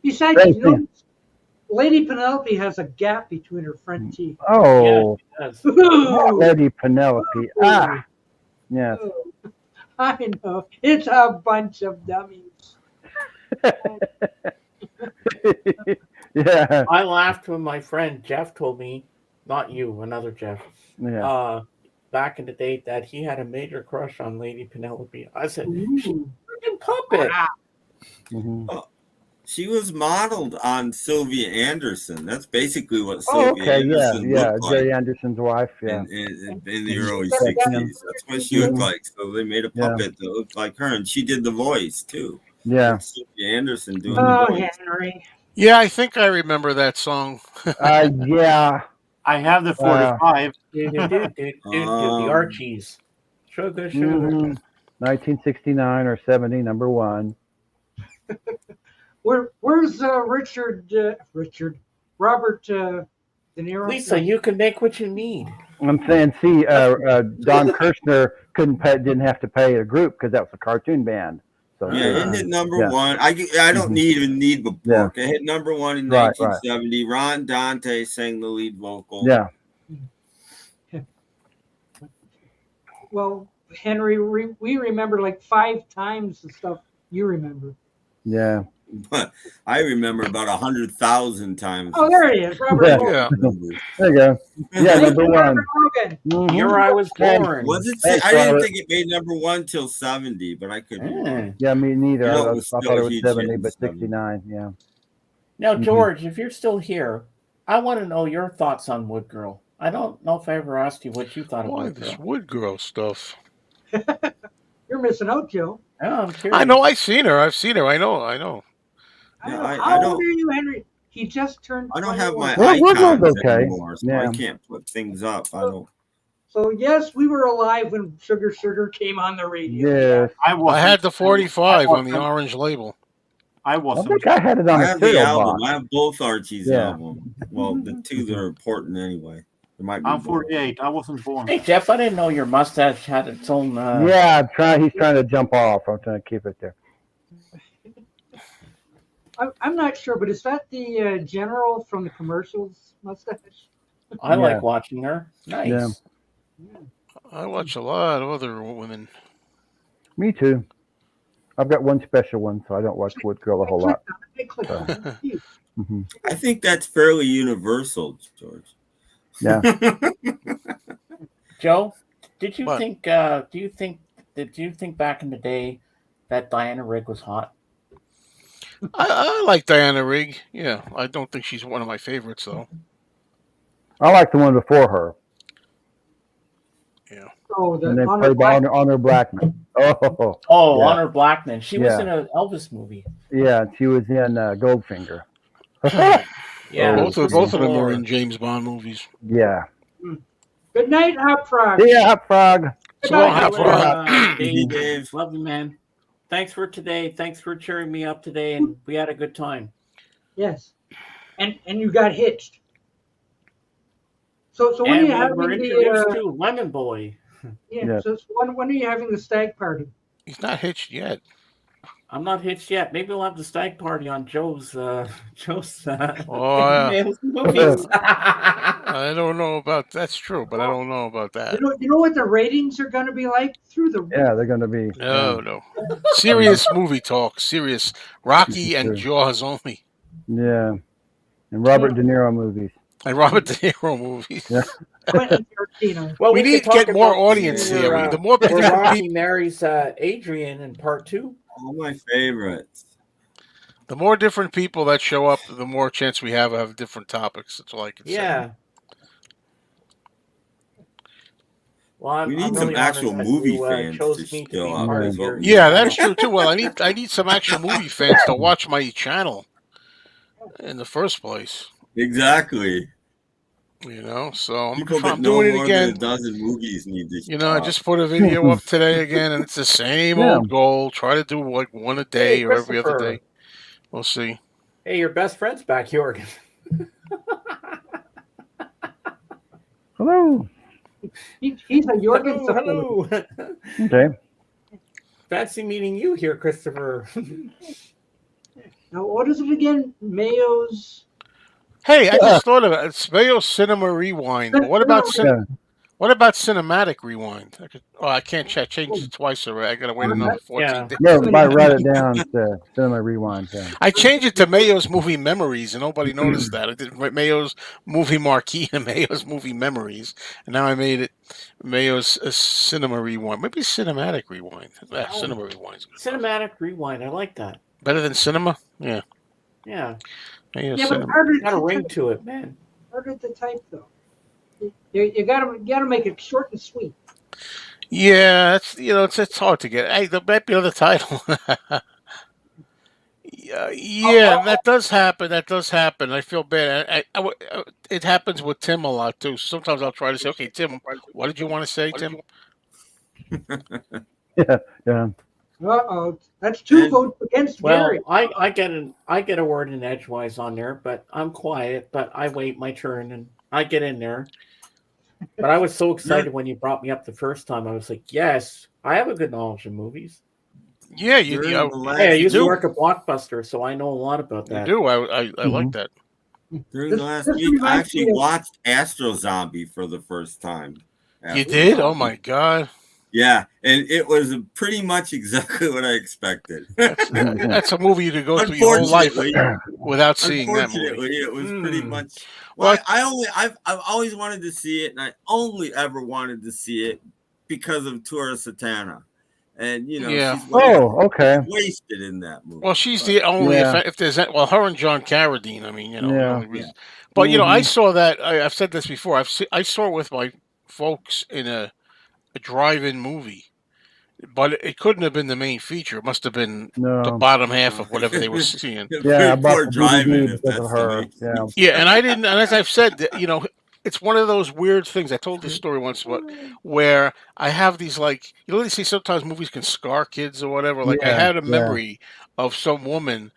Besides, Same you know, thing. Lady Penelope has a gap between her front teeth. Oh, Yes. Lady Penelope. Ah. Yes. I know. It's a bunch of dummies. Yeah. I laughed when my friend Jeff told me, not you, another Jeff, Yeah. back in the day that he had a major crush on Lady Penelope. I said, she's a Ooh. freaking puppet. Wow. Mhm. She was modeled on Sylvia Anderson. That's basically what Oh, Sylvia okay, yeah, Anderson yeah. looked like Jerry Anderson's wife, yeah. in the And she early said that 60s. That's what she looked like. So they made a Yeah. puppet that looked like her, and she did the voice too. Yeah. That's Sylvia Anderson doing Oh, the voice. Henry. Yeah, I think I remember that song. Yeah. I have the 45. The Archies. Sugar, sugar. Mhm. 1969 or 70, number one. Where's Robert De Niro? Lisa, you can make what you need. I'm saying, see, Don Kirshner didn't have to pay a group because that was a cartoon band. So Yeah, it hit number yeah. one. I don't even need the book. Yeah. It hit number one in Right, 1970. Ron Dante sang the lead vocal. Yeah. Well, Henry, we remember like 5 times the stuff you remember. Yeah. But I remember about 100,000 times. Oh, there he is, Robert. Yeah. Logan. There you go. Yeah, number one. Robert Logan. Mhm. Here I was born. Was it? Thanks, I didn't Robert. think it made number one till 70, but I could be wrong. Yeah, me neither. You know, it I was thought still it a was huge 70, hit in but 70. 69, yeah. Now, George, if you're still here, I want to know your thoughts on Wood Girl. I don't know if I ever asked you what you thought of Why Wood this Girl. Wood Girl stuff? You're missing out, Joe. Oh, I'm curious. I know. I've seen her. I know. I Yeah, don't know. I How don't- old are you, Henry? He just turned. I don't have my 21. Well, Wood icons Girl's okay. anymore, so Yeah. I can't put things up. I don't. So yes, we were alive when Sugar came on the radio. Yes. I had the 45 on the wasn't- orange label. I I wasn't. think I had it on I a have the cereal album. box. I have both Archie's Yeah. albums. Well, the two that are important anyway. There might be I'm more. 48. I wasn't born. Hey, Jeff, I didn't know your mustache had its own. Yeah, he's trying to jump off. I'm trying to keep it there. I'm not sure, but is that the general from the commercials mustache? I like Yeah. watching her. Nice. Yeah. I watch a lot of other women. Me too. I've got one special one, so I don't watch Wood Girl a whole lot. I clicked on it. Phew. Hmm. I think that's fairly universal, George. Yeah. Joe, did you What? think? Did you think back in the day that Diana Rigg was hot? I like Diana Rigg. Yeah, I don't think she's one of my favorites though. I like the one before her. Yeah. Oh, the And then Honor played by Black. Honor Blackman. Oh, Oh, Yeah. Honor Blackman. She was Yeah. in an Elvis movie. yeah. She was in Goldfinger. Yeah, Oh, both of them were Lord. in James Bond movies. Yeah. Good night, Hot Frog. See ya, Hot Frog. So long, Goodbye, Hot Joe. Frog. Dave, Dave. love you, man. Thanks for today. Thanks for cheering me up today, and we had a good time. Yes, and you got hitched. So when are And you we having were introduced the to Lemon Boy. Yeah. So when are you having the stag party? He's not hitched yet. I'm not hitched yet. Maybe we'll have the stag party on Joe's Oh, yeah. Nails movies. I don't know about that's true, but I don't know about that. You know what the ratings are going to be like through the Yeah, they're going to be. No. Serious movie talk. Serious. Rocky and Jaws only. Yeah. And Robert De Niro movies. And Robert De Niro movies. Yeah. Quentin Tarantino. Well, We could need to talk get more about audience scene here. where, The more where different Rocky people, marries Adrian in part 2. All my favorites. the more different people that show up, the more chance we have different topics. That's all I can say. Yeah. Well, We need I'm some really actual honored that movie you, fans chose to me to show be up. part is of what your- we Yeah, need. that's true too. Well, I need some actual movie fans to watch my channel in the first place. Exactly. You know, so People that I'm know doing it more than a again. dozen movies need to. You know, I stop. just put a video up today again, and it's the same Yeah. old goal. Try to do like one a day Hey, or every other Christopher. day. We'll see. Hey, your best friend's back, Jorgen. Hello. He's a Jorgen. Hello. Okay. Fancy meeting you here, Christopher. Now, what is it again? Mayo's. Hey, I just thought of it. It's Mayo Cinema Rewind. But what about Yeah. what about Cinematic Rewind? I can't check. Change it twice already. I gotta wait another 14 Yeah. days. No, might write it down to Cinema Rewind. Yeah. I changed it to Mayo's Movie Memories, and nobody noticed that. I did Mayo's Movie Marquee and Mayo's Movie Memories, and now I made it Mayo's Cinema Rewind. Maybe Cinematic Rewind. Cinema Rewind. Cinematic rewind. I like that. Better than cinema? Yeah. Yeah, Mayo Yeah, but Cinema. harder got a to ring type, to it, man. harder to type though. You gotta make it short and sweet. Yeah, it's hard to get. Hey, there might be another title. Yeah, that does happen. That does happen. I feel bad. It happens with Tim a lot too. Sometimes I'll try to say, "Okay, Tim, what did you want to say, Tim?" Yeah. Uh-oh, that's two And votes against Gary. Well, I get a word in edgewise on there, but I'm quiet. But I wait my turn and I get in there. But I was so excited when you brought me up the first time. I was like, yes, I have a good knowledge of movies. Yeah, during the Hey, I last used to do. work at Blockbuster, so I know a lot about You that. do. I like that. during the last This week, I reminds actually me of watched Astro Zombie for the first time. You Astro did? Oh Zombie. my god, Yeah, and it was pretty much exactly what I expected. that's a movie you could go through your whole life without seeing that movie. Unfortunately, it was pretty Hmm. much. Well, Well, I've always wanted to see it, and I only ever wanted to see it because of Tura Satana, and yeah. she's wasted, Oh, okay. wasted in that movie. Well, she's But, the only Yeah. if there's well, her and John Carradine. I mean, the Yeah. only reason. But I saw that. I've said this before. I saw it with my folks in a drive-in movie, but it couldn't have been the main feature. It must have been the No. bottom half of whatever they were seeing. Yeah, I bought poor the driving DVD if because of that's her. the Yeah. Yeah, and I didn't. And as I've said, it's one of those weird things. I told this story once, but where I have these they say sometimes movies can scar kids or whatever. Like I Yeah. had a Yeah. memory of some woman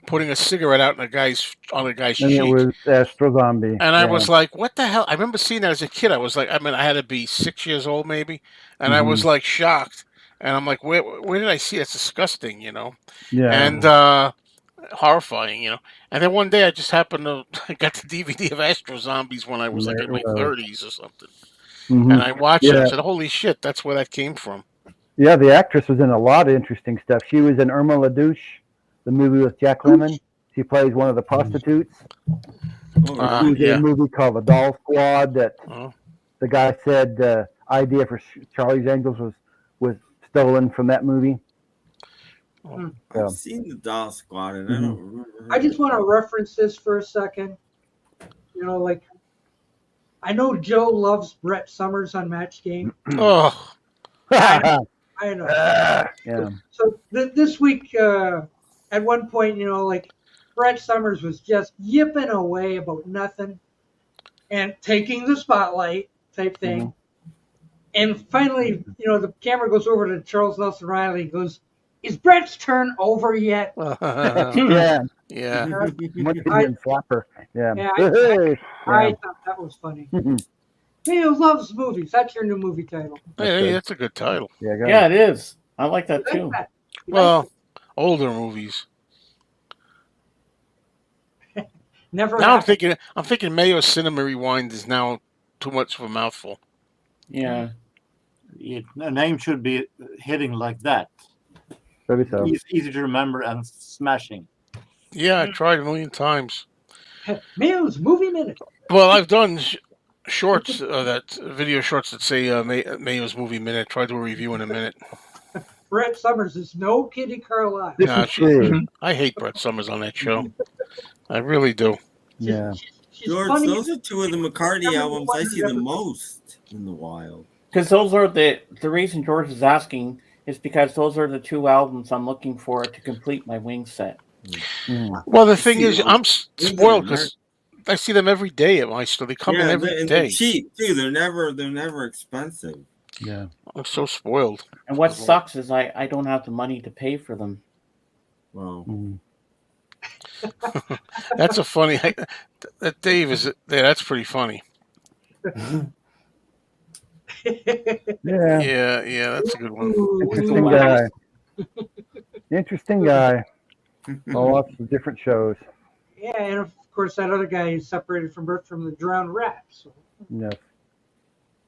putting a cigarette out on a guy's And it cheek, was Astro Zombie. and I Yeah. was like, "What the hell?" I remember seeing that as a kid. I was like, I had to be 6 years old maybe, and I was like shocked. And I'm like, where did I see? That's disgusting, Yeah. and horrifying. And then one day I just happened to I got the DVD of Astro Zombies when I was like There in it my was. 30s or something, Mhm. and I watched it. I Yeah. said, "Holy shit, that's where that came from." Yeah, the actress was in a lot of interesting stuff. She was in Irma La Douche, the movie with Jack Lemmon. She plays one of the prostitutes. She was in a Yeah. movie called The Doll Squad that Oh. the guy said the idea for Charlie's Angels was stolen from that movie. I've seen the Doll Squad, and I don't remember. I just want to reference this for a second. I know Joe loves Brett Summers on Match Game. Oh. I know. Yeah. So this week, at one point, Brett Summers was just yipping away about nothing and taking the spotlight type thing. And finally, the camera goes over to Charles Nelson Riley and goes, "Is Brett's turn over yet?" Yeah. Yeah. Much Indian slapper. Yeah. Yeah, Hey. I Yeah. thought that was funny. Mayo loves movies. That's your new movie title. Hey, that's a good title. Yeah, go Yeah, ahead. it is. I like that You too. like that? You Well, older movies. Never Now happened. I'm thinking Mayo Cinema Rewind is now too much of a mouthful. Yeah. A name should be hitting like that. Maybe so. Easy to remember and smashing. Yeah, I tried a million times. Mayo's Movie Minute. Well, I've done shorts, video shorts that say Mayo's Movie Minute. Try to do a review in a minute. Brett Summers is no Kitty Carlisle. This Nah, is true. I hate Brett Summers on that show. I really do. Yeah. She's George, funny. those are two of the McCartney Every albums I see the 100 most in the wild. Because those are the reason George is asking is because those are the two albums I'm looking for to complete my wing set. Well, the thing is, them. I'm spoiled because I see them every day at my store. They come in every and day. they're cheap too. They're never expensive. Yeah. I'm so spoiled. And what sucks is I don't have the money to pay for them. Well, That's a funny. That Dave is there. That's pretty funny. Yeah. Yeah, that's a good one. Interesting guy. Interesting guy. Lots of different shows. Yeah, and of course that other guy is separated from birth from the drowned rat. So. Yes.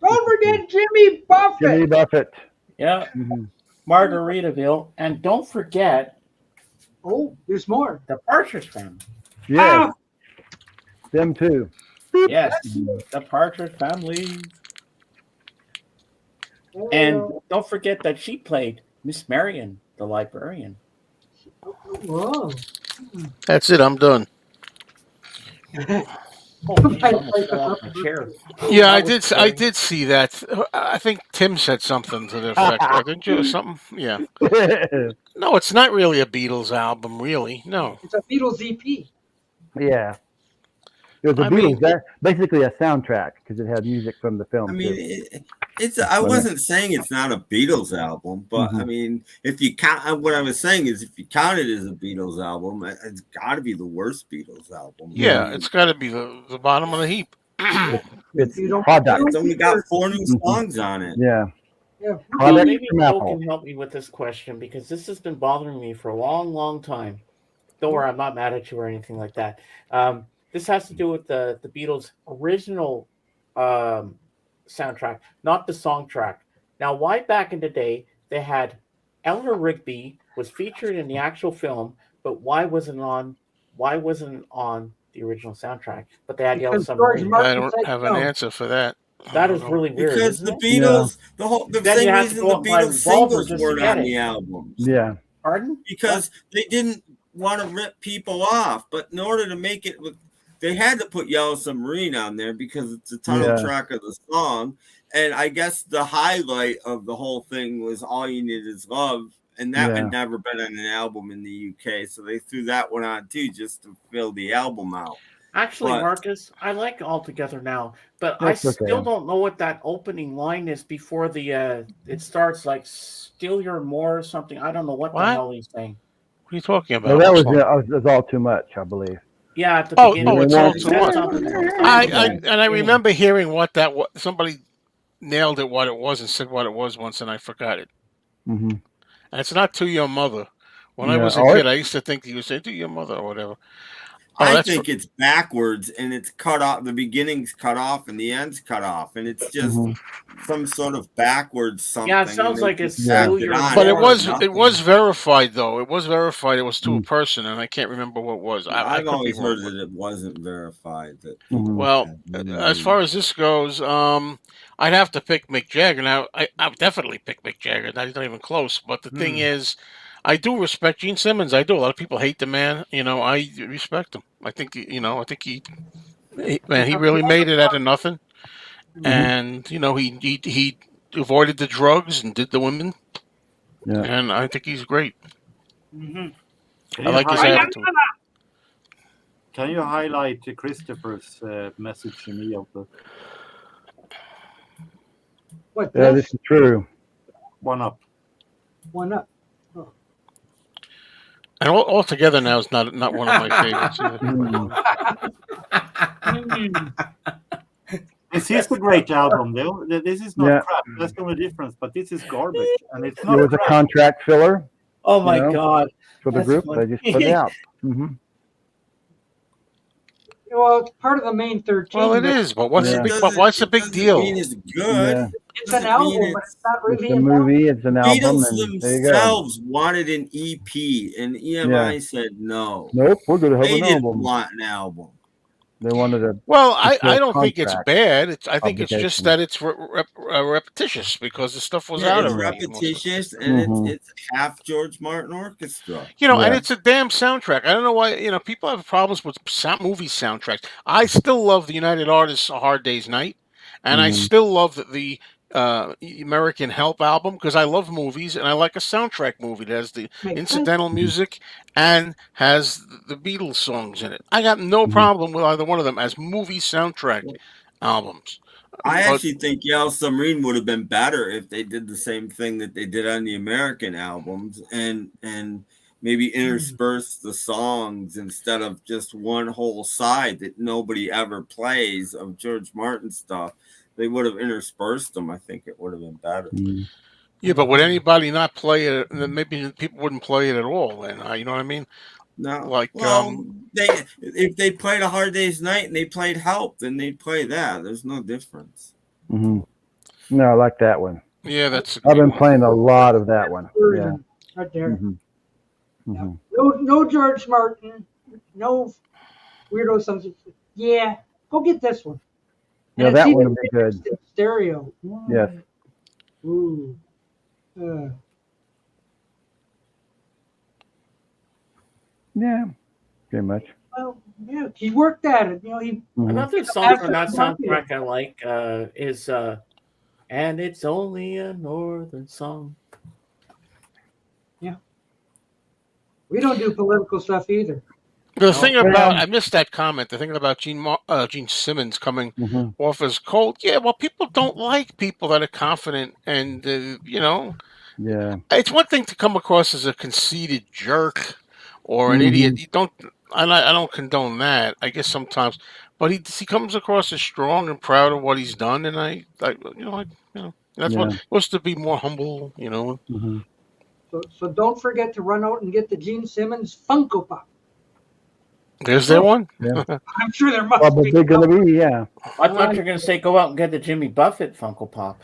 Don't forget Jimmy Buffett. Jimmy Buffett. Yeah. Margaritaville. And don't forget. Oh, there's more. The Partridge Family. Yes. Them too. Yes. The Partridge Family. And don't forget that she played Miss Marion, the librarian. Whoa. That's it. I'm done. Oh, geez, I almost fell off my chair. Yeah, That I was did. I scary. did see that. I think Tim said something to the effect. Didn't you? Or something? Yeah. No, it's not really a Beatles album. Really, no. It's a Beatles EP. Yeah. It was a I Beatles, mean, basically a soundtrack because it had music from the I film mean, too. it's. I Wasn't it? wasn't saying it's not a Beatles album, but I Mhm. mean, if you count, what I was saying is, if you count it as a Beatles album, it's got to be the worst Beatles album. I yeah, mean, it's got to be the bottom of the heap. It's You don't product. it's only got 4 new Mhm. songs on it. Yeah. Yeah. Product Maybe from Joe Apple. can help me with this question because this has been bothering me for a long, long time. Don't worry, I'm not mad at you or anything like that. This has to do with the Beatles' original soundtrack, not the song track. Now, why back in the day they had Eleanor Rigby was featured in the actual film, but why wasn't on the original soundtrack? But they had Yellow Because George Submarine. I Martin don't said have an no. answer for that. I That don't is know. really weird, Because isn't the it? Yeah. Beatles, the Then you same have to reason go the out and buy Beatles Revolver singles just to weren't get on it. the albums. Yeah. Pardon? Because they didn't want to rip people off. But in order to make it, they had to put Yellow Submarine on there because it's the title Yeah. track of the song. And I guess the highlight of the whole thing was All You Need Is Love. And that Yeah. had never been on an album in the UK. So they threw that one on too, just to fill the album out. Actually, But Marcus, I like All Together Now, but I That's still okay. don't know what that opening line is before the it starts like "Steal Your More" or something. I don't know what the What? hell he's saying. What are you talking No, about? that What was, song? was all too much, I believe. Yeah, at the Oh, beginning, it's it all says too said much. something. I Beginning. remember hearing what that was. Somebody nailed it what it was and said what it was once, and I forgot it. Hmm. And it's not to your mother. When I Yeah. was a kid, I used to think you would say to your mother or whatever. Oh, I that's think it's backwards and it's cut off. The beginning's cut off and the end's cut off, and it's just Hmm. some sort of backwards something. Yeah, it and sounds they like it's just Yeah. "Steal tacked it Your on But as it More." was it nothing. was verified though. It was verified. It was to a Mm-hmm. person, and I can't remember what it was. I I've could be always heard wrong. that it wasn't verified. That Hmm. people Well, had as far as this goes, I'd have to pick Mick Jagger. Now, I would definitely pick Mick Jagger. He's not even close. But the thing is, I do respect Gene Simmons. I do. A lot of people hate the man. I respect him. I think I think man, he really made it out of nothing. Hmm. And he avoided the drugs and did the women. Yeah. And I think he's great. Mm-hmm. Can I you like his highlight, attitude. Christopher's message to me of the What? Yeah, This this is true. one up? one up. And all together now is not one of my favorites either. This is a great album, though. This is not Yeah. crap. That's the only difference. But this is garbage, and it's It not was a crap. contract filler Oh my know, God! for the That's group. funny. They just put it out. Hmm. Well, it's part of the main 13. Well, it but is, but what's Yeah. the big? But what's the big It deal? mean it's good. Yeah. It's an album, but it's not It's really a an album. movie. It's an album, Beatles and there you go. themselves wanted an EP, and EMI said no. Nope, we're going to have They an didn't album. want an album. They wanted a Well, I fulfill don't think it's contract bad. I think it's just obligation. that it's repetitious because the stuff was Yeah, out it's already. Most of it. repetitious, and Mhm. it's half George Martin orchestra. And Yeah. it's a damn soundtrack. I don't know why people have problems with movie soundtracks. I still love the United Artists' "A Hard Day's Night," and I Mhm. still love the American Help album because I love movies and I like a soundtrack movie that has the Makes incidental music and has the Beatles songs in it. I got no Mhm. problem with either one of them as movie soundtrack albums. I But actually think Yellow Submarine would have been better if they did the same thing that they did on the American albums and maybe intersperse the songs instead of just one whole side that nobody ever plays of George Martin stuff. They would have interspersed them. I think it would have been better. Mhm. yeah, but would anybody not play it? Then maybe people wouldn't play it at all. And you know what I mean? No, Like well, if they played A Hard Day's Night and they played Help, then they'd play that. There's no difference. Mhm. No, I like that one. yeah, that's a I've good been one. playing a lot of that one. Yeah. version right there. Mhm. Mhm. No George Martin, no weirdo songs. Yeah, go get this one. Yeah, it's that even one would be good. mixed in stereo. Yes. Ooh. Yeah. pretty much. Well, yeah, he worked at it. You know, he Another song from that soundtrack I like is "And It's Only a Northern Song." Yeah. We don't do political stuff either. The thing about, I missed that comment. The thing about Gene Simmons coming off as cold. Yeah, well, people don't like people that are confident, and Yeah. it's one thing to come across as a conceited jerk or an idiot. You don't. I don't condone that. I guess sometimes, but he comes across as strong and proud of what he's done, and that's what supposed to be more humble. So don't forget to run out and get the Gene Simmons Funko Pop. Is there one? Yeah. I'm sure there must Probably be. going to be, yeah. I thought you were going to say go out and get the Jimmy Buffett Funko Pop.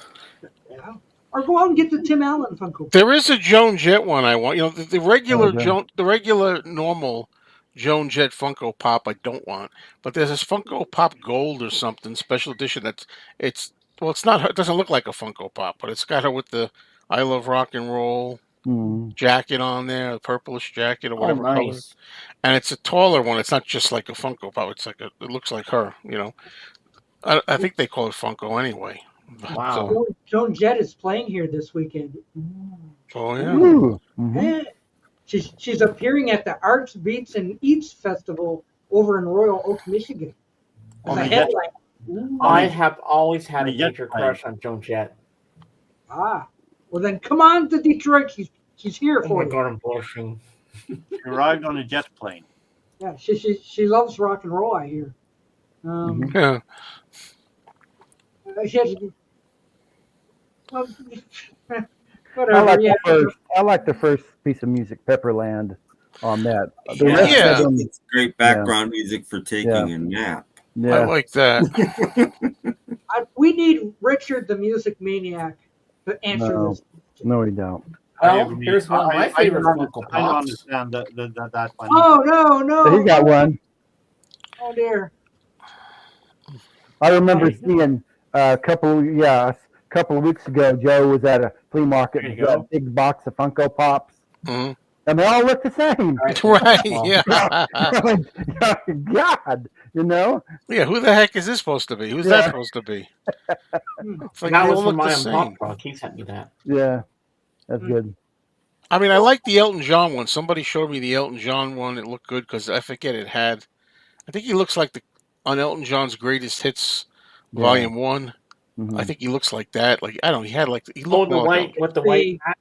Yeah. Or go out and get the Tim Allen Funko Pop. There is a Joan Jett one I want. The regular the regular normal Joan Jett Funko Pop I don't want, but there's this Funko Pop Gold or something special edition it's not her. It doesn't look like a Funko Pop, but it's got her with the I Love Rock and Roll jacket on there, the purplish jacket or whatever color. And it's a taller one. It's not just like a Funko Pop. It's it looks like her. I think they call it Funko anyway. Wow. So, Joan Jett is playing here this weekend. Oh yeah. Yeah. She's appearing at the Arts, Beats, and Eats Festival over in Royal Oak, Michigan. As a headline. I have always had a major crush on Joan Jett. Ah, well then come on to Detroit. She's here for you. Oh my God, I'm blushing. She arrived on a jet plane. Yeah, she loves rock and roll. I hear. Yeah. She has, well, whatever. I like the first piece of music, Pepperland, on that. The rest of them, it's great background music for taking a nap. Yeah. I like that. We need Richard the Music Maniac to answer this. No, we don't. Well, here's one of my favorite Funko Pops. I don't understand that one. Oh, no. He got one. Oh, dear. I remember seeing a couple of weeks ago, Joe was at a flea market and got a big box of Funko Pops. Mm-hmm. And they all look the same. Right, yeah. God, Yeah, who the heck is this supposed to be? Who's that supposed to be? It's like that they was all from look the my same. Pop. He sent me that. Yeah, that's good. I mean, I like the Elton John one. Somebody showed me the Elton John one. It looked good because I forget it had. I think he looks like on Elton John's Greatest Hits, Volume 1. Mm-hmm. I think he looks like that. Like I don't. He had like he looked the white with the white hat.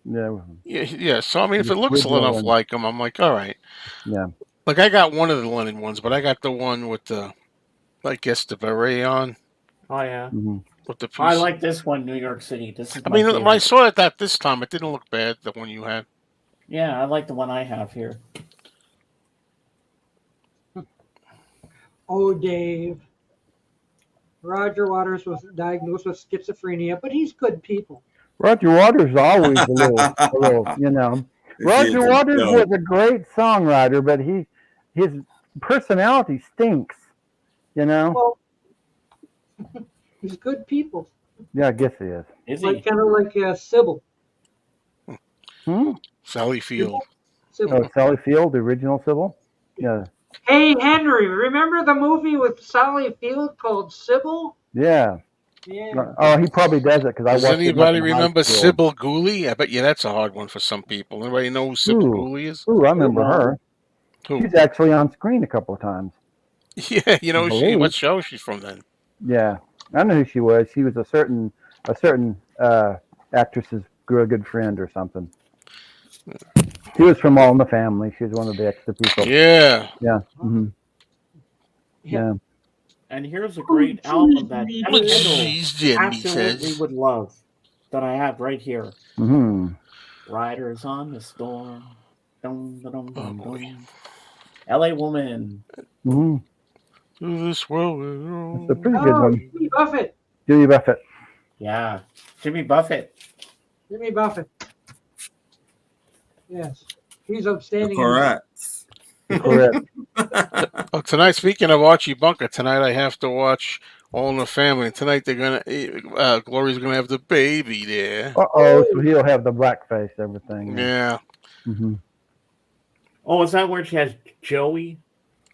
Yeah. So I mean, if it looks enough like him, I'm like, all right. Yeah. Like I got one of the Lennon ones, but I got the one with the, I guess the beret on. Oh yeah. Mm-hmm. With the piece. I like this one, New York City. This is. I mean, when I saw it this time, it didn't look bad. The one you had. Yeah, I like the one I have here. Oh, Dave. Roger Waters was diagnosed with schizophrenia, but he's good people. Roger Waters is always a little. Roger Waters was a great songwriter, but his personality stinks. Well, he's good people. Yeah, I guess he is. Is he? Kind of like Sybil. Sally Field. Sybil. Oh, Sally Field, the original Sybil? Yeah. Hey, Henry, remember the movie with Sally Field called Sybil? Yeah. Yeah. Oh, he probably does it because I watched it. Does anybody remember Sybil Gooley? I bet you that's a hard one for some people. Anybody know who Sybil Gooley is? Ooh, I remember her. Who? She's actually on screen a couple of times. Yeah, what show is she from then? Yeah, I know who she was. She was a certain actress's good friend or something. She was from All in the Family. She was one of the extra people. Yeah. Yeah. Mm-hmm. Yeah. And here's a great album that Kendall absolutely would love that I have right here. Mm-hmm. Riders on the Storm. Dum, dum, dum, dum. LA Woman. Mm-hmm. This world. It's a pretty good one. Jimmy Buffett. Jimmy Buffett. Yeah. Jimmy Buffett. Jimmy Buffett. Yes. He's outstanding. Correct. Correct. Tonight, speaking of Archie Bunker, tonight I have to watch All in the Family. Tonight they're gonna Glory's gonna have the baby there. So he'll have the blackface, everything. Yeah. Mm-hmm. Oh, is that where she has Joey?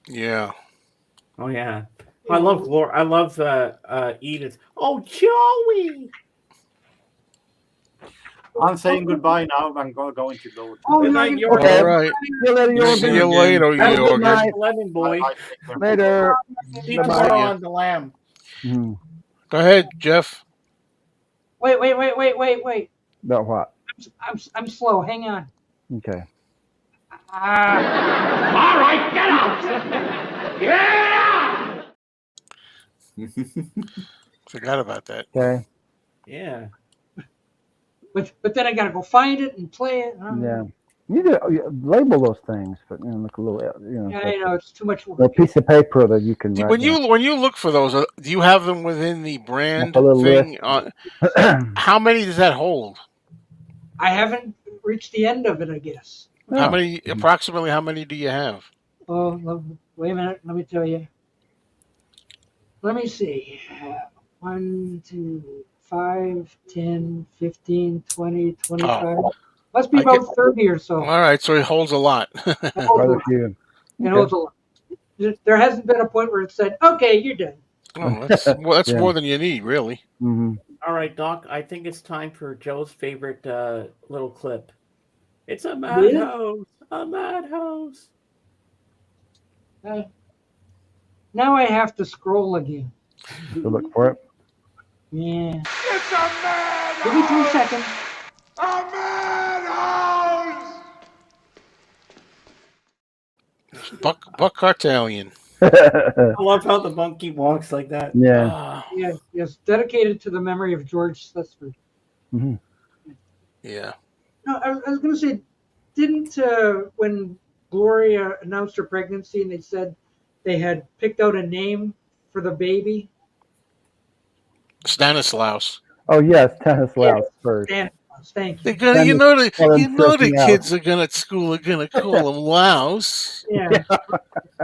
Yeah. Oh yeah. I love I love Edith. Oh, Joey. I'm saying goodbye now. I'm going to go. Oh, Good no, night, you Jorgen. All right. See you later, See you Jorgen. later, Have a good Jorgen. night. 11, boy. Bye-bye. Take care. Later. See Bye-bye. tomorrow on the Lamb. Mhm. Go ahead, Jeff. Wait. About what? I'm slow. Hang on. Okay. All right, get out! Get out! Forgot about that. Okay. Yeah. But then I gotta go find it and play it. Yeah. You do label those things, but look a little, Yeah, I know it's too much a work. piece of paper that you can write When down. you look for those, do you have them within the brand Like a little thing? list. How many does that hold? I haven't reached the end of it, I guess. How many? Approximately, how many do you have? Oh, wait a minute. Let me tell you. Let me see. 1, 2, 5, 10, 15, 20, 25. Must be I about 30 or so. All right, so it holds a lot. It holds a lot. few. It holds a lot. There hasn't been a point where it said, "Okay, you're done." Oh, that's Yeah. more than you need, really. Mm-hmm. All right, Doc. I think it's time for Joe's favorite little clip. It's a Really? madhouse. A madhouse. Now I have to scroll again. So look for it. Yeah. It's a madhouse! Give me 2 seconds. A madhouse! Buck Cartalian. I love how the monkey walks like that. Yeah. Yes, dedicated to the memory of George Slutsford. Mm-hmm. Yeah. No, I was going to say, didn't when Gloria announced her pregnancy and they said they had picked out a name for the baby? Stanislaus. Oh yes, Stanislaus first. Thank you. They're gonna, Then you know, they call him the freaking out. kids are gonna at school are gonna call him Louse. Yeah.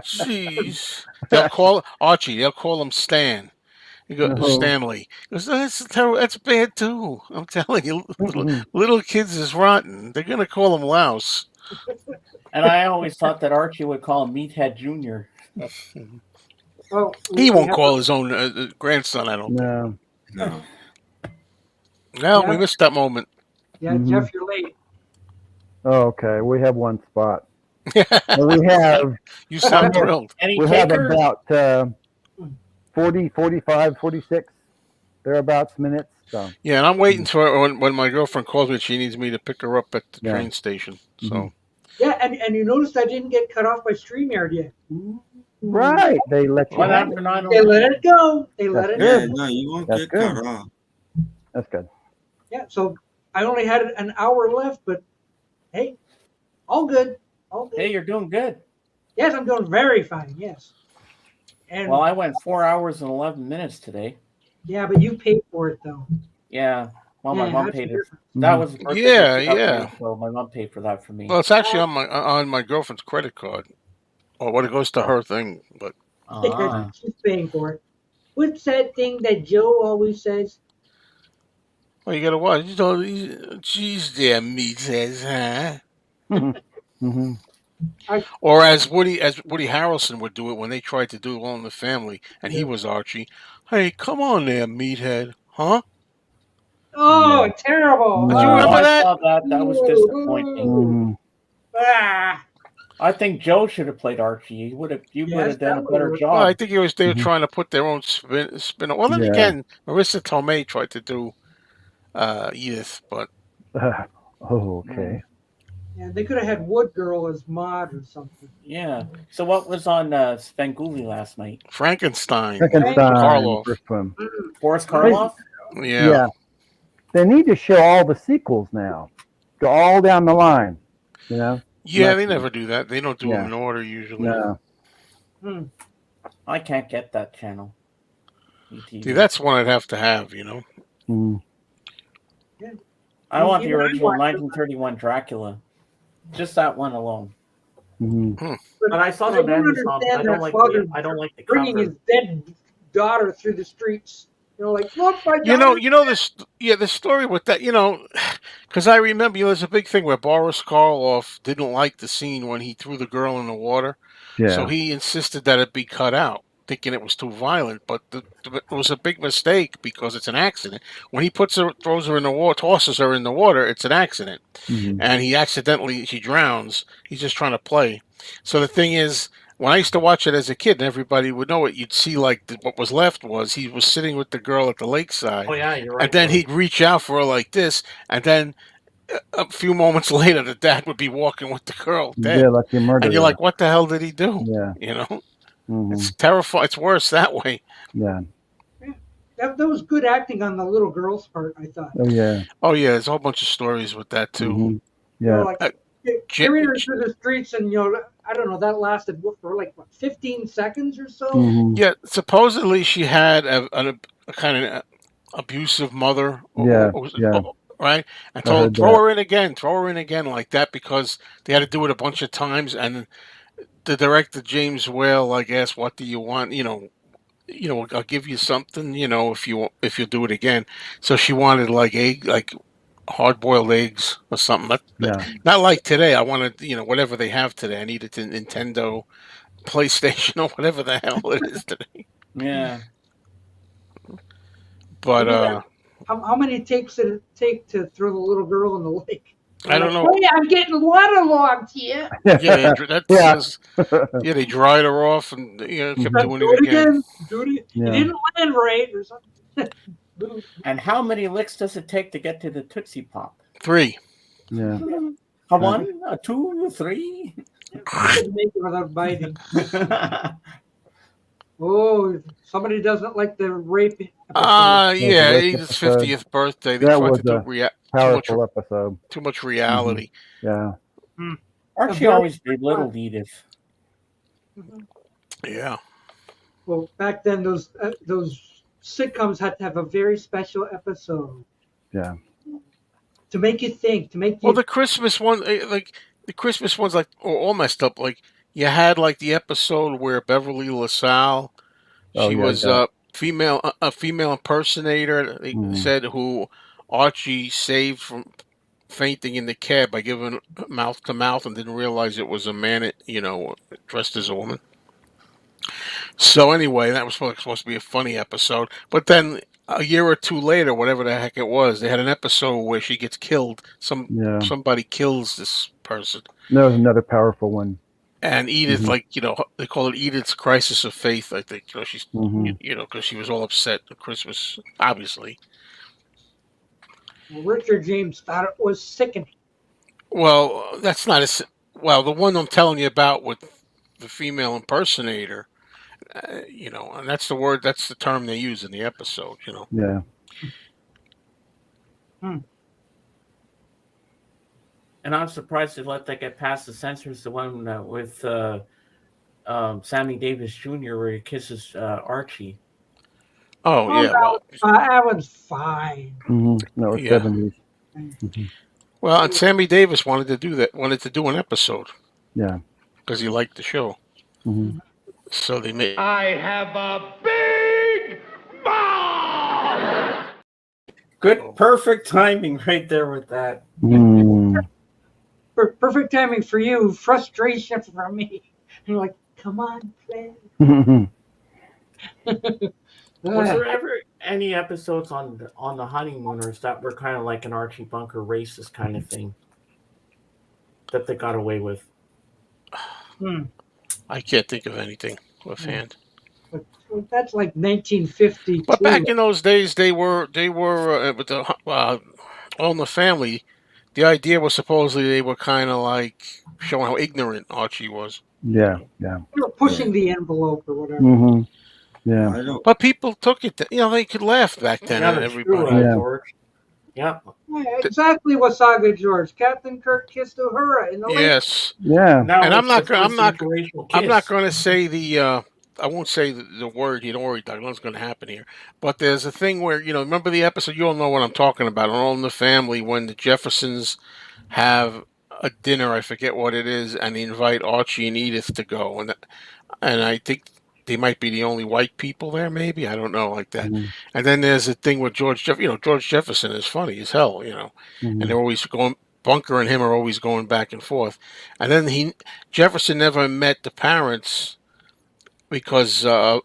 Jeez. They'll call Archie. They'll call him Stan. You go Uh-huh. Stanley. He goes, that's bad too. I'm telling you, little kids is rotten. They're gonna call him Louse. And I always thought that Archie would call him Meathead Jr. Oh, He won't call his own grandson. I don't think. No. No. No, Yeah. we missed that moment. Yeah, Mhm. Jeff, you're late. Oh, okay. We have one spot. We have. You sound thrilled. Any We have takers? about 40, 45, 46 thereabouts minutes. So Yeah, and I'm waiting for when my girlfriend calls me. She needs me to pick her up at the Yeah. train station. So Yeah, and you noticed I didn't get cut off by StreamYard yet. right, they let you. What have happened it. for 9/11? They let it go. They let it Yeah, go. no, you won't That's get good. cut off. That's good. Yeah, so I only had an hour left, but hey, all good. All good. Hey, you're doing good. Yes, I'm doing very fine. Yes. And Well, I went 4 hours and 11 minutes today. yeah, but you paid for it though. Yeah. Well, my Yeah, mom that's paid it. different. That was the birthday Yeah, gift she got yeah. me, so my mom paid for that for me. well, it's actually on my girlfriend's credit card. Or what it goes to her thing, but Ah. She's paying for it. What's that thing that Joe always says? well, you gotta watch. You know, geez, there, meat says, huh? Mm-hmm. Or as Woody Harrelson would do it when they tried to do All in the Family, and he was Archie. Hey, come on there, meathead, huh? Oh, terrible! Did you Oh, remember I that? saw that. That was disappointing. Mm-hmm. Ah, I think Joe should have played Archie. You would have Yes, done a that better would've- job. Well, I think they were trying to put their own spin. Well, then Yeah. again, Marissa Tomei tried to do Edith, but Oh, okay. yeah, they could have had Wood Girl as Maud or something. Yeah. So what was on Svengoolie last night? Frankenstein. Frankenstein, Karloff. first one. Boris Karloff? Yeah. They need to show all the sequels now. Go all down the line. You know? Yeah, they never do that. They don't do Yeah. them in order usually. No. I can't get that channel. ETV. See, that's one I'd have to have, you know. Mm. I want the Even I original watched 1931 Dracula. Just that one alone. Mm-hmm. But I saw I the don't Mandy's understand I that don't like father I don't like the bringing cover. his dead daughter through the streets. Like, look, my this, the story with that, because I remember, there's a big thing where Boris Karloff didn't like the scene when he threw the girl in the water, so Yeah. he insisted that it be cut out, thinking it was too violent. But it was a big mistake because it's an accident. When he throws her in the water, tosses her in the water, it's an accident, and she drowns. He's just trying to play. So the thing is, when I used to watch it as a kid, and everybody would know it, you'd see like what was left was he was sitting with the girl at the lakeside, Oh yeah, you're right. and then George. he'd reach out for her like this, and then a few moments later, the dad would be walking with the girl dead, Yeah, like you murdered and you're her. like, what the hell did he do? Yeah. It's terrifying. It's worse that way. Yeah. That was good acting on the little girl's part, I thought. Oh yeah. Oh yeah, there's a whole bunch of stories with that too. Yeah. Like carrying her through the streets, and I don't know, that lasted for like 15 seconds or so. Yeah, supposedly she had a kind of abusive mother. Yeah. Right, and told him throw her in again like that, because they had to do it a bunch of times, and the director James Whale, I guess, what do you want? I'll give you something, if you do it again. So she wanted like hard boiled eggs or something. Not like today. I wanted whatever they have today. I needed a Nintendo, PlayStation, or whatever the hell it is today. Yeah. But how many takes did it take to throw the little girl in the lake? I don't know. Hey, I'm getting waterlogged here. Yeah, they dried her off and kept doing it again. You didn't land right or something. And how many licks does it take to get to the Tootsie Pop? 3. Yeah. A 1, a 2, a 3. Couldn't make it without biting. Oh, somebody doesn't like the rape. Yeah, Edith's 50th birthday. They That tried was to do a powerful episode. Too much reality. Yeah. Archie always belittled Edith. Yeah. Well, back then those sitcoms had to have a very special episode. Yeah. To make you think, Well, the Christmas one, the Christmas ones, all messed up. Like you had the episode where Beverly LaSalle, she was a female impersonator. They said who Archie saved from fainting in the cab by giving mouth to mouth, and didn't realize it was a man, dressed as a woman. So anyway, that was supposed to be a funny episode. But then a year or two later, whatever the heck it was, they had an episode where she gets killed. Somebody kills this person. That was another powerful one. And Edith, they call it Edith's crisis of faith. I think she's because she was all upset at Christmas, obviously. Richard James thought it was sickening. Well, that's not the one I'm telling you about with the female impersonator. And that's the term they use in the episode. Yeah. And I'm surprised they let that get past the censors. The one with Sammy Davis Jr. where he kisses Archie. Oh yeah, that one's fine. That was 70s. Well, and Sammy Davis wanted to do that. Wanted to do an episode. Yeah. Because he liked the show. So they made. I have a big ball. Good, perfect timing right there with that. Perfect timing for you. Frustration for me. And you're like, come on, man. Was there ever any episodes on the Honeymooners that were kind of like an Archie Bunker racist kind of thing that they got away with? I can't think of anything offhand. That's like 1950. But back in those days, they were with the All in the Family. The idea was supposedly they were kind of like showing how ignorant Archie was. Yeah. They were pushing the envelope or whatever. Yeah. But people took it. They could laugh back then at everybody. George. Yeah. Exactly what Saga George. Captain Kirk kissed Uhura in the lake. Yes. Yeah. Now And I'm not going to say the. I won't say the word. You don't worry, Doug. Nothing's going to happen here. But there's a thing where remember the episode. You all know what I'm talking about. On All in the Family, when the Jeffersons have a dinner. I forget what it is, and they invite Archie and Edith to go, and I think they might be the only white people there, maybe, I don't know, like that. Mhm. And then there's the thing with George George Jefferson is funny as hell, and Mhm. they're always going. Bunker and him are always going back and forth, and then Jefferson never met the parents because of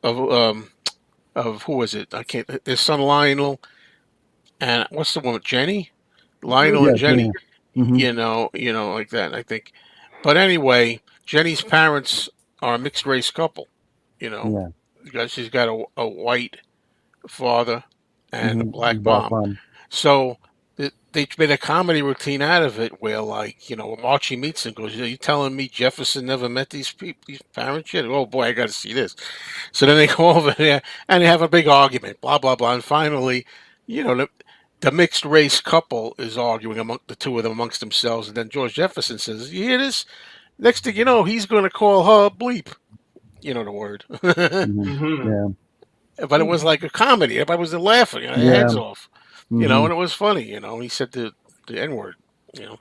who was it? I can't. His son Lionel and what's the woman Jenny, Lionel Yeah, and Jenny. Mhm. Like that. I think. But anyway, Jenny's parents are a mixed race couple. Yeah. Because she's got a white father and a black Black mom. Mom. So they made a comedy routine out of it where, like, Archie meets and goes, "Are you telling me Jefferson never met these people, these parents yet? Oh boy, I got to see this." So then they go over there and they have a big argument, blah blah blah, and finally, the mixed race couple is arguing among the two of them amongst themselves, and then George Jefferson says, "You hear this? Next thing you know, he's going to call her bleep." You know the word. Mm-hmm. Yeah. But it was like a comedy. Everybody was laughing their Yeah. heads off, Mhm. and it was funny. He said the N word.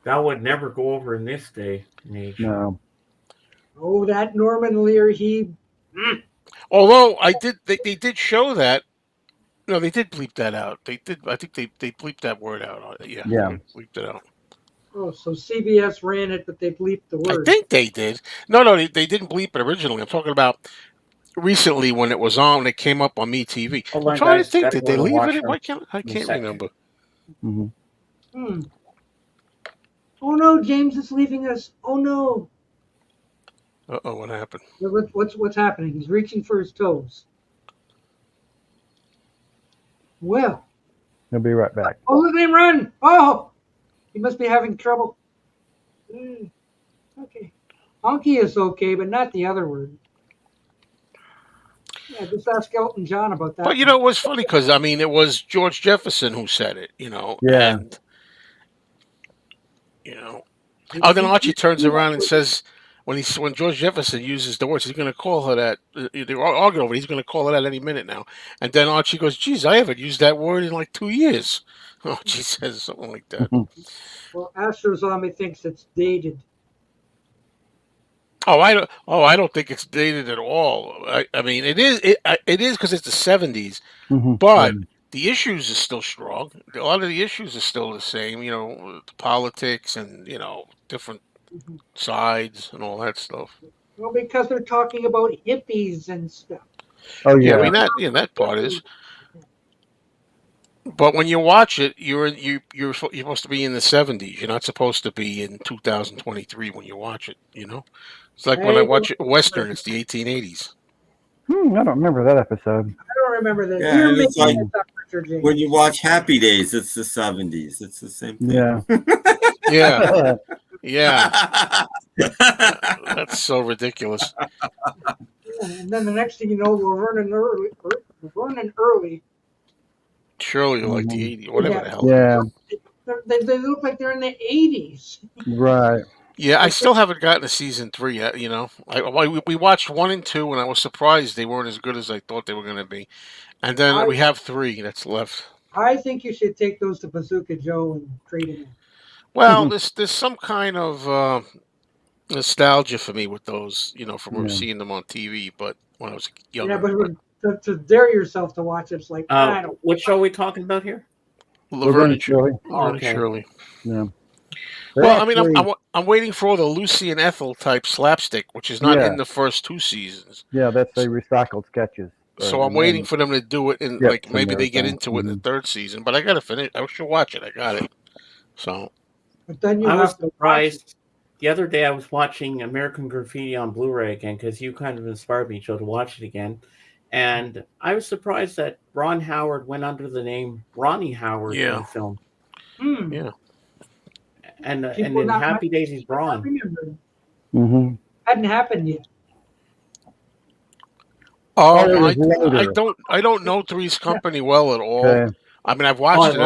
That would never go over in this day and age. No. Oh, that Norman Lear, he. Although they did show that. No, they did bleep that out. They did. I think they bleeped that word out. Yeah, Yeah. they bleeped it out. Oh, so CBS ran it, but they bleeped the I word. think they did. No, they didn't bleep it originally. I'm talking about recently when it was on. It came up on MeTV. Hold I'm on, trying to guys. think. Gotta Did go they to the leave it? washroom I in a can't second. remember. Mhm. Hmm. Oh no, James is leaving us. Oh no. Uh-oh, what happened? What's happening? He's reaching for his toes. Well. He'll be right back. Oh, look at him run! Oh, he must be having trouble. Okay. Honky is okay, but not the other word. Yeah, just ask Elton John about that. But it was funny because it was George Jefferson who said it. Yeah. And oh, then Archie turns around and says, when George Jefferson uses the words, he's going to call her that. They're arguing over it. He's going to call her that any minute now. And then Archie goes, "Geez, I haven't used that word in like 2 years." Archie says something like that. Well, Astro Zombie thinks it's dated. I don't think it's dated at all. I mean, it is. It is because it's the '70s, Mhm. but the issues are still strong. A lot of the issues are still the same. Politics and different sides and all that stuff. Well, because they're talking about hippies and stuff. Oh Yeah, I yeah. mean that part is. But when you watch it, you're supposed to be in the '70s. You're not supposed to be in 2023 when you watch it. It's like when I watch a Western, it's the 1880s. I don't remember that episode. I don't remember that. Yeah, You're and it's making like this up, Richard James. when you watch Happy Days, it's the 70s. It's the same thing. Yeah. Yeah, yeah. That's so ridiculous. Yeah, and then the next thing you know, we're running early. Surely like the '80s, whatever the hell. Yeah. They look like they're in the 80s. Right. Yeah, I still haven't gotten to season 3 yet. We watched 1 and 2, and I was surprised they weren't as good as I thought they were going to be. And then we have 3 that's left. I think you should take those to Bazooka Joe and trade them in. Well, there's some kind of nostalgia for me with those, from seeing them on TV. But when I was younger, but to dare yourself to watch it's like I don't. What show are we talking about here? Laverne and Shirley. Shirley. Yeah. Well, I'm waiting for all the Lucy and Ethel type slapstick, which is not in the first 2 seasons. Yeah, that's the recycled sketches. So I'm waiting for them to do it, and maybe they get into it in the Mm-hmm. 3rd season. But I got to finish. I should watch it. I got it. So. But then I was surprised. The other day I was watching American Graffiti on Blu-ray again because you kind of inspired me, Joe, to watch it again. And I was surprised that Ron Howard went under the name Ronnie Howard in the film. Yeah. And in Happy Days he's Ron. Mm-hmm. Hadn't happened yet. I don't know Three's Company well at all. Okay. I mean, I've watched it.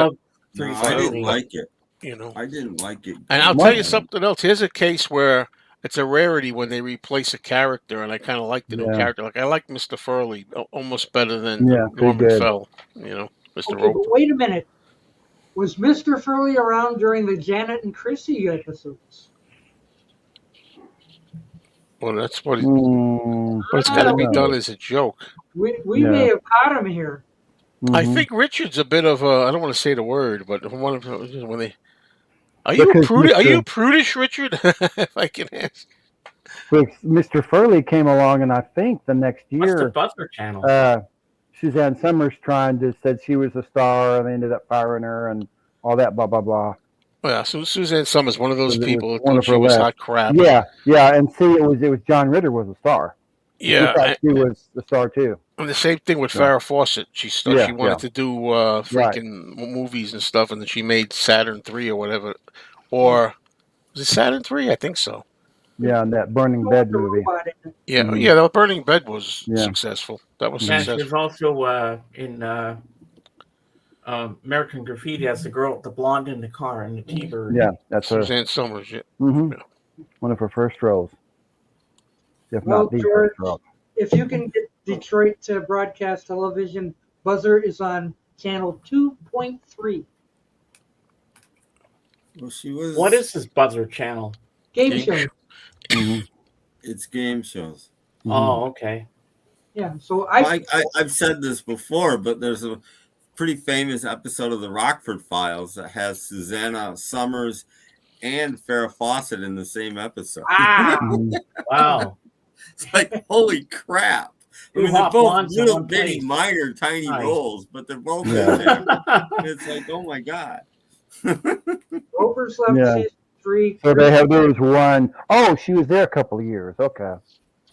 I didn't like it. I didn't like it. And I'll tell you something else. Here's a case where it's a rarity when they replace a character, and I kind of like the new character. Like I like Mr. Furley almost better than Norman Fell. Mr. Okay, Roper. but wait a minute. Was Mr. Furley around during the Janet and Chrissy episodes? Well, that's what. Mm, But it's I got to don't be know. done as a joke. We Yeah. may have caught him here. I mhm. think Richard's a bit of a. I don't want to say the word, but one of when they. Are you Because prudish? Are you Mr. prudish, Richard? If I can ask. Because Mr. Furley came along, and I think the next What's the year, Buzzer channel? Suzanne Summers said she was a star, and they ended up firing her, and all that blah blah blah. Well, so Suzanne Summers, one of those Because it was people that one thought of she her was last. hot crap. Yeah, yeah, and see, it was John Ritter was a star. She Yeah, thought she was the star too. and the same thing with Yeah. Farrah Fawcett. She Yeah, wanted to do freaking movies and stuff, and then she made Saturn 3 or whatever. Or was it Saturn 3? I think so. Yeah, and that Burning Bed movie. Yeah, Mhm. yeah. The Burning Bed was Yeah. successful. That was Yeah, she successful. was also in American Graffiti as the girl, the blonde in the car and the T-bird. Yeah, that's her. Suzanne Summers. Yeah. hmm Yeah. One of her first roles, if Well, not the George, first role. if you can get Detroit broadcast television, Buzzer is on channel 2.3. Well, she was. What is this Buzzer channel? Game show. hmm It's game shows. Oh, okay. Yeah, so I've said this before, but there's a pretty famous episode of the Rockford Files that has Susanna Summers and Farrah Fawcett in the same episode. Wow. It's like, holy crap. I mean, they're both little bitty, minor, tiny roles, but they're both in there. It's like, oh my God. Roper's left Yeah. season 3. So there was one. Oh, she was there a couple of years. Okay.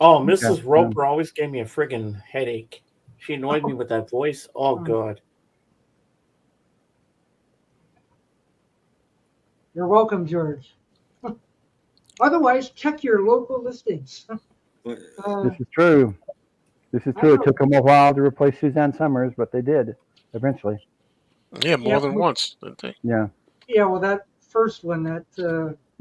Oh, Mrs. Yeah. Roper always gave me a friggin' headache. She annoyed me with that voice. Oh, God. You're welcome, George. Otherwise, check your local listings. This is true. This is true. It took them a while to replace Suzanne Summers, but they did eventually. Yeah, more than once, didn't they? Yeah. Yeah, well, that first one, that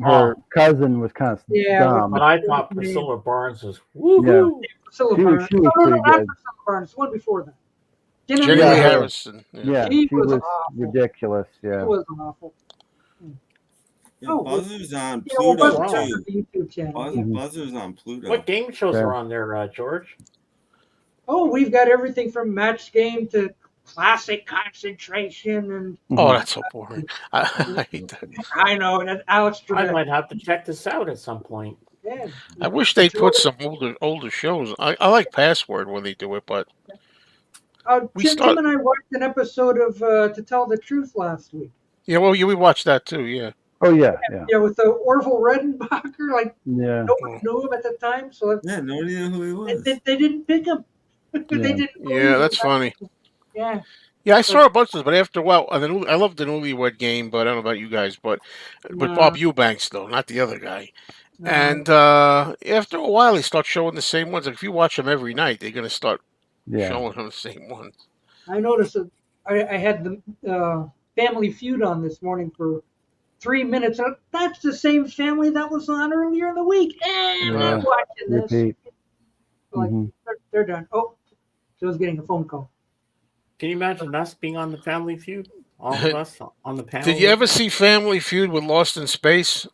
Her cousin was kind of dumb. But I thought Priscilla Barnes was woohoo. Yeah. Priscilla She was- Barnes. she was no, pretty not good. Priscilla Barnes. The one before that. Jenny Yeah. Lee Harrison. Yeah, She she was was awful. ridiculous. It Yeah. was awful. Yeah, Buzzer's on Yeah, well, Pluto, Buzzer's on too. the YouTube channel. Yeah. Buzzer's on Pluto. What game shows Okay. are on there, George? Oh, we've got everything from Match Game to Classic Concentration, and Oh, that's so boring. I hate that. I know, and Alex I Trebek. might have to check this out at some point. Yeah. I wish they'd put some older shows. I like Password when they do it, but Tim and I watched an episode of To Tell the Truth last week. yeah, well, we watched that too. Yeah. Oh yeah, yeah, Yeah, with the Orville Redenbacher, like yeah. nobody knew him at the time, so Yeah, nobody knew who he was. they didn't pick him. They didn't. Yeah, that's funny. Yeah. Yeah, I saw a bunch of this, but after a while, I love the Newlywed Game, but I don't know about you guys, but No. Bob Eubanks though, not the other guy. No. And after a while, they start showing the same ones. Like if you watch them every night, they're gonna start showing them the same ones. I noticed that I had the Family Feud on this morning for 3 minutes. That's the same family that was on earlier in the week. And I'm watching this. Repeat. Like, they're done. Oh, Joe's getting a phone call. Can you imagine us being on the Family Feud? All of us on the panel? Did you ever see Family Feud with Lost in Space?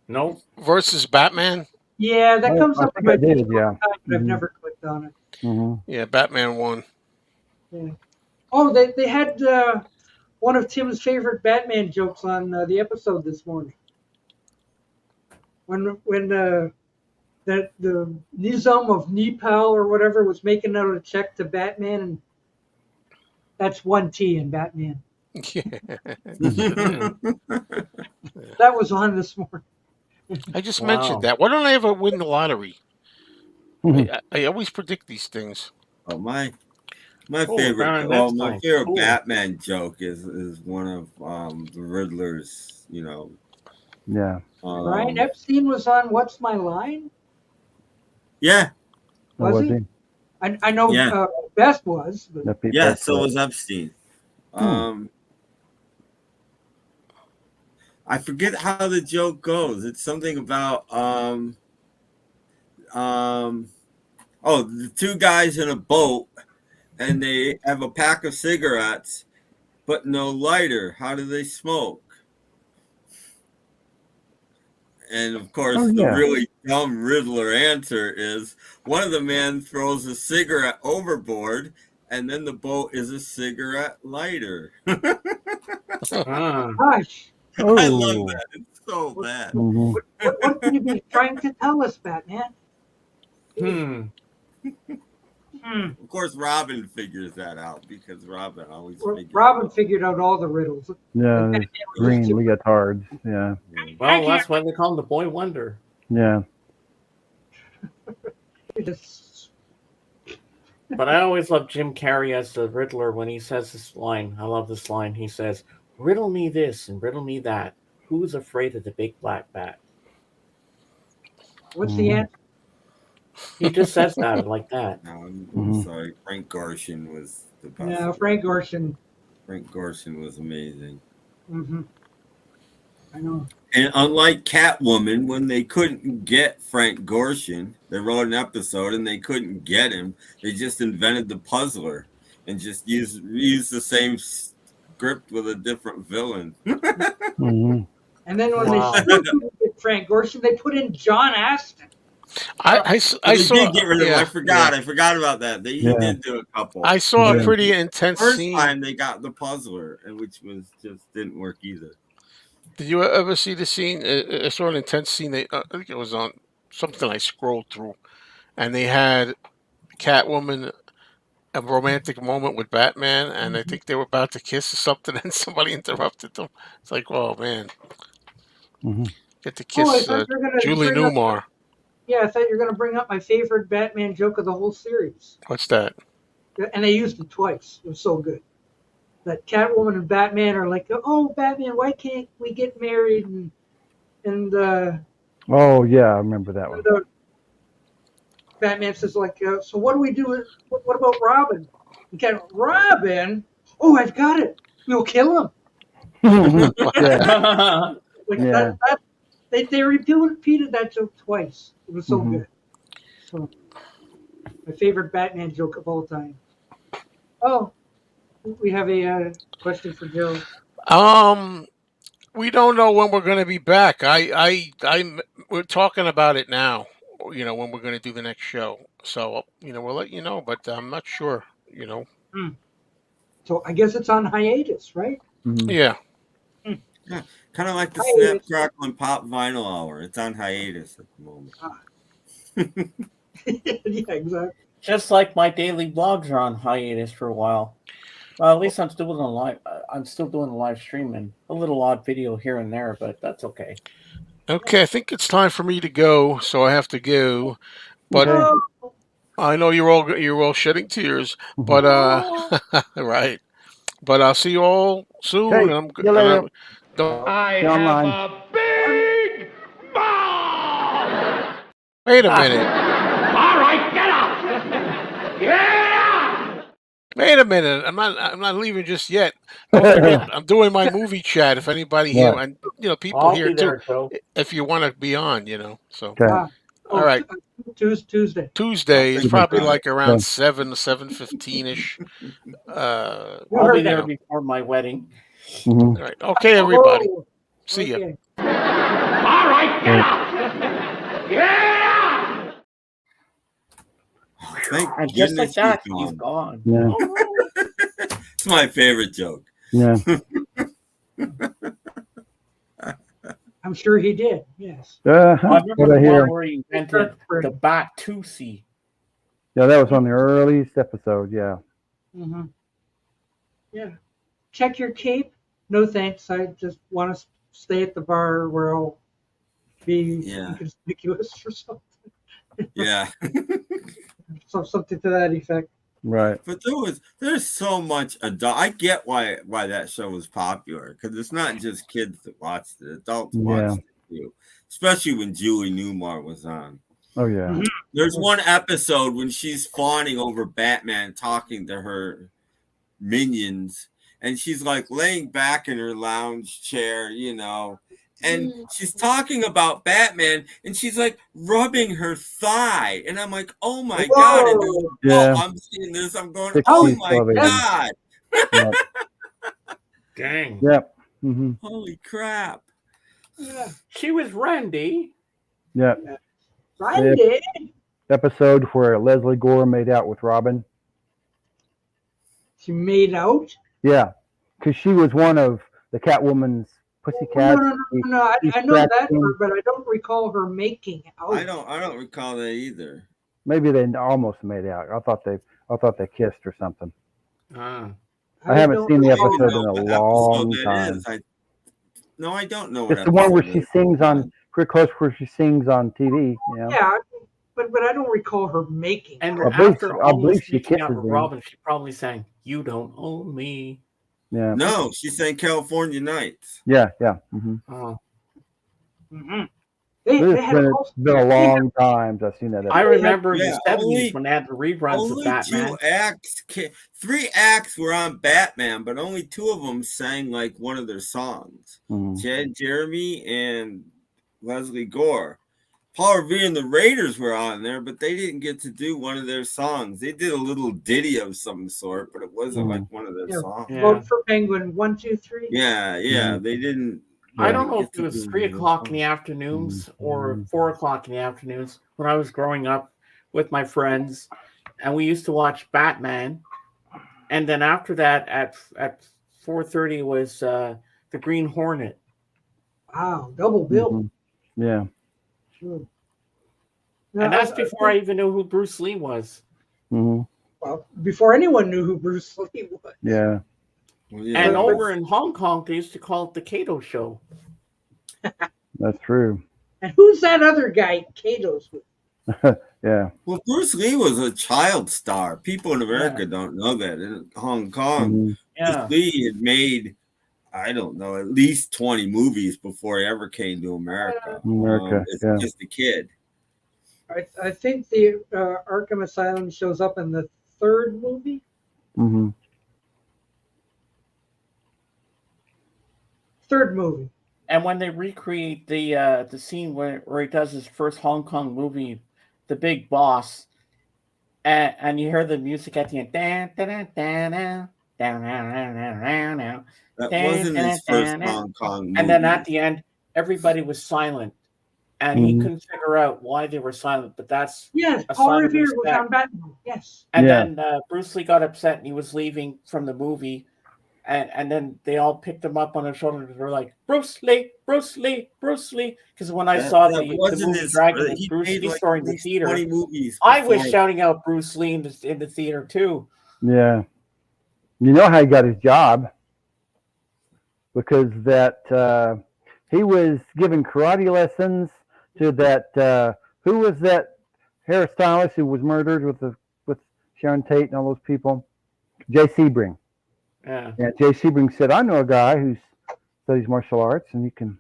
No. Versus Batman? Yeah, that comes up in my did, feed all yeah. the time, but I've never clicked on it. Yeah, Batman won. Yeah. Oh, they had one of Tim's favorite Batman jokes on the episode this morning. When the Nizam of Nepal or whatever was making out a check to Batman, and that's one T in Batman. Yeah. That was on this morning. I just mentioned that. Why don't I ever win the lottery? I always predict these things. Oh, my Oh, favorite, Baron, well, that's my nice. favorite Cool. Batman joke is one of the Riddler's. You know, Yeah. Brian Epstein was on What's My Line? Yeah. Was he? I know Yeah. Best was. But... Yeah, so was Epstein. I forget how the joke goes. It's something about the two guys in a boat and they have a pack of cigarettes but no lighter. How do they smoke? And of course, Oh, the yeah. really dumb Riddler answer is one of the men throws a cigarette overboard, and then the boat is a cigarette lighter. Ah. Gosh, I love Oh. that. It's so what, bad. Mhm. what can you be trying to tell us, Batman? Hmm. Of course, Robin figures that out because Robin always figures. Robin figured out all the riddles. Yeah, Batman there's was green too- leotards. Yeah. Well, that's why they call him the Boy Wonder. Yeah. Just- But I always love Jim Carrey as the Riddler when he says this line. I love this line. He says, "Riddle me this and riddle me that. Who's afraid of the big black bat?" What's the answer? He just says that like that. No, I'm Mhm. sorry. Frank Gorshin was the best. No, Frank Gorshin. Frank Gorshin was amazing. Hmm I know. And unlike Catwoman, when they couldn't get Frank Gorshin, they wrote an episode and they couldn't get him. They just invented the puzzler and just used the same script with a different villain. Mhm. And then when Wow. they still couldn't get Frank Gorshin, they put in John Aston. I They saw. did get rid of him. Yeah, I forgot about that. He Yeah. did do a couple. I saw Yeah. a pretty intense First scene. time they got the puzzler, and which was just didn't work either. Did you ever see the scene? I saw an intense scene. I think it was on something I scrolled through, and they had Catwoman a romantic moment with Batman, and I think they were about to kiss or something, and somebody interrupted them. It's like, oh man, Mhm. get to Oh, I kiss thought you were going to Julie bring up. Newmar. Yeah, I thought you were going to bring up my favorite Batman joke of the whole series. What's that? And they used it twice. It was so good. That Catwoman and Batman are like, oh, Batman, why can't we get married? And Oh yeah, I remember that one. Batman says, like, so what do we do? What about Robin? And Robin? Oh, I've got it. We'll kill him. Yeah. Like Yeah. they repeated that joke twice. It was so Mhm. good. So my favorite Batman joke of all time. Oh, we have a question for Joe. We don't know when we're going to be back. We're talking about it now. You know, when we're going to do the next show. So we'll let you know, but I'm not sure. So I guess it's on hiatus, right? Mhm. Yeah. Yeah, kind of like the Hiatus. Snap, Crackle, and Pop Vinyl Hour. It's on hiatus at the moment. Yeah, exactly. Just like my daily vlogs are on hiatus for a while. Well, at least I'm still doing a live. I'm still doing a live stream and a little odd video here and there, but that's okay. Okay, I think it's time for me to go, so I have to go. But Okay. I know you're all shedding tears. But right. But I'll see you all soon. Okay, And I'm see you later. don't I Stay have online. a big bomb! wait a minute. All right, get up! Get up! Wait a minute. I'm not leaving just yet. Don't forget, I'm doing my movie chat. If anybody here, Yeah. and people I'll here be too, there, Joe. if you want to be on, So Okay. all right. Tuesday. Tuesday is Think probably about like it. around Okay. 7:15 ish. You I'll be heard there that. before my wedding. Mhm. All right. Okay, everybody. Oh, See ya. okay. All right, get up! Get up! Thank And just like goodness that, he's he's gone. gone. Yeah. It's my favorite joke. Yeah. I'm sure he did. Yes. I What remember I the hear. one where he invented the bat 2C. Yeah, that was on the earliest episode. Yeah. hmm Yeah. Check your cape. No thanks. I just want to stay at the bar where I'll be Yeah. inconspicuous or something. Yeah. Something to that effect. Right. But there's so much adult. I get why that show was popular because it's not just kids that watched it; adults watched it too. Especially when Julie Newmar was on. Oh yeah. There's one episode when she's fawning over Batman, talking to her minions, and she's like laying back in her lounge chair, and she's talking about Batman, and she's like rubbing her thigh, and I'm like, oh my god! And there's an Yeah. adult, I'm seeing this, I'm going, 60s oh my television. god! Yep. Dang. Yep. Mhm. Holy crap! Yeah. She was Randy. Yeah. Randy. Episode where Leslie Gore made out with Robin. She made out? Yeah, because she was one of the Catwoman's pussycats. No. I know that part, but I don't recall her making out. I don't recall that either. Maybe they almost made out. I thought they kissed or something. Ah. I haven't seen the episode in a long time. No, I don't know. It's the one where she sings on pretty close where she sings on TV. Yeah, but I don't recall her making. And out. after I believe almost she making out kisses with him. Robin, she probably sang "You Don't Own Me." Yeah. No, she sang California Nights. Yeah. Mm-hmm. Oh. Mm-hmm. It's been a long time since I've seen that episode. I remember in the 70s when they had the reruns of Only Batman. 3 acts were on Batman, but only 2 of them sang like one of their songs. Jed Jeremy and Leslie Gore. Paul Revere and the Raiders were on there, but they didn't get to do one of their songs. They did a little ditty of some sort, but it wasn't like one of their songs. Vote for Penguin 1, 2, 3. Yeah. They didn't. I don't know if it was 3 o'clock in the afternoons or 4 o'clock in the afternoons when I was growing up with my friends, and we used to watch Batman. And then after that, at 4:30 was the Green Hornet. Wow, double bill. Yeah. Sure. And that's before I even knew who Bruce Lee was. Mm-hmm. Well, before anyone knew who Bruce Lee was. Yeah. And over in Hong Kong, they used to call it the Kato Show. That's true. And who's that other guy Kato's with? Yeah. Well, Bruce Lee was a child star. People in America don't know that. In Hong Kong, Bruce Lee had made, I don't know, at least 20 movies before he ever came to America. As just a kid. I think the Arkham Asylum shows up in the 3rd movie. Mm-hmm. 3rd movie. And when they recreate the scene where he does his first Hong Kong movie, The Big Boss, and you hear the music at the end. That wasn't his first Hong Kong movie. And then at the end, everybody was silent. And he couldn't figure out why they were silent, but that's Paul Revere was on Batman. Yes. And then Bruce Lee got upset and he was leaving from the movie. And then they all picked him up on their shoulders and were like, Bruce Lee, Bruce Lee, Bruce Lee. Because when I saw the movie Dragon with Bruce Lee story in the theater, I was shouting out Bruce Lee in the theater too. Yeah. You know how he got his job? Because that he was giving karate lessons to that, who was that hairstylist who was murdered with Sharon Tate and all those people? Jay Sebring. Yeah. Jay Sebring said, I know a guy who studies martial arts, and you can.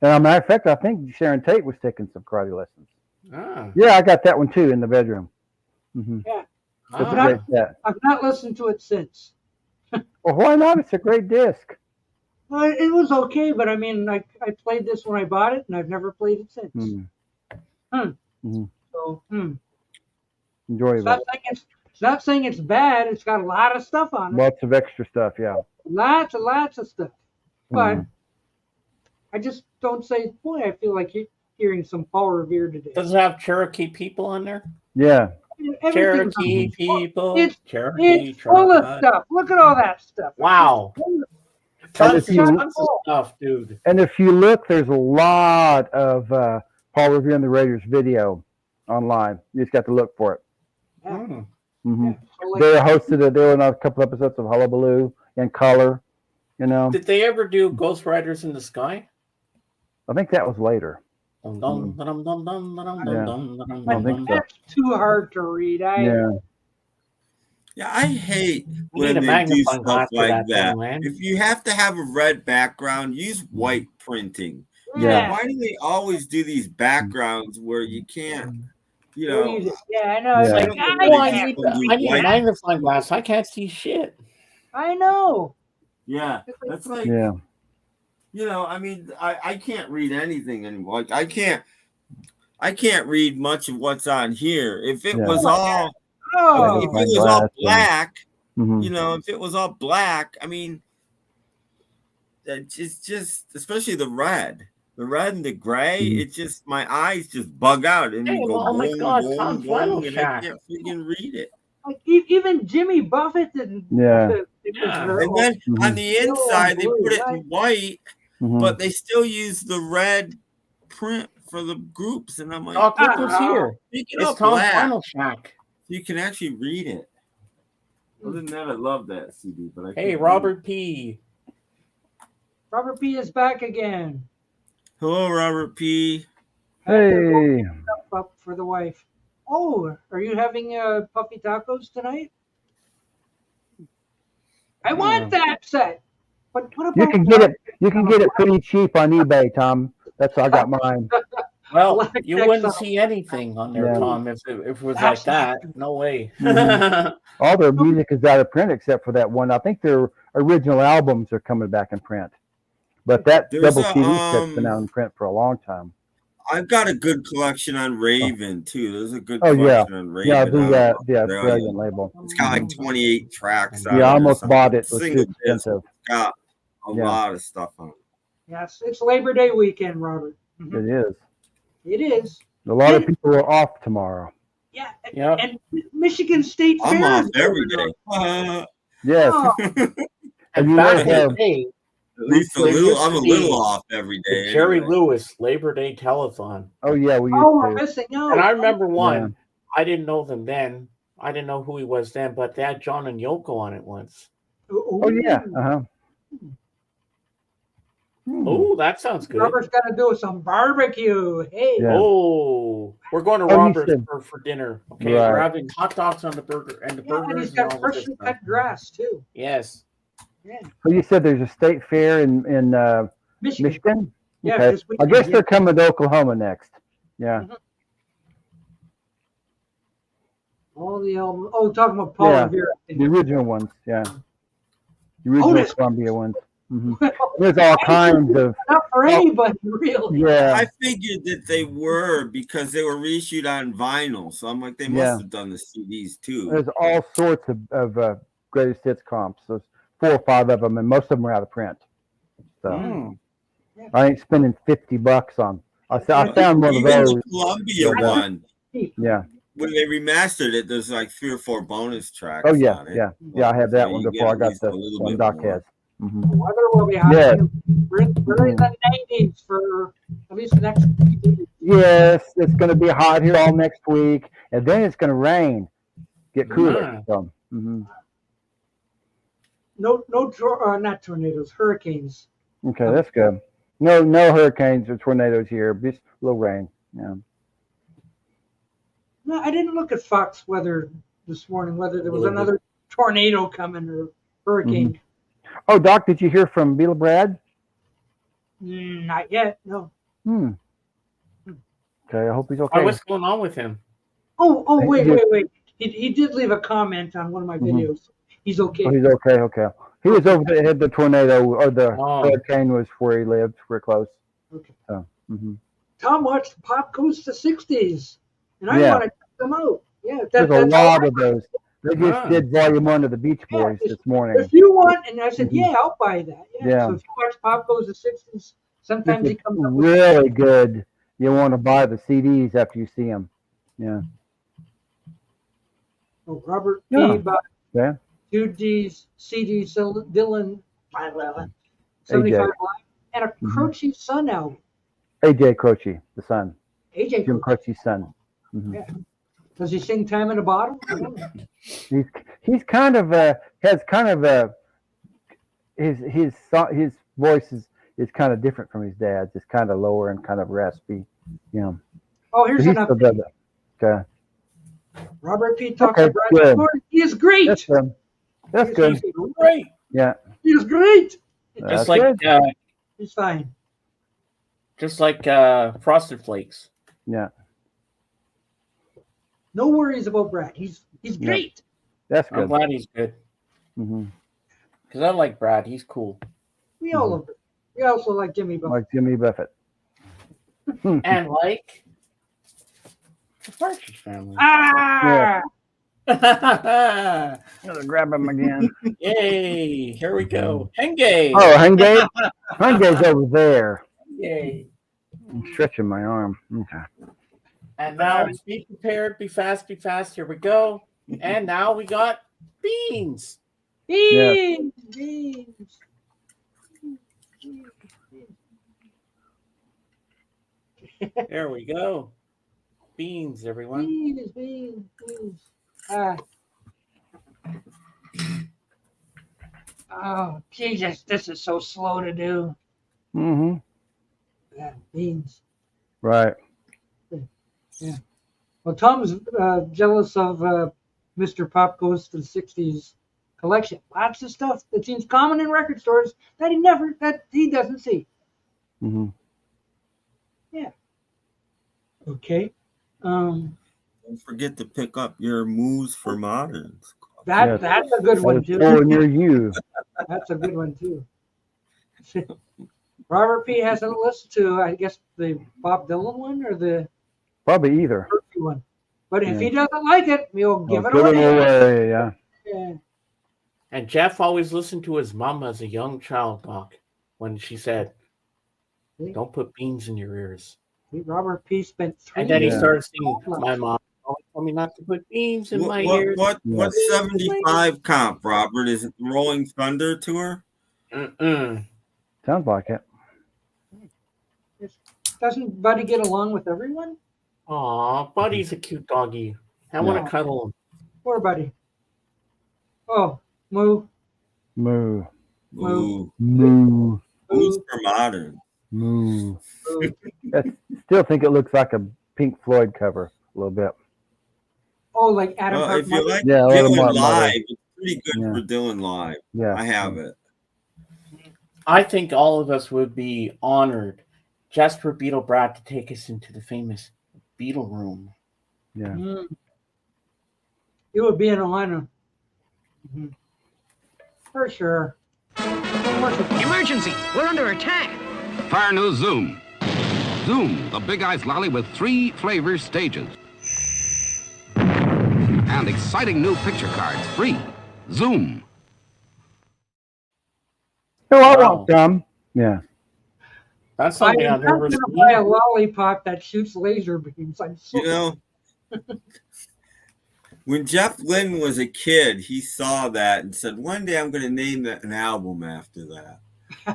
And as a matter of fact, I think Sharon Tate was taking some karate lessons. Ah. Yeah, I got that one too in the bedroom. Mm-hmm. Yeah. I've not listened to it since. Well, why not? It's a great disc. Well, it was okay, but I mean, I played this when I bought it, and I've never played it since. Mm-hmm. So, enjoyable. It's not saying it's bad. It's got a lot of stuff on it. Lots of extra stuff, yeah. Lots of stuff. But I just don't say, boy, I feel like hearing some Paul Revere today. Does it have Cherokee people on there? Yeah. Cherokee people. It's full of stuff. Look at all that stuff. Wow. Tons of stuff, dude. And if you look, there's a lot of Paul Revere and the Raiders video online. You just got to look for it. Yeah. Mm-hmm. They hosted it. They were on a couple episodes of Hullabaloo in color. You know. Did they ever do Ghost Riders in the Sky? I think that was later. I think that's too hard to read. Yeah, I hate when they do stuff like that. If you have to have a red background, use white printing. Yeah. Why do they always do these backgrounds where you can't? You know, yeah, I know. It's like, I need a magnifying glass. I can't see shit. I know. Yeah, that's like, you know, I mean, I can't read anything anymore. Like, I can't read much of what's on here. If it was all, if it was all black, you know, if it was all black, I mean, it's just, especially the red. The red and the gray, it's just my eyes just bug out and Hey, go oh my boom, God, boom, Tom boom, Flannel and Shack. I can't freaking read it. Like even Jimmy Buffett didn't. Yeah. It was Yeah. very And then on the yellow and inside, they blue, put it right? in white, Mhm. but they still use the red print for the groups. And I'm like, Doc, look who's here. make it It's up Tom black. Flannel Shack. You can actually read it. Other than that, I love that CD. But I Hey, can't Robert P. Robert P is back again. Hello, Robert P. Had to go Hey. pick stuff up for the wife. Oh, are you having puffy tacos tonight? I want that set. But what about You can get it. You can get it pretty cheap on eBay, Tom. That's how I got mine. Well, Black you text wouldn't on see anything on there, Yeah. Tom, if it was That's like that. No way. Mhm. All their music is out of print except for that one. I think their original albums are coming back in print. But that There's double a, CD set's been out in print for a long time. I've got a good collection on Raven too. There's a good Oh yeah, collection on Raven. yeah, out of yeah, Australia. brilliant label. It's got like 28 tracks on it. Yeah, I or almost something. bought it. It was too Single disc. expensive. It's got a Yeah. lot of stuff on it. Yes, it's Labor Day weekend, Robert. It is. It is. A lot of And- people are off tomorrow. Yeah. Yeah. And Michigan State I'm Fair. off is every going day. Yes. Oh, And you back know in the have day, At least a There little. used I'm to a little be off every day. the Jerry anyway. Lewis Labor Day Telethon. oh yeah, we oh, we're used to. missing out. And I remember one. Yeah. I didn't know them then. I didn't know who he was then, but they had John and Yoko on it once. Oh yeah. Uh-huh. Oh, that sounds good. Robert's got to do some barbecue. Hey. Yeah. Oh, we're going to Oh, you Robert's said- for dinner. Okay, Right. we're having hot dogs on the burger and the Yeah, and burgers he's got all of this freshly stuff. cut grass too. Yes. Yeah. So you said there's a state fair in Michigan. Michigan? Yeah, Okay. this I weekend, guess yeah. they're coming to Oklahoma next. Yeah. All the albums. Oh, talking about Paul Yeah. Revere. The original ones. Yeah. The original Otis. Columbia ones. hmm There's all kinds of. Not for anybody, really. Yeah. I figured that they were because they were reissued on vinyl. So I'm like, they must Yeah. have done the CDs too. There's all sorts of greatest hits comps. There's 4 or 5 of them, and most of them are out of print. So Mm. I ain't spending $50 on. I found one of Even those. the Columbia Yeah. one, Yeah. when they remastered it, there's like 3 or 4 bonus tracks. Oh yeah. on it. Yeah. I have that So one you get before I at got least the a little one bit Doc more. has. hmm The weather will be hot. Yeah. We're in the 90s for at least the next few days. Yes, it's going to be hot here all next week, and then it's going to rain. Get cooler. Yeah. So, Not tornadoes, hurricanes. Okay, that's good. No hurricanes or tornadoes here. Just a little rain. Yeah. No, I didn't look at Fox weather this morning, whether there was Little bit. another tornado coming or hurricane. Oh, Doc, did you hear from Beetle Brad? Not yet, no. Okay, I hope he's Oh, okay. what's going on with him? Oh, wait. Yeah. He did leave a comment on one of my videos. He's okay. Oh, he's okay. Okay. He was over there. Had the tornado or the Oh. hurricane was where he lived. We're close. Okay. So. Tom watched Pop Goes to 60s, and I Yeah. want to check them out. Yeah, There's a that's lot all of those. They just Ah. did volume 1 of the Beach Yeah, Boys this morning. If you want, and I said, Mhm. yeah, I'll buy that. Yeah. So if you watch Pop Goes to 60s, sometimes This he is comes up with really good. You want to buy the CDs after you see them. Yeah. Robert Yeah. P. bought Yeah. 2D's CD Dylan 75 Live and a Mm-hmm. Croce Son album. AJ Croce, the son. AJ Jim Croce. Croce's son. Mhm. Yeah. Does he sing Time in a Bottle? I don't know. He's kind of has kind of his voice is kind of different from his dad's. It's kind of lower and kind of raspy. You know. Oh, here's He's an still update. does it. Okay. Robert P. talks Okay, to Brad good. this morning. He is great. That's good. That's good. He's Great. Yeah. He is great. That's Just like good. He's fine. Frosted Flakes. Yeah. No worries about Brad. He's great. That's I'm good. glad he's good hmm because I like Brad. He's cool. We all love it. We also like Jimmy Buffett. Like Jimmy Buffett. And like the Partridge Family. Ah! Gotta grab him again. Yay! Here we go. Henge. Oh, Henge. Henge's over there. Yay! I'm stretching my arm. Okay. And now it's be prepared, be fast, be fast. Here we go. And now we got beans. Beans, beans. There we go. Beans, everyone. Beans. Oh, Jesus, this is so slow to do. Mm-hmm. Yeah, beans. Right. Yeah. Well, Tom's jealous of Mr. Pop Goes to the 60s collection. Lots of stuff that seems common in record stores that he doesn't see. Mm-hmm. Yeah. Okay. Don't forget to pick up your Moves for Moderns. Yes. That's a good one too. Oh, near you. That's a good one too. Robert P. hasn't listened to, I guess, the Bob Dylan one or the Probably either. Murphy one. But if he doesn't like it, we'll give it Give away. it away. Yeah. Yeah. And Jeff always listened to his mom as a young child talk when she said, "Don't put beans in your ears." Robert P. spent 3 And then he years. started singing, "My mom always told me not to put beans in my ears." What 75 comp, Robert? Is it Rolling Thunder tour? Sounds like it. Doesn't Buddy get along with everyone? Aw, Buddy's a cute doggy. I want to cuddle him. Poor Buddy. Oh, Moo. Moo. Moo. Moo. Moves for Modern. Moo. I still think it looks like a Pink Floyd cover a little bit. Oh, like Adam Well, if you like Yeah, Dylan live, it's pretty good Yeah. for Dylan live. Yeah. I have it. I think all of us would be honored just for Beetle Brad to take us into the famous Beetle room. Yeah. It would be an honor. For sure. Emergency! We're under attack! Fire news Zoom. Zoom, the Big Eyes lolly with 3 flavor stages. And exciting new picture cards, free. Zoom. Oh, I want some. Yeah. That's I'm something I've never going to seen. buy a lollipop that shoots laser beams. I'm so You know, when Jeff Lynne was a kid, he saw that and said, one day I'm going to name an album after that. Yeah.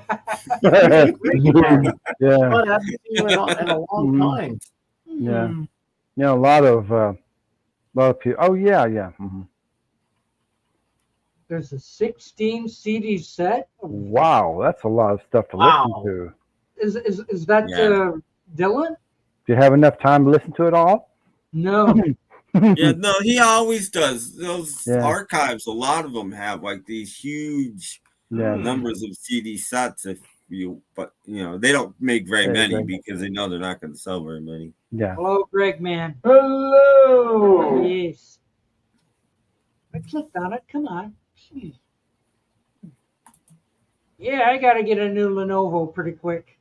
But I haven't seen you in a long time. Yeah. You know, a lot of people. Oh, yeah. Mm-hmm. There's a 16 CD set. Wow, that's a lot of stuff to listen to. Is that Dylan? Do you have enough time to listen to it all? No. Yeah, no, he always does. Those archives, a lot of them have like these huge numbers of CD sets. But they don't make very many because they know they're not going to sell very many. Yeah. Hello, Greg, man. Hello. Yes. I clicked on it. Come on. Jeez. Yeah, I got to get a new Lenovo pretty quick.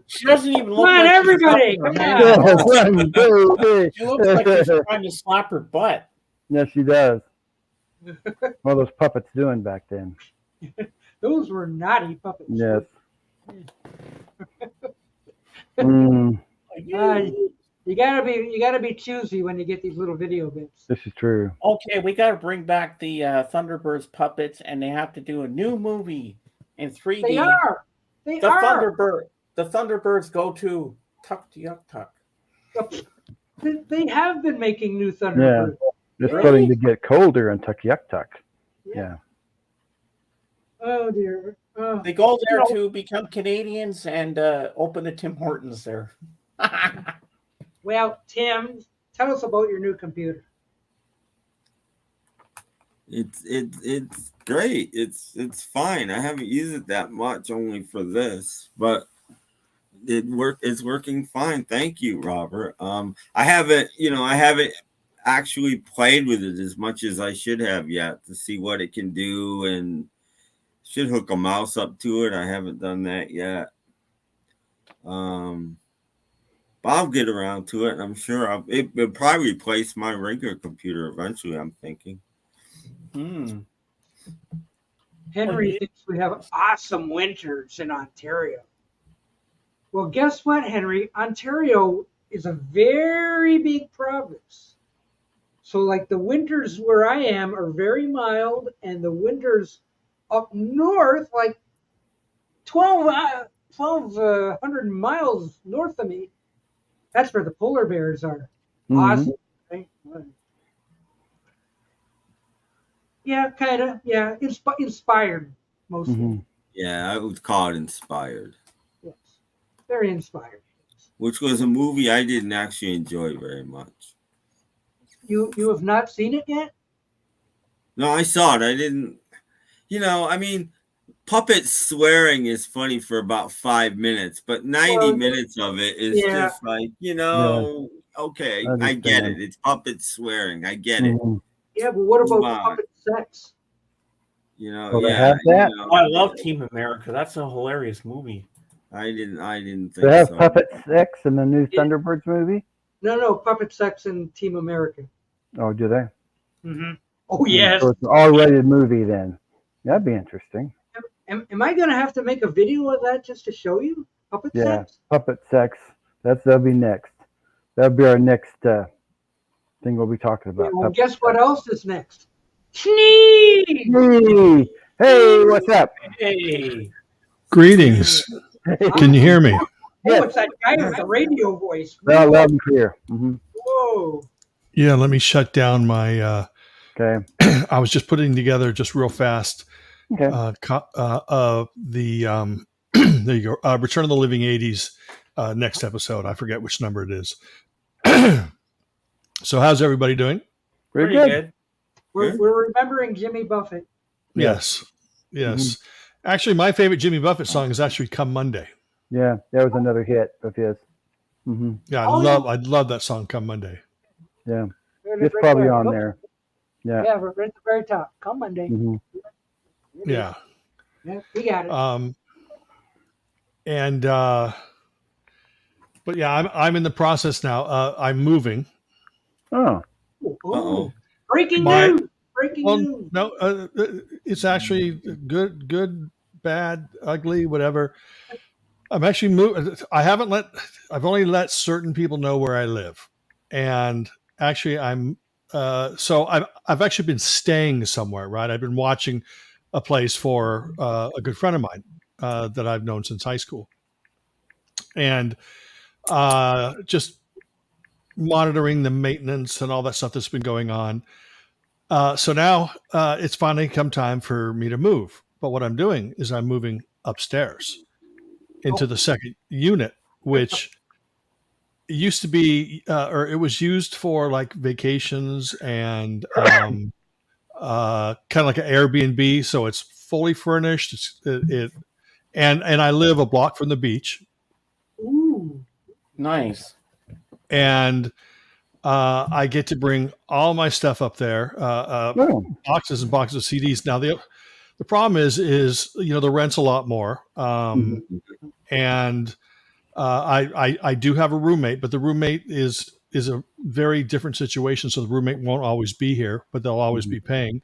She doesn't even look Come on, like everybody! Come on. She looks like she's trying to slap her butt. Yes, she does. What are those puppets doing back then? Those were naughty puppets. Yes. Mm, You gotta be choosy when you get these little video bits. this is true. Okay, we got to bring back the Thunderbirds puppets, and they have to do a new movie in 3D. They are. They are. The Thunderbirds go to Tuck to Yuck Tuck. They have been making new Yeah. Thunderbirds. It's starting to get colder in Tuck Yuck Tuck. Yeah. Oh dear. They go there to become Canadians and open the Tim Hortons there. Well, Tim, tell us about your new computer. It's great. It's fine. I haven't used it that much, only for this, but it's working fine. Thank you, Robert. I haven't actually played with it as much as I should have yet to see what it can do, and Should hook a mouse up to it. I haven't done that yet. But I'll get around to it. I'm sure it will probably replace my regular computer eventually. I'm thinking. Henry thinks we have awesome winters in Ontario. Well, guess what, Henry? Ontario is a very big province. So, like, the winters where I am are very mild, and the winters up north, like 1,200 miles north of me, that's where the polar bears are. Awesome. Right? Yeah, kind of. Yeah, inspired mostly. Yeah, I would call it inspired. Yes, very inspired. Which was a movie I didn't actually enjoy very much. You have not seen it yet? No, I saw it. I didn't. I mean, puppet swearing is funny for about 5 minutes, but 90 minutes of it is just like, okay, I get it. It's puppet swearing. I get it. Yeah, but what about puppet sex? They have that? I love Team America. That's a hilarious movie. I didn't think They have puppet sex in the new Thunderbirds movie? No, puppet sex in Team America. Oh, do they? Oh, yes. So it's an R-rated movie then. That'd be interesting. Am I going to have to make a video of that just to show you? Puppet sex? Puppet sex. That'll be next. That'll be our next thing we'll be talking about. Well, guess what else is next? Schnee! Schnee! Hey, what's up? Hey. Greetings. Can you hear me? Oh, it's that guy with the radio voice. Well, loud and clear. Whoa. Yeah, let me shut down my. Okay. I was just putting together just real fast. Okay. There you go. Return of the Living 80s. Next episode. I forget which number it is. So, how's everybody doing? Pretty good. We're remembering Jimmy Buffett. Yes. Actually, my favorite Jimmy Buffett song is actually "Come Monday." Yeah, that was another hit of his. Yeah, I love that song, "Come Monday." Yeah, it's probably on there. Yeah, we're at the very top. Come Monday. Yeah. Yeah, we got it. But yeah, I'm in the process now. I'm moving. Oh. Breaking news! Breaking news! No, it's actually good, bad, ugly, whatever. I'm actually moving. I've only let certain people know where I live, and actually, I've actually been staying somewhere. Right, I've been watching a place for a good friend of mine that I've known since high school, and just monitoring the maintenance and all that stuff that's been going on. So now it's finally come time for me to move. But what I'm doing is I'm moving upstairs into the second unit, which used to be, or it was used for like vacations and kind of like an Airbnb. So it's fully furnished. And I live a block from the beach. Ooh, nice. And I get to bring all my stuff up there, boxes and boxes of CDs. Now the problem is the rent's a lot more, and I do have a roommate, but the roommate is a very different situation. So the roommate won't always be here, but they'll always be paying,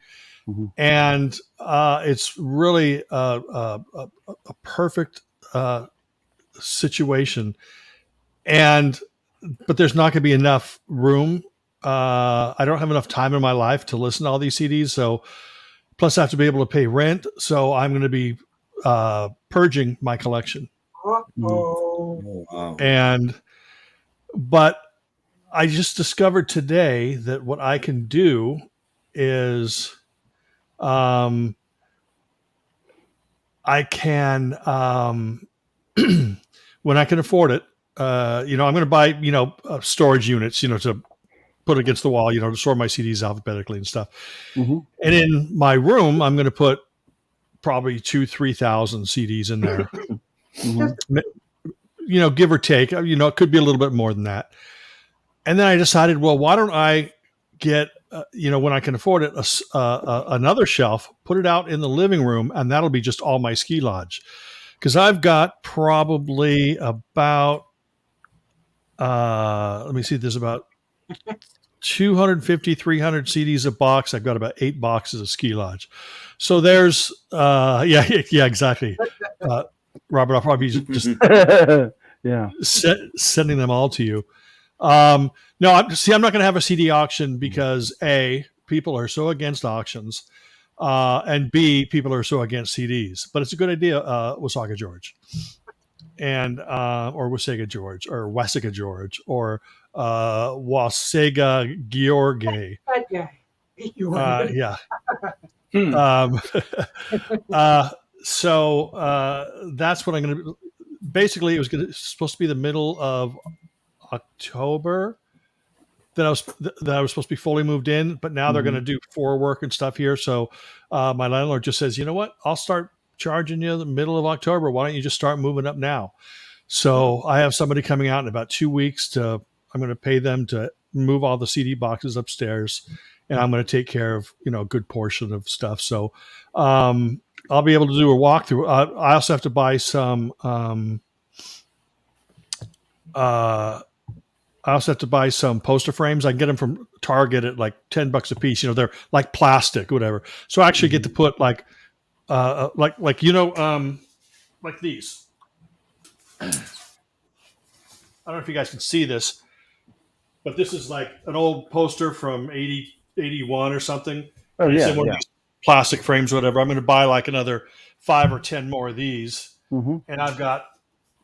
and it's really a perfect situation, but there's not going to be enough room. I don't have enough time in my life to listen to all these CDs. So plus I have to be able to pay rent. So I'm going to be purging my collection. Wow. But I just discovered today that what I can do is I can, when I can afford it, I'm going to buy, storage units, to put against the wall, to store my CDs alphabetically and stuff. And in my room, I'm going to put probably 2,000-3,000 CDs in there, give or take, it could be a little bit more than that. And then I decided, well, why don't I get when I can afford it, another shelf, put it out in the living room, and that'll be just all my ski lodge. Because I've got probably about, let me see, there's about 250, 300 CDs a box. I've got about 8 boxes of ski lodge. So there's, yeah, exactly. Robert, I'll probably just sending them all to you. No, I'm not going to have a CD auction because A, people are so against auctions, and B, people are so against CDs. But it's a good idea, Wasaga George, and or Wasaga George, or Wasaga George, or Wasaga George. That guy. Yeah. So that's what I'm going to. Basically, it was supposed to be the middle of October that I was supposed to be fully moved in, but now they're going to do floor work and stuff here. So my landlord just says, you know what, I'll start charging you the middle of October. Why don't you just start moving up now? So I have somebody coming out in about 2 weeks I'm going to pay them to move all the CD boxes upstairs, and I'm going to take care of, a good portion of stuff. So I'll be able to do a walkthrough. I also have to buy some, poster frames. I can get them from Target at like $10 a piece. They're like plastic, whatever. So I actually get to put like these. I don't know if you guys can see this, but this is like an old poster from 81 or something. Oh, yeah. One of these plastic frames, whatever. I'm going to buy like another 5 or 10 more of these. And I've got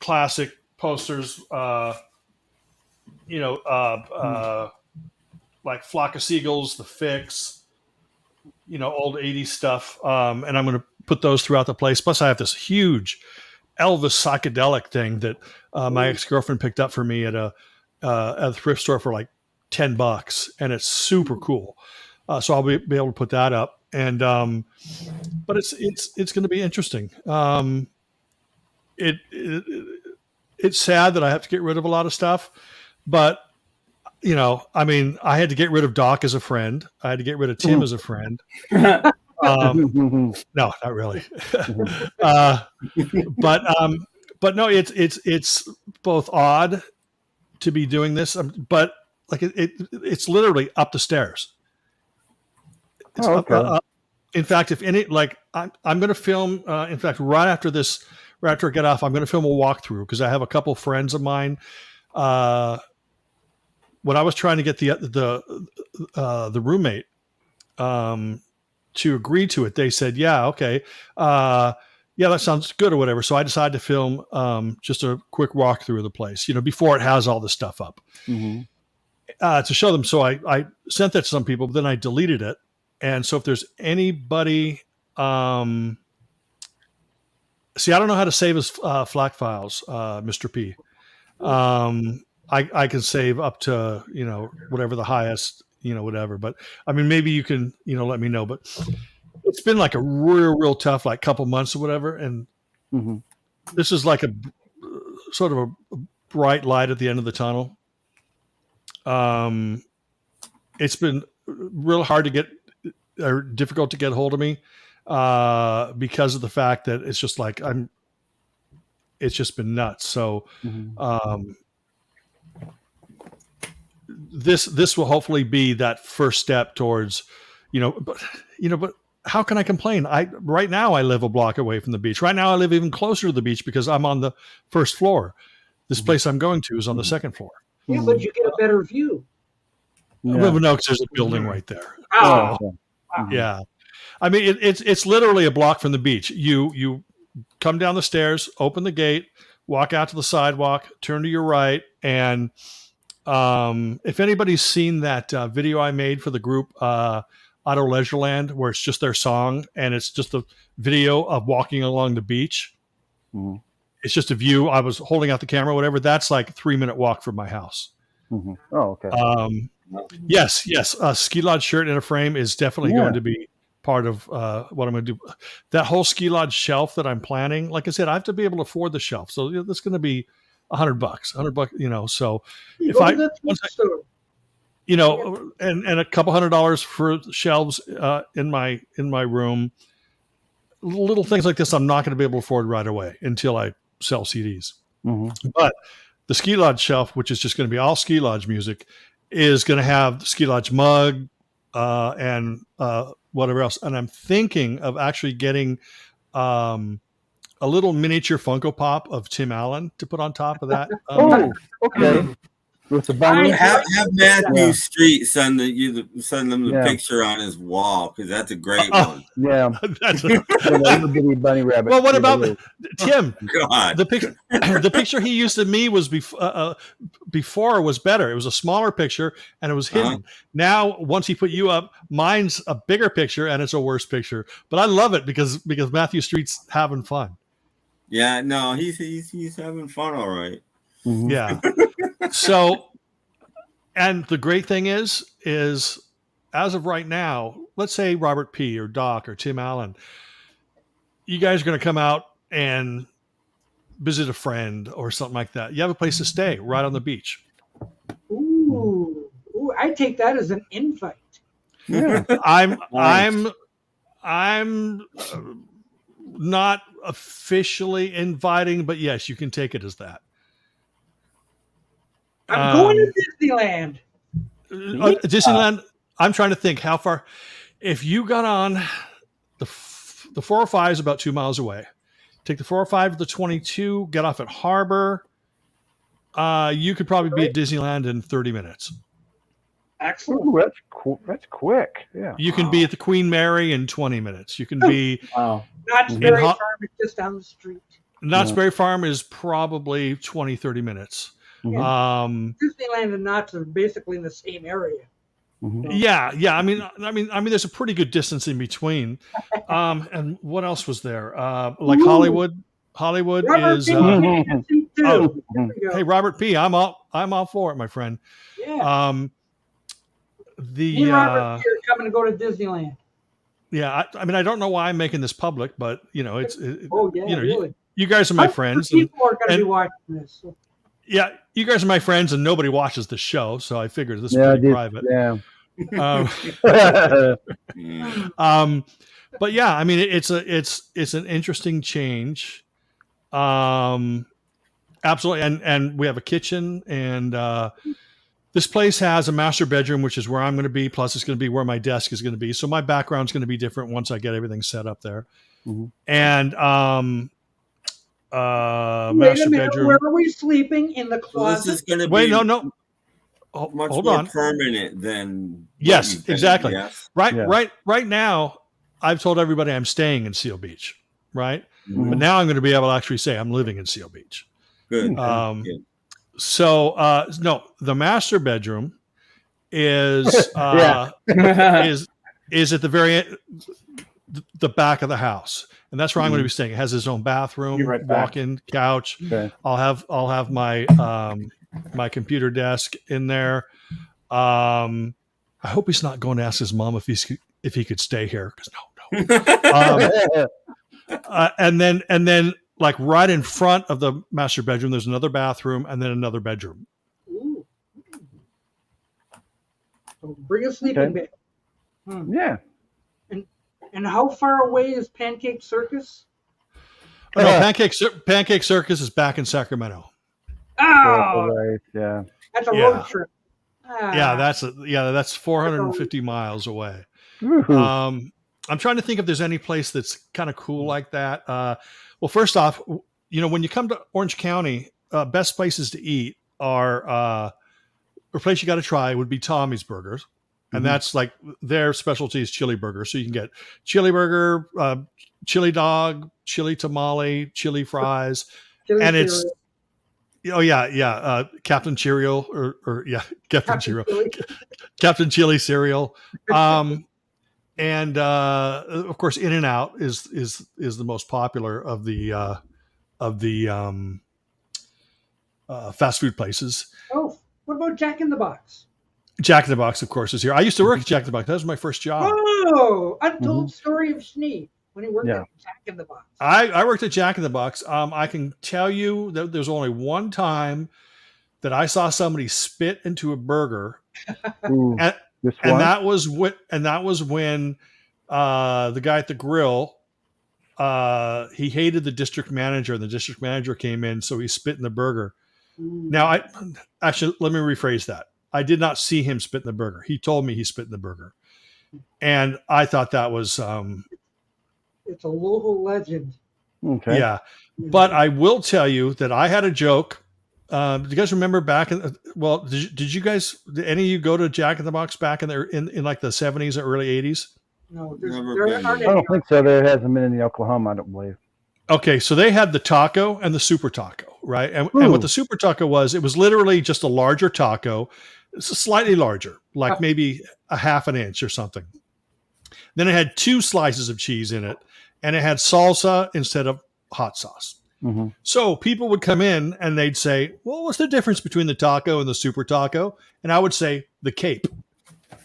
classic posters, like Flock of Seagulls, The Fix, old 80s stuff. And I'm going to put those throughout the place. Plus I have this huge Elvis psychedelic thing that my ex-girlfriend picked up for me at a thrift store for like $10, and it's super cool. So I'll be able to put that up, and but it's going to be interesting. It's sad that I have to get rid of a lot of stuff, but I had to get rid of Doc as a friend. I had to get rid of Tim as a friend. No, not really. But no, it's both odd to be doing this, but like it's literally up the stairs. It's in fact, if any, like I'm going to film. In fact, right after I get off, I'm going to film a walkthrough because I have a couple friends of mine. When I was trying to get the roommate to agree to it, they said, "Yeah, okay, yeah, that sounds good," or whatever. So I decided to film just a quick walkthrough of the place, before it has all the stuff up to show them. So I sent that to some people, but then I deleted it. And so if there's anybody, see, I don't know how to save as FLAC files, Mr. P. I can save up to, whatever the highest, whatever. But I mean, maybe you can, let me know. But it's been like a real tough, like couple months or whatever. And this is like a sort of a bright light at the end of the tunnel. It's been real hard to get, or difficult to get hold of me because of the fact that it's just like it's just been nuts. So this will hopefully be that first step towards, but how can I complain? Right now I live a block away from the beach. Right now I live even closer to the beach because I'm on the first floor. This place I'm going to is on the second floor. Yeah, but you get a better view. Well, no, because there's a building right there. Oh. Yeah. I mean, it's literally a block from the beach. You come down the stairs, open the gate, walk out to the sidewalk, turn to your right. And if anybody's seen that video I made for the group, Auto Leisureland, where it's just their song and it's just a video of walking along the beach. It's just a view. I was holding out the camera, whatever. That's like a 3-minute walk from my house. Oh, okay. Yes. A ski lodge shirt in a frame is definitely going to be part of what I'm going to do. That whole ski lodge shelf that I'm planning, like I said, I have to be able to afford the shelf. So that's going to be $100, $100, So if you know, and a couple $100 for shelves in my room. Little things like this, I'm not going to be able to afford right away until I sell CDs. Mm-hmm. But the Ski Lodge shelf, which is just going to be all Ski Lodge music, is going to have the Ski Lodge mug and whatever else. And I'm thinking of actually getting a little miniature Funko Pop of Tim Allen to put on top of that. Oh, okay. With the bunny. Have Matthew Yeah. Street send them the Yeah. picture on his wall, because that's a great one. Yeah. That's Yeah, little bitty bunny rabbit. well, what Yeah, about it is. Tim? God. The picture he used of me was before was better. It was a smaller picture and it was hidden. Now, once he put you up, mine's a bigger picture and it's a worse picture. But I love it because Matthew Street's having fun. Yeah, no, he's having fun, all right. Mhm. Yeah. So, and the great thing is as of right now, let's say Robert P. or Doc or Tim Allen, you guys are going to come out and visit a friend or something like that. You have a place to stay right on the beach. Ooh, I take that as an invite. Yeah. I'm not officially inviting, but yes, you can take it as that. I'm going to Disneyland. Disneyland. I'm trying to think how far. If you got on the 405 is about 2 miles away. Take the 405 to the 22. Get off at Harbor. You could probably be at Disneyland in 30 minutes. Excellent. Ooh, that's quick. Yeah. You can be at the Queen Mary in 20 minutes. You can be. Wow. Knott's Berry Farm is just down the street. Knott's Berry Farm is probably 20, 30 minutes. Yeah. Disneyland and Knott's are basically in the same area. Mm-hmm. Yeah. I mean, there's a pretty good distance in between. And what else was there? Like Hollywood. Hollywood Robert is. P. Hey, Robert P. I'm all for it, my friend. Yeah. The Me and Robert P. are coming to go to Disneyland. Yeah, I mean, I don't know why I'm making this public, but you know, Really? you guys are my friends. People are going to be watching this. So. Yeah, you guys are my friends, and nobody watches the show, so I figured this is pretty private. Yeah. But yeah, I mean, it's an interesting change. Absolutely, and we have a kitchen, and this place has a master bedroom, which is where I'm going to be. Plus, it's going to be where my desk is going to be. So my background's going to be different once I get everything set up there. Mm-hmm. And Wait master a minute, bedroom. where are we sleeping? In the closet? This is going to be Wait, no. much Hold more on. permanent than Yes, exactly. Yes. Right now, I've told everybody I'm staying in Seal Beach, right? Mm-hmm. But now I'm going to be able to actually say I'm living in Seal Beach. Good. Good. So no, the master bedroom is is at the back of the house, and that's where I'm going to be staying. It has its own bathroom, walk-in couch. Okay. I'll have my my computer desk in there. I hope he's not going to ask his mom if he could stay here, because no. And then like right in front of the master bedroom, there's another bathroom and then another bedroom. Ooh. So bring a sleeping bag. Yeah. And how far away is Pancake Circus? No, Pancake Circus is back in Sacramento. Oh, Right. Yeah. that's a road trip. Yeah, that's 450 miles away. Woo-hoo. I'm trying to think if there's any place that's kind of cool like that. Well, first off, you know, when you come to Orange County, best places to eat are a place you got to try would be Tommy's Burgers. And that's like their specialty is chili burger. So you can get chili burger, chili dog, chili tamale, chili fries. Chili and cereal. it's, Captain Cheerio Captain Cheerio, Captain Chili cereal. And of course, In-N-Out is the most popular of the fast food places. Oh, what about Jack in the Box? Jack in the Box, of course, is here. I used to work at Jack in the Box. That was my first job. Oh, untold story of Schnee when he worked at Jack in the Box. I worked at Jack in the Box. I can tell you that there's only one time that I saw somebody spit into a burger Ooh, and, this and one? that was when the guy at the grill, he hated the district manager, and the district manager came in, so he spit in the burger. Now, let me rephrase that. I did not see him spit in the burger. He told me he spit in the burger, and I thought that was It's a local legend. Okay. yeah. But I will tell you that I had a joke. Do you guys remember back in? Did you guys? Did any of you go to Jack in the Box back in like the 70s or early 80s? No, Never been. I don't think so. There hasn't been any Oklahoma, I don't believe. Okay, so they had the taco and the super taco, right? And what the super taco was, it was literally just a larger taco, it's slightly larger, like maybe a half an inch or something. Then it had 2 slices of cheese in it, and it had salsa instead of hot sauce. Mm-hmm. So people would come in and they'd say, well, what's the difference between the taco and the super taco? And I would say, the cape.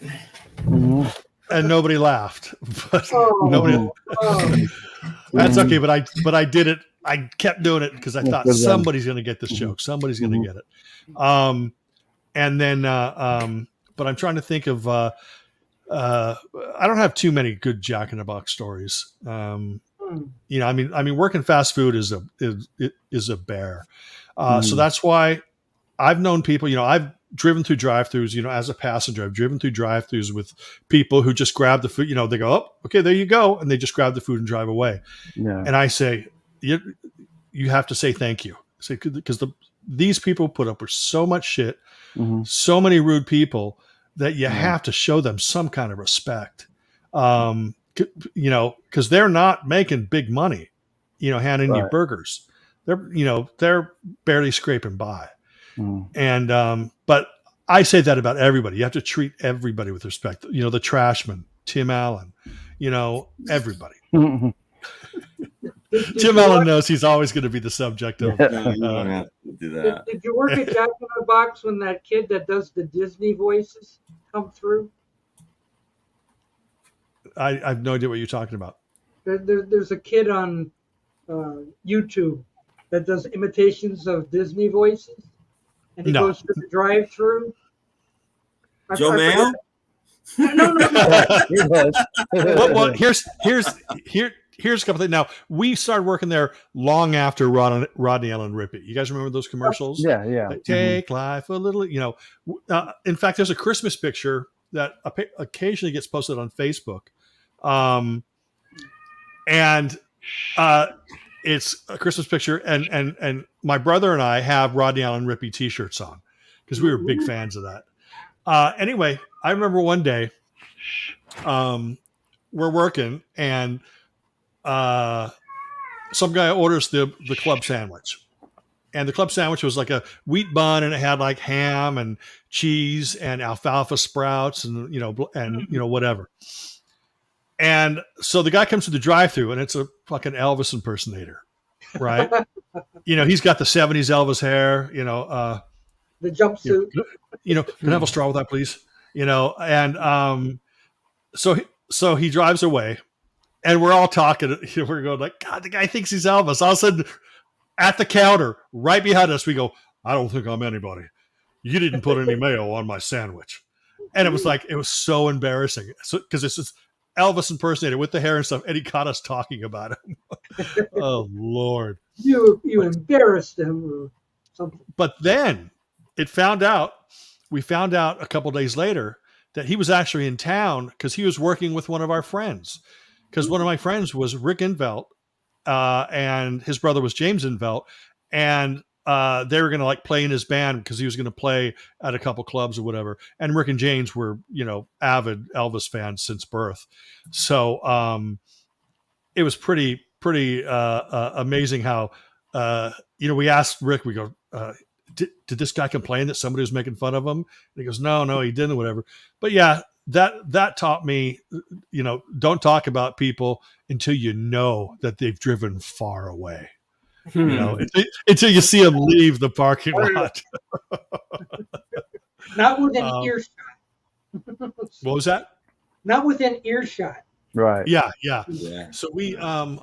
Mm-hmm. And nobody laughed. But nobody. That's okay, but I did it. I kept doing it because I thought somebody's going to get this joke. Somebody's going to get it. And then, but I'm trying to think of. I don't have too many good Jack in the Box stories. You know, I mean, working fast food is a bear. So that's why I've known people. You know, I've driven through drive-thrus. You know, as a passenger, I've driven through drive-thrus with people who just grab the food. You know, they go, "Oh, okay, there you go," and they just grab the food and drive away. Yeah. And I say, you have to say thank you, because these people put up with so much shit, so many rude people that you have to show them some kind of respect. You know, because they're not making big money. You know, handing you burgers. They're barely scraping by. And but I say that about everybody. You have to treat everybody with respect. You know, the Trashman, Tim Allen, you know, everybody. Tim Allen knows he's always going to be the subject of. No, you don't have to do that. Did you work at Jack in the Box when that kid that does the Disney voices come through? I have no idea what you're talking about. There's a kid on YouTube that does imitations of Disney voices, and he goes to the drive-through. Joe Mayo? No. Well, here's a couple things. Now, we started working there long after Rodney Allen Rippey. You guys remember those commercials? Yeah. Like, take life a little, you know. In fact, there's a Christmas picture that occasionally gets posted on Facebook. And it's a Christmas picture, and my brother and I have Rodney Allen Rippey t-shirts on because we were big fans of that. Anyway, I remember one day we're working, and some guy orders the club sandwich, and the club sandwich was like a wheat bun, and it had like ham and cheese and alfalfa sprouts and whatever. And so the guy comes to the drive-thru, and it's a fucking Elvis impersonator, right? You know, he's got the 70s Elvis hair, you know, the jumpsuit. Can I have a straw with that, please? You know, and so he drives away, and we're all talking. We're going like, God, the guy thinks he's Elvis. All of a sudden, at the counter, right behind us, we go, I don't think I'm anybody. You didn't put any mayo on my sandwich. And it was so embarrassing. So, because it's this Elvis impersonator with the hair and stuff, and he caught us talking about him. Oh, Lord. You embarrassed him or something. But then we found out a couple days later that he was actually in town because he was working with one of our friends. Because one of my friends was Rick Invelt, and his brother was James Invelt, and they were going to like play in his band because he was going to play at a couple clubs or whatever. And Rick and James were, you know, avid Elvis fans since birth. So it was pretty amazing how, we asked Rick, we go, did this guy complain that somebody was making fun of him? And he goes, no, he didn't, whatever. But yeah, that taught me, you know, don't talk about people until you know that they've driven far away. You know, until you see them leave the parking lot. Not within earshot. What was that? Not within earshot. Right. Yeah. So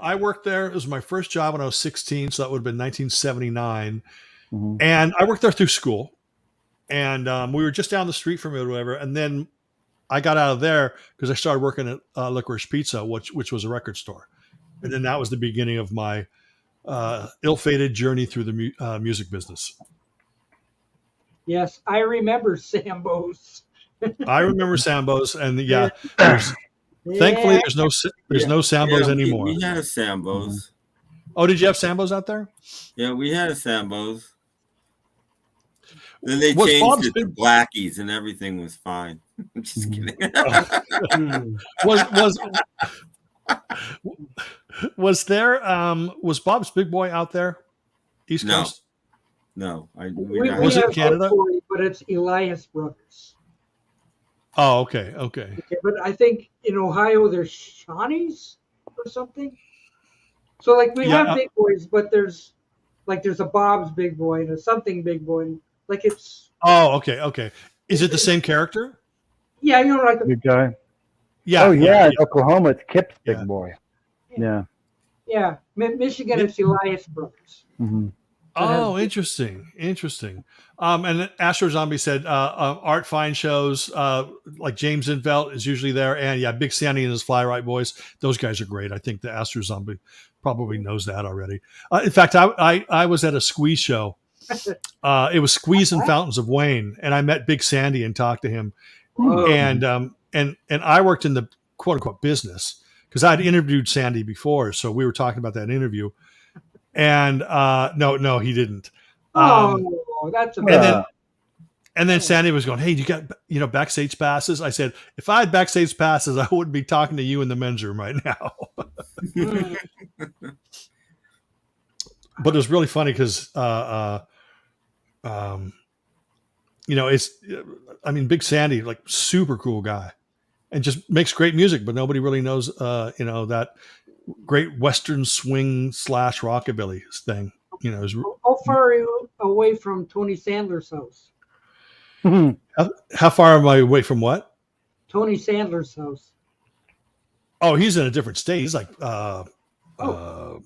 I worked there. It was my first job when I was 16. So that would have been 1979. And I worked there through school. and we were just down the street from it or whatever. And then I got out of there because I started working at Licorice Pizza, which was a record store. And then that was the beginning of my ill-fated journey through the music business. Yes, I remember Sambo's. I remember Sambo's, and thankfully there's no Sambo's anymore. We had a Sambo's. Oh, did you have Sambo's out there? Yeah, we had a Sambo's. Then they Was changed Bob's it to Blackies, and everything was fine. I'm just kidding. Was Bob's Big Boy out there? East Coast? No. Was it Canada? But it's Elias Brothers. Oh, okay. But I think in Ohio there's Shawnee's or something. So like we have Big Boys, but there's a Bob's Big Boy and a something Big Boy. Like it's. Oh, okay. Is it the same character? Yeah, like Big guy. Yeah. Oh yeah, in Oklahoma it's Kip's Big Boy. Yeah. Yeah, Michigan it's Elias Brothers. Mm-hmm. Oh, interesting. And Astro Zombie said Art Fine shows like James Invelt is usually there, and Big Sandy and his Fly Right Boys. Those guys are great. I think the Astro Zombie probably knows that already. In fact, I was at a Squeeze show. It was Squeeze and Fountains of Wayne, and I met Big Sandy and talked to him. And I worked in the quote unquote business because I'd interviewed Sandy before, so we were talking about that interview. And no, he didn't. That's a and then Sandy was going, "Hey, you got backstage passes?" I said, "If I had backstage passes, I wouldn't be talking to you in the men's room right now." But it was really funny because Big Sandy, like super cool guy, and just makes great music, but nobody really knows that great Western swing / rockabilly thing. How far are you away from Tony Sandler's house? How far am I away from what? Tony Sandler's house. Oh, he's in a different state. He's like I thought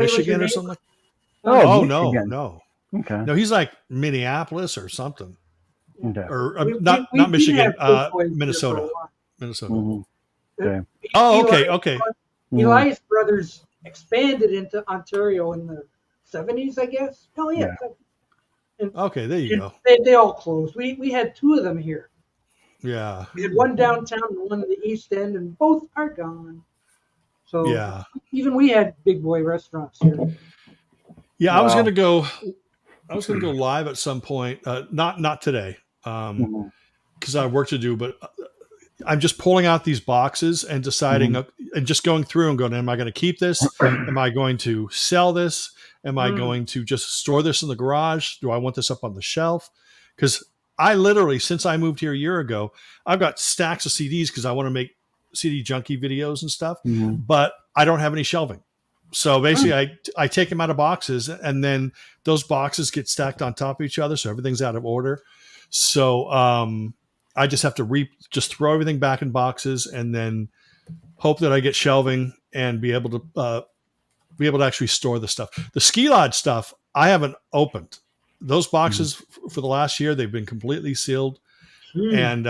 Michigan he was or something. Oh, No. Okay. No, he's like Minneapolis or something. Okay. Or We not did Michigan, have Big Boys Minnesota. here for a while. Minnesota. Mm-hmm. Okay. Oh, okay. Elias Brothers expanded into Ontario in the 70s, I guess. Oh, yeah. Okay, there you go. They all closed. We had two of them here. Yeah. We had one downtown and one in the East End, and both are gone. So even we had Big Boy restaurants here. Yeah, wow. I was gonna go live at some point. Not today, because I have work to do. But I'm just pulling out these boxes and deciding, and just going through and going, am I going to keep this? Am I going to sell this? Am I going to just store this in the garage? Do I want this up on the shelf? Because I literally, since I moved here a year ago, I've got stacks of CDs because I want to make CD junkie videos and stuff, but I don't have any shelving. So basically I take them out of boxes, and then those boxes get stacked on top of each other. So everything's out of order. So I just have to just throw everything back in boxes and then hope that I get shelving and be able to actually store the stuff. The Ski Lodge stuff, I haven't opened. Those boxes for the last year, they've been completely sealed. And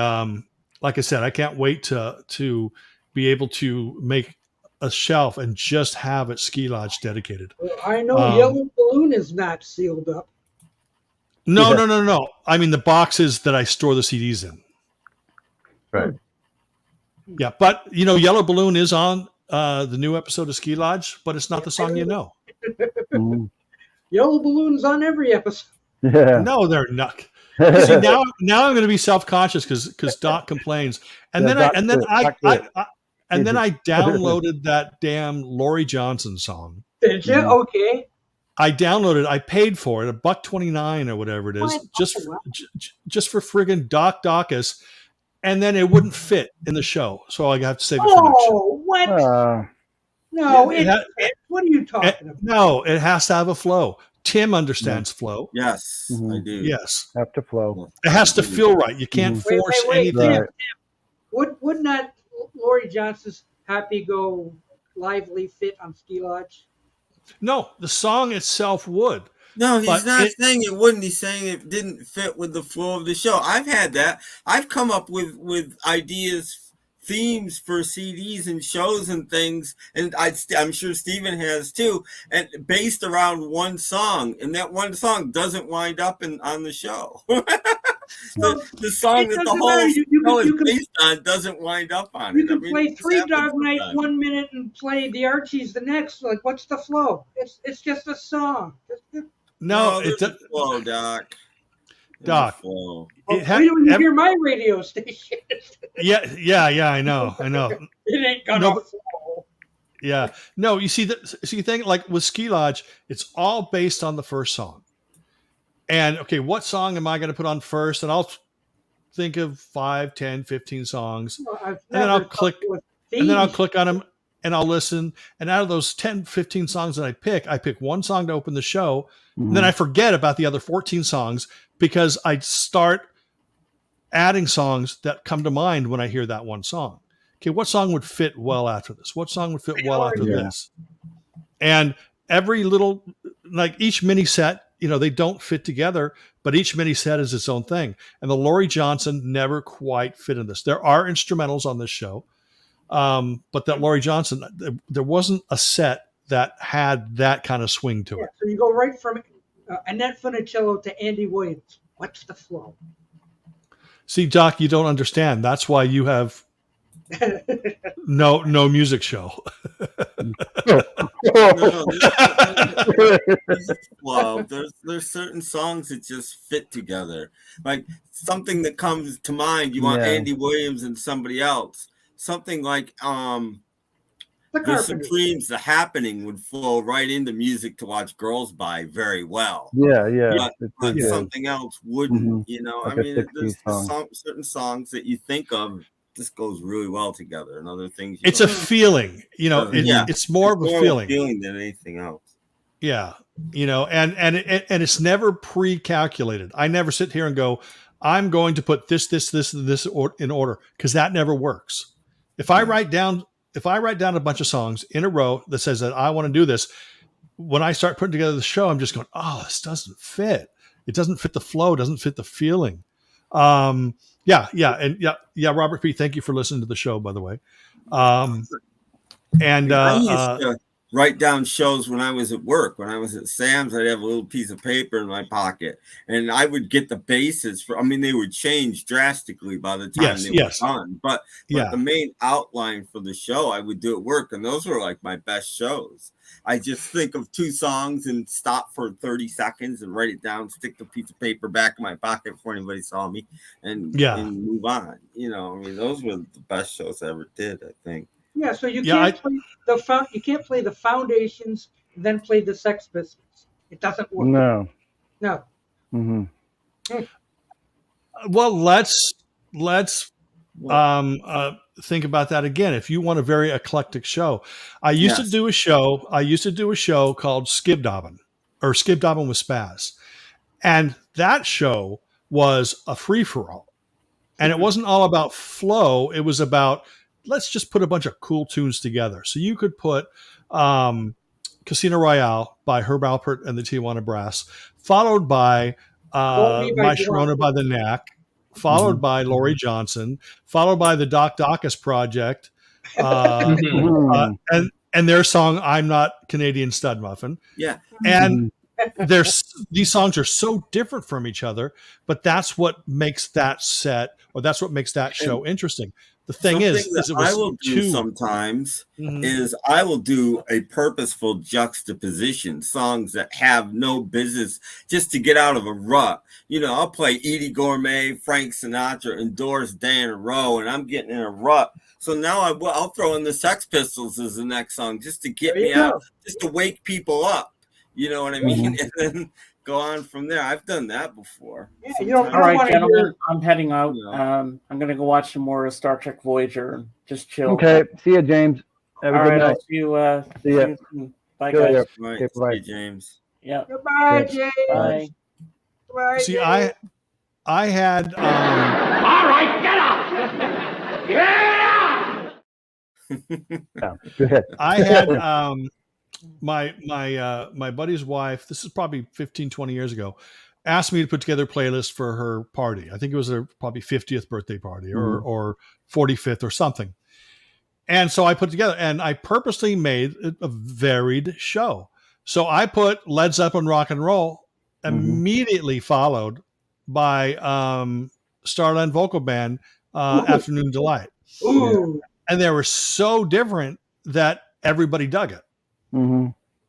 like I said, I can't wait to be able to make a shelf and just have it Ski Lodge dedicated. Well, I know Yellow Balloon is not sealed up. No. I mean the boxes that I store the CDs in. Right. Yeah, but Yellow Balloon is on the new episode of Ski Lodge, but it's not the song you know. Yellow Balloon's on every episode. Yeah. No, they're not. See, now I'm going to be self-conscious because Doc complains, and then I downloaded that damn Laurie Johnson song. Did you? Okay. I downloaded. I paid for it, $1.29 or whatever it is, just for friggin' Doc Dawkins, and then it wouldn't fit in the show, so I have to save it for next show. Oh, what? No, what are you talking about? No, it has to have a flow. Tim understands flow. Yes, I do. Yes. Have to flow. It has to feel right. You can't force anything. Right. Tim, would not Laurie Johnson's Happy Go Lively fit on Ski Lodge? No, the song itself would. No, he's But not saying it wouldn't. He's saying it didn't fit with the flow of the show. I've had that. I've come up with ideas, themes for CDs and shows and things, and I'm sure Steven has too, and based around one song, and that one song doesn't wind up on the show. the song that the whole show is based on doesn't wind up on You it. can play Three Dog Night 1 minute and play the Archies the next. Like, what's the flow? It's just a song. no, there's a flow, Doc. Doc. Flow. Wait till you hear my radio station. Yeah, I know. It ain't gonna flow. Yeah, no. You see the thing, like with Ski Lodge, it's all based on the first song. And okay, what song am I going to put on first? And I'll think of 5, 10, 15 songs, and then I'll click on them, and I'll listen. And out of those 10, 15 songs that I pick one song to open the show, and then I forget about the other 14 songs because I start adding songs that come to mind when I hear that one song. Okay, what song would fit well after this? What song would fit well after this? And every little, like each mini set, they don't fit together, but each mini set is its own thing. And the Laurie Johnson never quite fit in this. There are instrumentals on this show, but that Laurie Johnson, there wasn't a set that had that kind of swing to it. So you go right from Annette Funicello to Andy Williams. What's the flow? See, Doc, you don't understand. That's why you have no music show. Well, there's certain songs that just fit together. Like something that comes to mind, you want Andy Williams and somebody else. Something like the Supremes, The Happening would flow right into Music to Watch Girls By very well. Yeah. But something else wouldn't, Like I mean, there's certain songs that you think of. This goes really well together, and other things. It's a feeling, it's more of a feeling than anything else. Yeah, and it's never pre-calculated. I never sit here and go, I'm going to put this in order, because that never works. If I write down a bunch of songs in a row that says that I want to do this, when I start putting together the show, I'm just going, oh, this doesn't fit. It doesn't fit the flow. It doesn't fit the feeling. Robert P., thank you for listening to the show, by the way. I used to write down shows when I was at work. When I was at Sam's, I'd have a little piece of paper in my pocket, and I would get the basis they would change drastically by the time they were done. But the main outline for the show, I would do at work, and those were like my best shows. I just think of 2 songs and stop for 30 seconds and write it down, stick the piece of paper back in my pocket before anybody saw me, and move on. Those were the best shows I ever did, I think. Yeah, so you can't play the Foundations and then play the Sex Pistols. It doesn't work. No. Mm-hmm. Well, let's think about that again. If you want a very eclectic show, I used to do a show called Skibdobbin with Spaz, and that show was a free for all, and it wasn't all about flow. It was about, let's just put a bunch of cool tunes together. So you could put Casino Royale by Herb Alpert and the Tijuana Brass, followed by My Sharona by the Neck, followed by Laurie Johnson, followed by the Doc Dacus Project, and their song "I'm Not Canadian Stud Muffin." Yeah, and these songs are so different from each other, but that's what makes that set, or that's what makes that show interesting. The thing is it was I will do sometimes is I will do a purposeful juxtaposition, songs that have no business, just to get out of a rut. I'll play Edie Gourmet, Frank Sinatra, and Doris Day in a row, and I'm getting in a rut. So now I'll throw in the Sex Pistols as the next song, just to get me out, just to wake people up. You know what I mean? And then go on from there. I've done that before. Yeah, all right, gentlemen, I'm heading out. I'm going to go watch some more Star Trek Voyager and just chill. Okay. See you, James. Have a good night. I'll see you. See ya. Bye, guys. Right. Bye, James. Yeah. Goodbye, James. Bye. Bye. See, I had. All right, get up. Get up. Yeah, go ahead. I had my buddy's wife, this is probably 15, 20 years ago, asked me to put together a playlist for her party. I think it was her probably 50th birthday party or 45th or something. And so I put together, and I purposely made a varied show. So I put Led Zeppelin rock and roll, immediately followed by Starland Vocal Band, Afternoon Delight. Ooh. And they were so different that everybody dug it.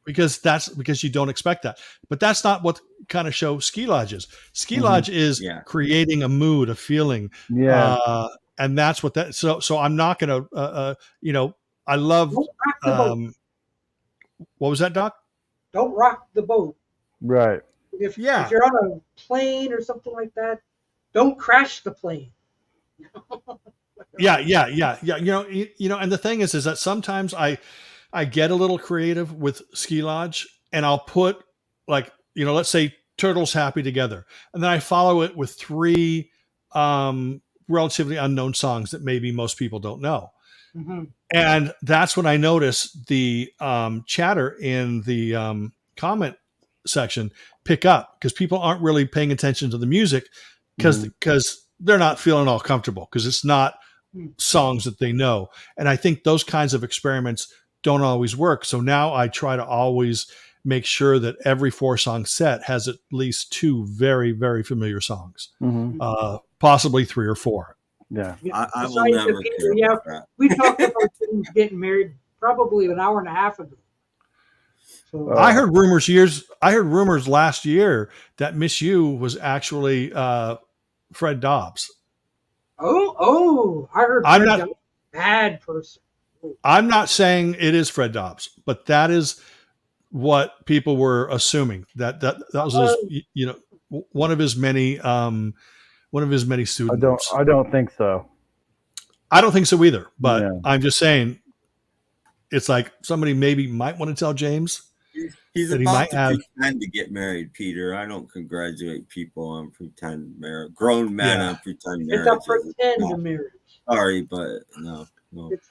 Because you don't expect that. But that's not what kind of show Ski Lodge is. Ski Lodge is creating a mood, a feeling. And that's what that. So I'm not going to. I love. What was that, Doc? Don't rock the boat. Right. If you're on a plane or something like that, don't crash the plane. Yeah. And the thing is that sometimes I get a little creative with Ski Lodge, and I'll put let's say Turtles Happy Together, and then I follow it with 3 relatively unknown songs that maybe most people don't know. And that's when I notice the chatter in the comment section pick up, because people aren't really paying attention to the music because they're not feeling all comfortable, because it's not songs that they know. And I think those kinds of experiments don't always work. So now I try to always make sure that every 4-song set has at least 2 very, very familiar songs, possibly 3 or 4. I will never care about that. We talked about getting married probably an hour and a half ago. So, I heard rumors last year that Miss You was actually Fred Dobbs. Oh! I heard Fred Dobbs, bad person. I'm not saying it is Fred Dobbs, but that is what people were assuming. That was his, one of his many students. I don't think so. I don't think so either. But I'm just saying, it's like somebody maybe might want to tell James. He's about to pretend to get married, Peter. I don't congratulate people on pretend marriage. Grown men on pretend marriage. It's a pretend marriage. Sorry, but no.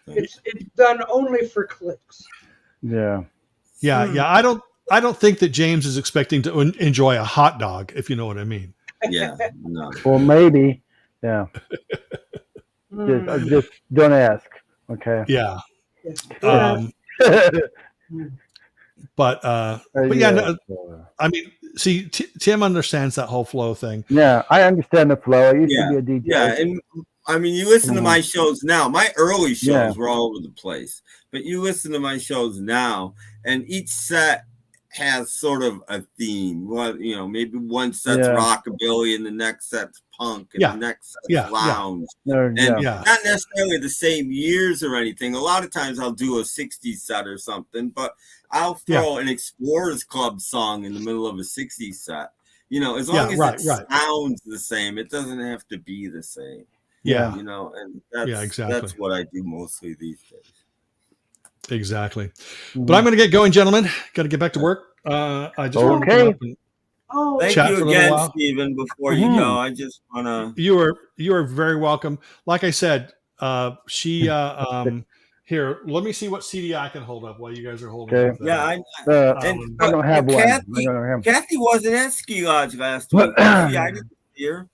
It's done only for clicks. Yeah. I don't think that James is expecting to enjoy a hot dog, if you know what I mean. Yeah, no. Well, maybe. Yeah. just don't ask. Okay. Yeah. But yeah, no, I mean, see, Tim understands that whole flow thing. Yeah, I understand the flow. I used to be a DJ. Yeah, and I mean, you listen to my shows now. My early shows were all over the place, but you listen to my shows now, and each set has sort of a theme. Well, maybe one set's rockabilly, and the next set's punk, and the next set's lounge, and not necessarily the same years or anything. A lot of times I'll do a 60s set or something, but I'll throw an Explorers Club song in the middle of a 60s set. As long as it sounds the same, it doesn't have to be the same. Yeah. And that's what I do mostly these days. Exactly. But I'm going to get going, gentlemen. Got to get back to work. I just want to come up and thank you again, Stephen. Before you go, I just want to. You are very welcome. Like I said, here, let me see what CD I can hold up while you guys are holding up. Yeah, I don't have one. Kathy wasn't at Ski Lodge last week. I didn't see her.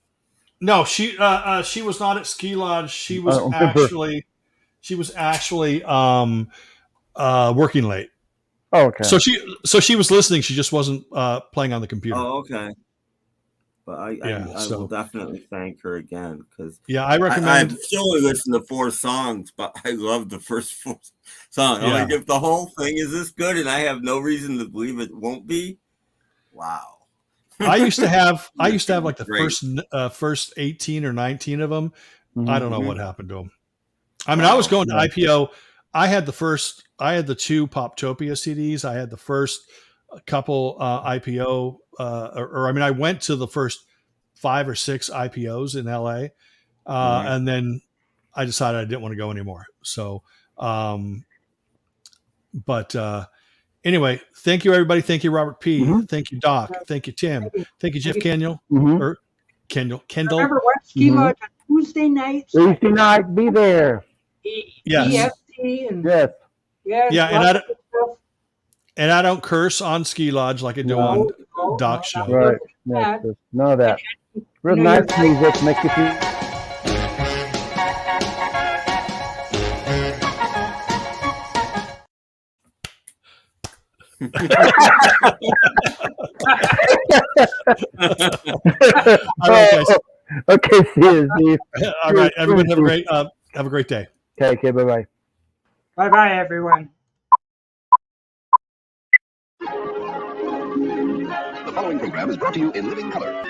No, she was not at Ski Lodge. She was actually working late. Oh, okay. So she was listening. She just wasn't playing on the computer. Oh, okay. But I will definitely thank her again, because I recommend. I've only listened to 4 songs, but I love the first 4 songs. Yeah. Like, if the whole thing is this good, and I have no reason to believe it won't be. Wow. I used to have like the first 18 or 19 of them. I don't know what happened to them. I mean, I was going to IPO. I had the 2 Poptopia CDs. I had the first couple IPO, I went to the first 5 or 6 IPOs in LA, and then I decided I didn't want to go anymore. So, anyway, thank you, everybody. Thank you, Robert P. Thank you, Doc. Thank you, Tim. Thank you, Jeff Kendall. Or Kendall. Remember, watch Ski Lodge on Tuesday nights. Tuesday night, be there. EFT and yes. Yeah, and And I don't curse on Ski Lodge like I do on Doc's show. Right. None of that. Real nice music makes you feel. All right, guys. Okay, see you, Steve. All right, everybody have a great day. Okay, bye-bye. Bye-bye, everyone. The following program is brought to you in living color.